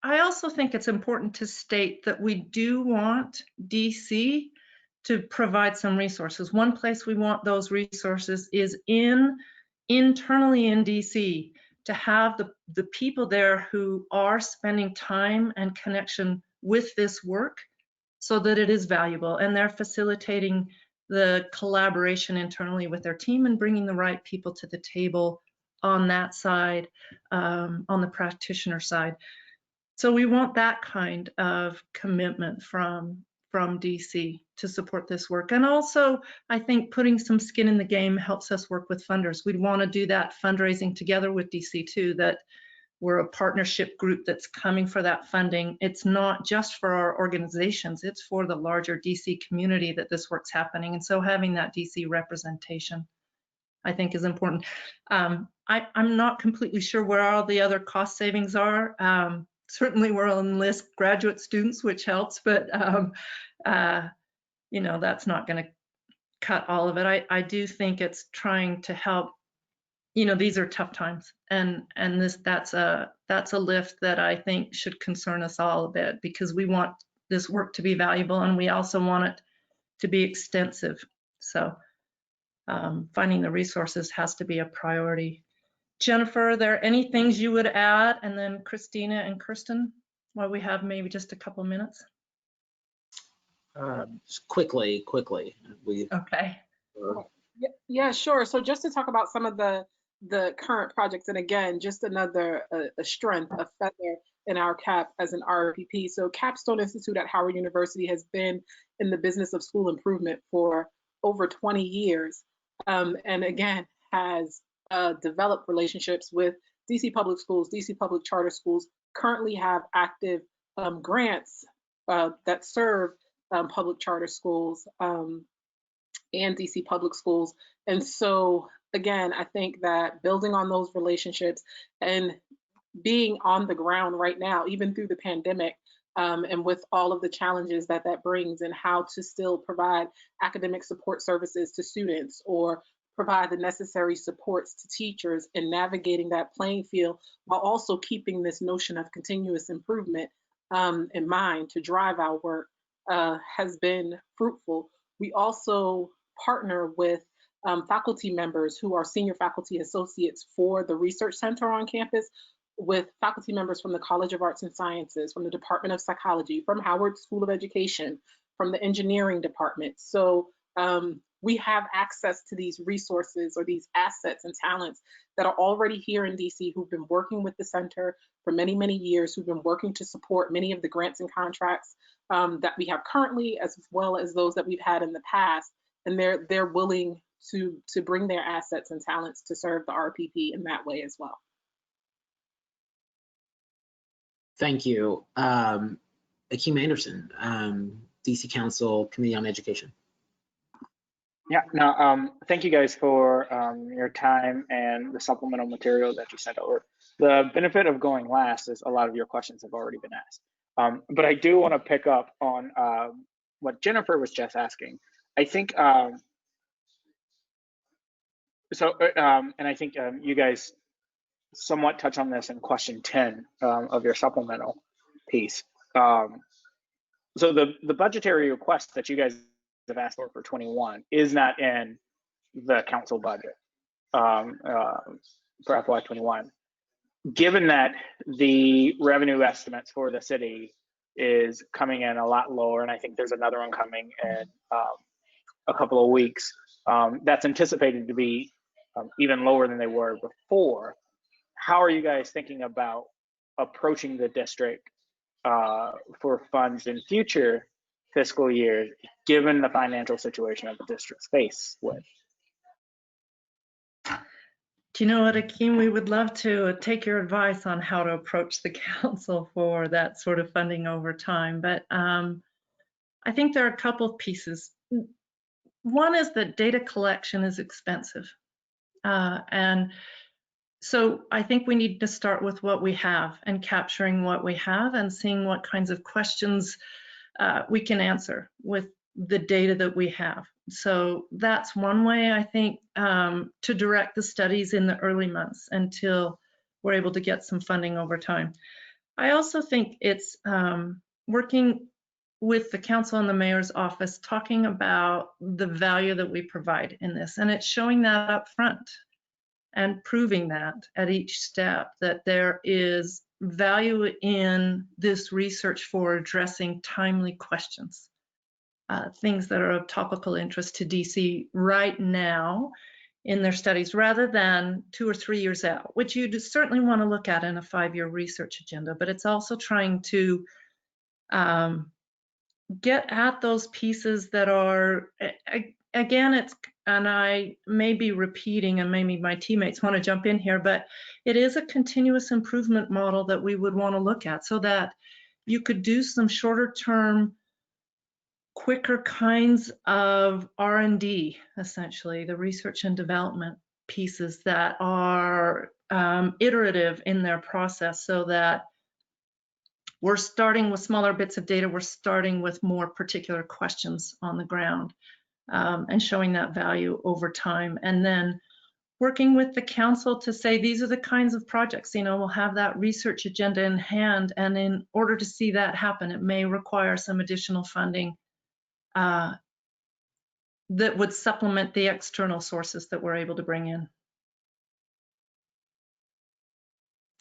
I also think it's important to state that we do want DC to provide some resources. One place we want those resources is internally in DC, to have the people there who are spending time and connection with this work so that it is valuable, and they're facilitating the collaboration internally with their team and bringing the right people to the table on that side, on the practitioner side. So we want that kind of commitment from DC to support this work. And also, I think putting some skin in the game helps us work with funders. We'd want to do that fundraising together with DC too, that we're a partnership group that's coming for that funding. It's not just for our organizations, it's for the larger DC community that this work's happening. And so having that DC representation, I think, is important. I'm not completely sure where all the other cost savings are. Certainly we'll enlist graduate students, which helps, but you know, that's not going to cut all of it. I do think it's trying to help. You know, these are tough times, and that's a lift that I think should concern us all a bit, because we want this work to be valuable and we also want it to be extensive. So finding the resources has to be a priority. Jennifer, are there any things you would add? And then Christina and Kirsten, while we have maybe just a couple minutes.
Quickly.
Okay.
Yeah, sure. So just to talk about some of the current projects, and again, just another a strength, a feather in our cap as an RPP. So Capstone Institute at Howard University has been in the business of school improvement for over 20 years, and again, has developed relationships with DC public schools, DC public charter schools, currently have active grants that serve public charter schools and DC public schools. And so again, I think that building on those relationships and being on the ground right now, even through the pandemic, and with all of the challenges that brings, and how to still provide academic support services to students or provide the necessary supports to teachers in navigating that playing field, while also keeping this notion of continuous improvement in mind to drive our work, has been fruitful. We also partner with faculty members who are senior faculty associates for the research center on campus, with faculty members from the College of Arts and Sciences, from the Department of Psychology, from Howard School of Education, from the engineering department. So we have access to these resources or these assets and talents that are already here in DC, who've been working with the center for many, many years, who've been working to support many of the grants and contracts that we have currently, as well as those that we've had in the past. And they're willing to bring their assets and talents to serve the RPP in that way as well.
Thank you. Akeem Anderson, DC Council Committee on Education.
Yeah, no, thank you guys for your time and the supplemental material that you sent over. The benefit of going last is a lot of your questions have already been asked. But I do want to pick up on what Jennifer was just asking. I think, and I think you guys somewhat touch on this in question 10 of your supplemental piece. So the budgetary request that you guys have asked for 21 is not in the council budget for FY21. Given that the revenue estimates for the city is coming in a lot lower, and I think there's another one coming in a couple of weeks. That's anticipated to be even lower than they were before. How are you guys thinking about approaching the district for funds in future fiscal years, given the financial situation that the district's faced with?
Do you know what, Akeem? We would love to take your advice on how to approach the council for that sort of funding over time. But I think there are a couple of pieces. One is that data collection is expensive. And so I think we need to start with what we have and capturing what we have and seeing what kinds of questions we can answer with the data that we have. So that's one way, I think, to direct the studies in the early months until we're able to get some funding over time. I also think it's working with the council and the mayor's office, talking about the value that we provide in this, and it's showing that up front and proving that at each step, that there is value in this research for addressing timely questions. Things that are of topical interest to DC right now in their studies, rather than 2 or 3 years out, which you certainly want to look at in a 5-year research agenda. But it's also trying to get at those pieces that are, again, and I may be repeating, and maybe my teammates want to jump in here, but it is a continuous improvement model that we would want to look at, so that you could do some shorter term, quicker kinds of R&D, essentially, the research and development pieces that are iterative in their process, so that we're starting with smaller bits of data, we're starting with more particular questions on the ground, and showing that value over time. And then working with the council to say, these are the kinds of projects, we'll have that research agenda in hand, and in order to see that happen, it may require some additional funding that would supplement the external sources that we're able to bring in.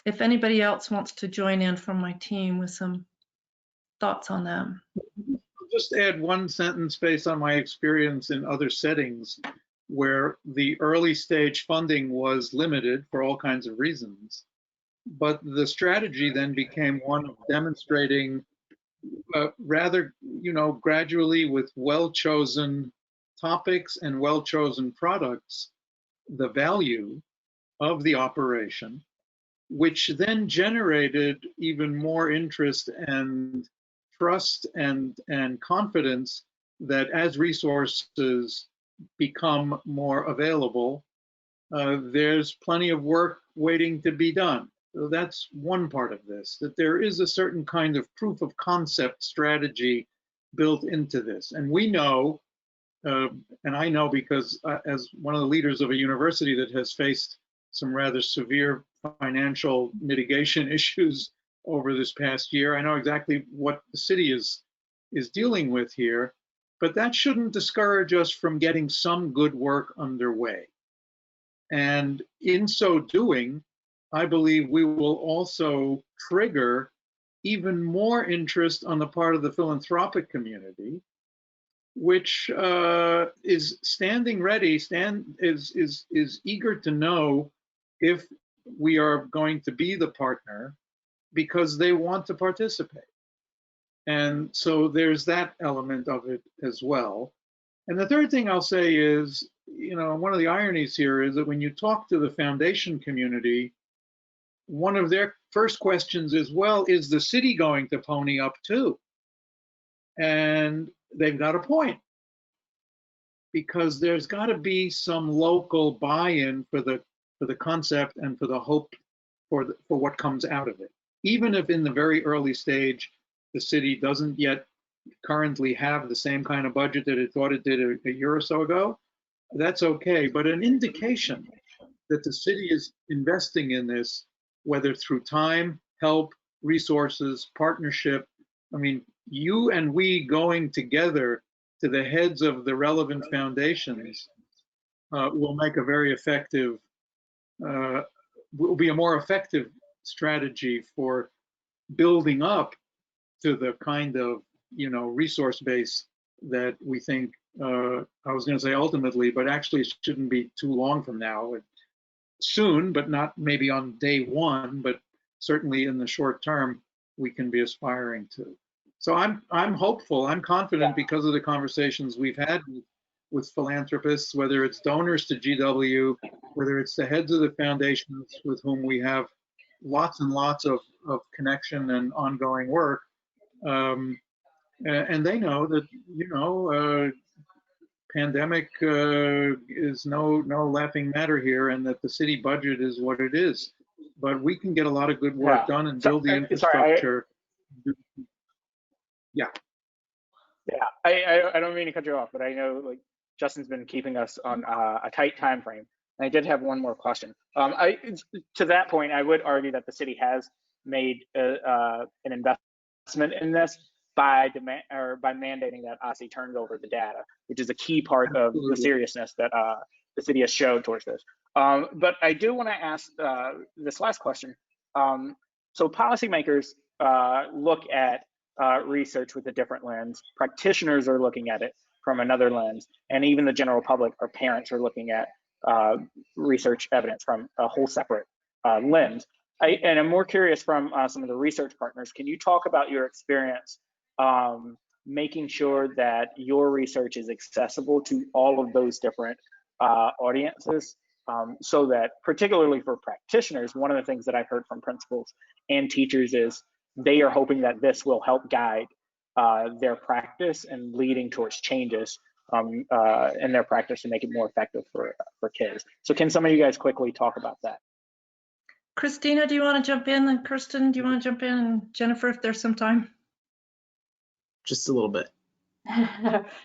If anybody else wants to join in from my team with some thoughts on that.
I'll just add one sentence based on my experience in other settings where the early stage funding was limited for all kinds of reasons. But the strategy then became one of demonstrating rather, gradually with well-chosen topics and well-chosen products, the value of the operation, which then generated even more interest and trust and confidence that as resources become more available, there's plenty of work waiting to be done. So that's one part of this, that there is a certain kind of proof of concept strategy built into this. And we know, and I know because as one of the leaders of a university that has faced some rather severe financial mitigation issues over this past year, I know exactly what the city is dealing with here, but that shouldn't discourage us from getting some good work underway. And in so doing, I believe we will also trigger even more interest on the part of the philanthropic community, which is standing ready, is eager to know if we are going to be the partner because they want to participate. And so there's that element of it as well. And the third thing I'll say is, one of the ironies here is that when you talk to the foundation community, one of their first questions is, well, is the city going to pony up too? And they've got a point, because there's got to be some local buy-in for the concept and for the hope for what comes out of it. Even if in the very early stage, the city doesn't yet currently have the same kind of budget that it thought it did a year or so ago, that's okay. But an indication that the city is investing in this, whether through time, help, resources, partnership. I mean, you and we going together to the heads of the relevant foundations will make a very effective, will be a more effective strategy for building up to the kind of, resource base that we think, I was going to say ultimately, but actually it shouldn't be too long from now. Soon, but not maybe on day one, but certainly in the short term, we can be aspiring to. So I'm hopeful, I'm confident because of the conversations we've had with philanthropists, whether it's donors to GW, whether it's the heads of the foundations with whom we have lots and lots of connection and ongoing work. And they know that, you know, pandemic is no laughing matter here, and that the city budget is what it is. But we can get a lot of good work done and build the infrastructure. Yeah.
I don't mean to cut you off, but I know like Justin's been keeping us on a tight time frame. And I did have one more question. To that point, I would argue that the city has made an investment in this by mandating that OSSI turns over the data, which is a key part of the seriousness that the city has showed towards this. But I do want to ask this last question. So policymakers look at research with a different lens. Practitioners are looking at it from another lens, and even the general public or parents are looking at research evidence from a whole separate lens. And I'm more curious from some of the research partners, can you talk about your experience making sure that your research is accessible to all of those different audiences, so that particularly for practitioners, one of the things that I've heard from principals and teachers is they are hoping that this will help guide their practice and leading towards changes in their practice to make it more effective for kids. So can some of you guys quickly talk about that?
Christina, do you want to jump in? And Kirsten, do you want to jump in? And Jennifer, if there's some time.
Just a little bit.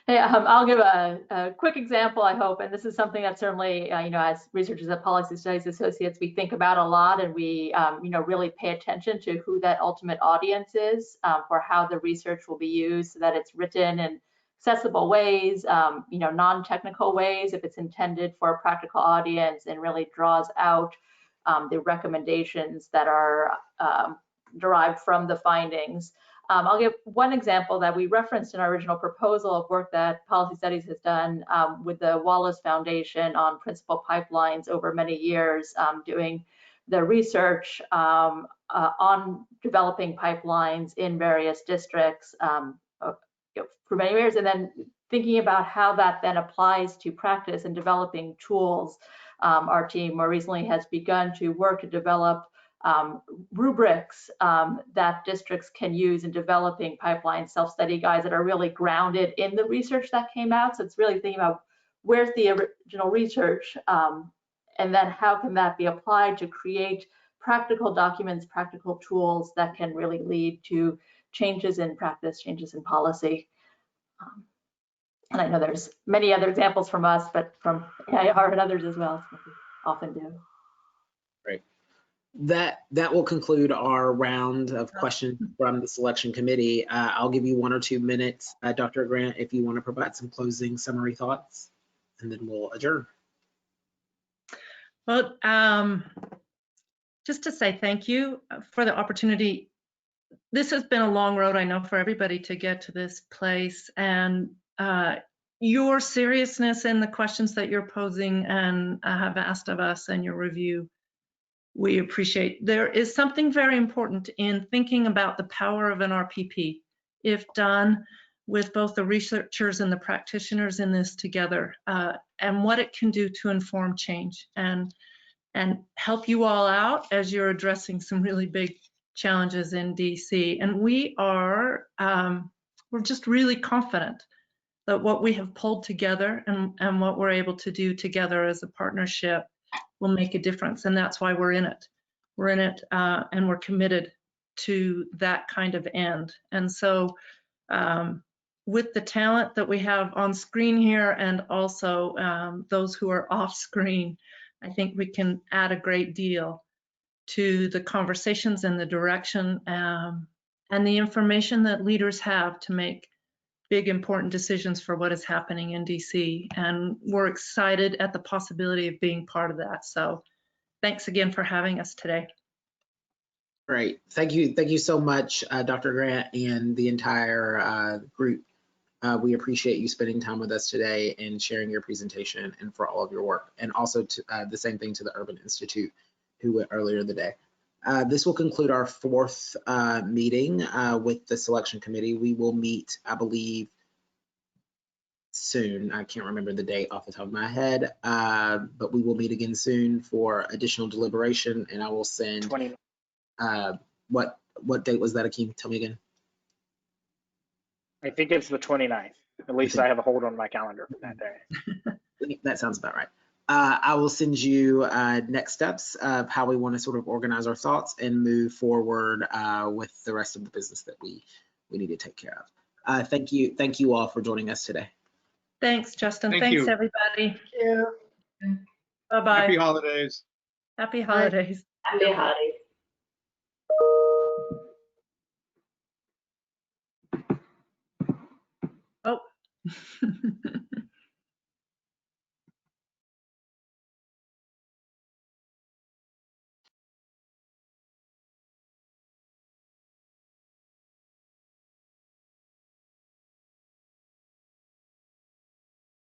Hey, I'll give a quick example, I hope, and this is something that certainly, you know, as researchers at Policy Studies Associates, we think about a lot, and we, you know, really pay attention to who that ultimate audience is for how the research will be used, so that it's written in accessible ways, you know, non-technical ways, if it's intended for a practical audience, and really draws out the recommendations that are derived from the findings. I'll give one example that we referenced in our original proposal of work that Policy Studies has done with the Wallace Foundation on principal pipelines over many years, doing the research on developing pipelines in various districts for many years, and then thinking about how that then applies to practice and developing tools. Our team more recently has begun to work to develop rubrics that districts can use in developing pipeline self-study guides that are really grounded in the research that came out. So it's really thinking about where's the original research, and then how can that be applied to create practical documents, practical tools that can really lead to changes in practice, changes in policy. And I know there's many other examples from us, but from AIR and others as well, so we often do.
Great. That will conclude our round of questions from the selection committee. I'll give you 1 or 2 minutes, Dr. Grant, if you want to provide some closing summary thoughts, and then we'll adjourn.
Well, just to say thank you for the opportunity. This has been a long road, I know, for everybody to get to this place, and your seriousness in the questions that you're posing and have asked of us and your review, we appreciate. There is something very important in thinking about the power of an RPP, if done with both the researchers and the practitioners in this together, and what it can do to inform change and help you all out as you're addressing some really big challenges in DC. And we are, we're just really confident that what we have pulled together and what we're able to do together as a partnership will make a difference. And that's why we're in it. We're in it, and we're committed to that kind of end. And so with the talent that we have on screen here, and also those who are off screen, I think we can add a great deal to the conversations and the direction and the information that leaders have to make big, important decisions for what is happening in DC. And we're excited at the possibility of being part of that. So thanks again for having us today.
Great. Thank you. Thank you so much, Dr. Grant and the entire group. We appreciate you spending time with us today and sharing your presentation and for all of your work. And also to, the same thing to the Urban Institute who went earlier in the day. This will conclude our fourth meeting with the selection committee. We will meet, I believe, soon. I can't remember the date off the top of my head, but we will meet again soon for additional deliberation, and I will send, what date was that, Akeem? Tell me again.
I think it's the 29th. At least I have a hold on my calendar for that day.
That sounds about right. I will send you next steps of how we want to sort of organize our thoughts and move forward with the rest of the business that we need to take care of. Thank you all for joining us today.
Thanks, Justin.
Thank
Thanks,
you.
everybody.
Thank you.
Bye-bye.
Happy holidays.
Happy holidays.
Happy holidays.
Oh.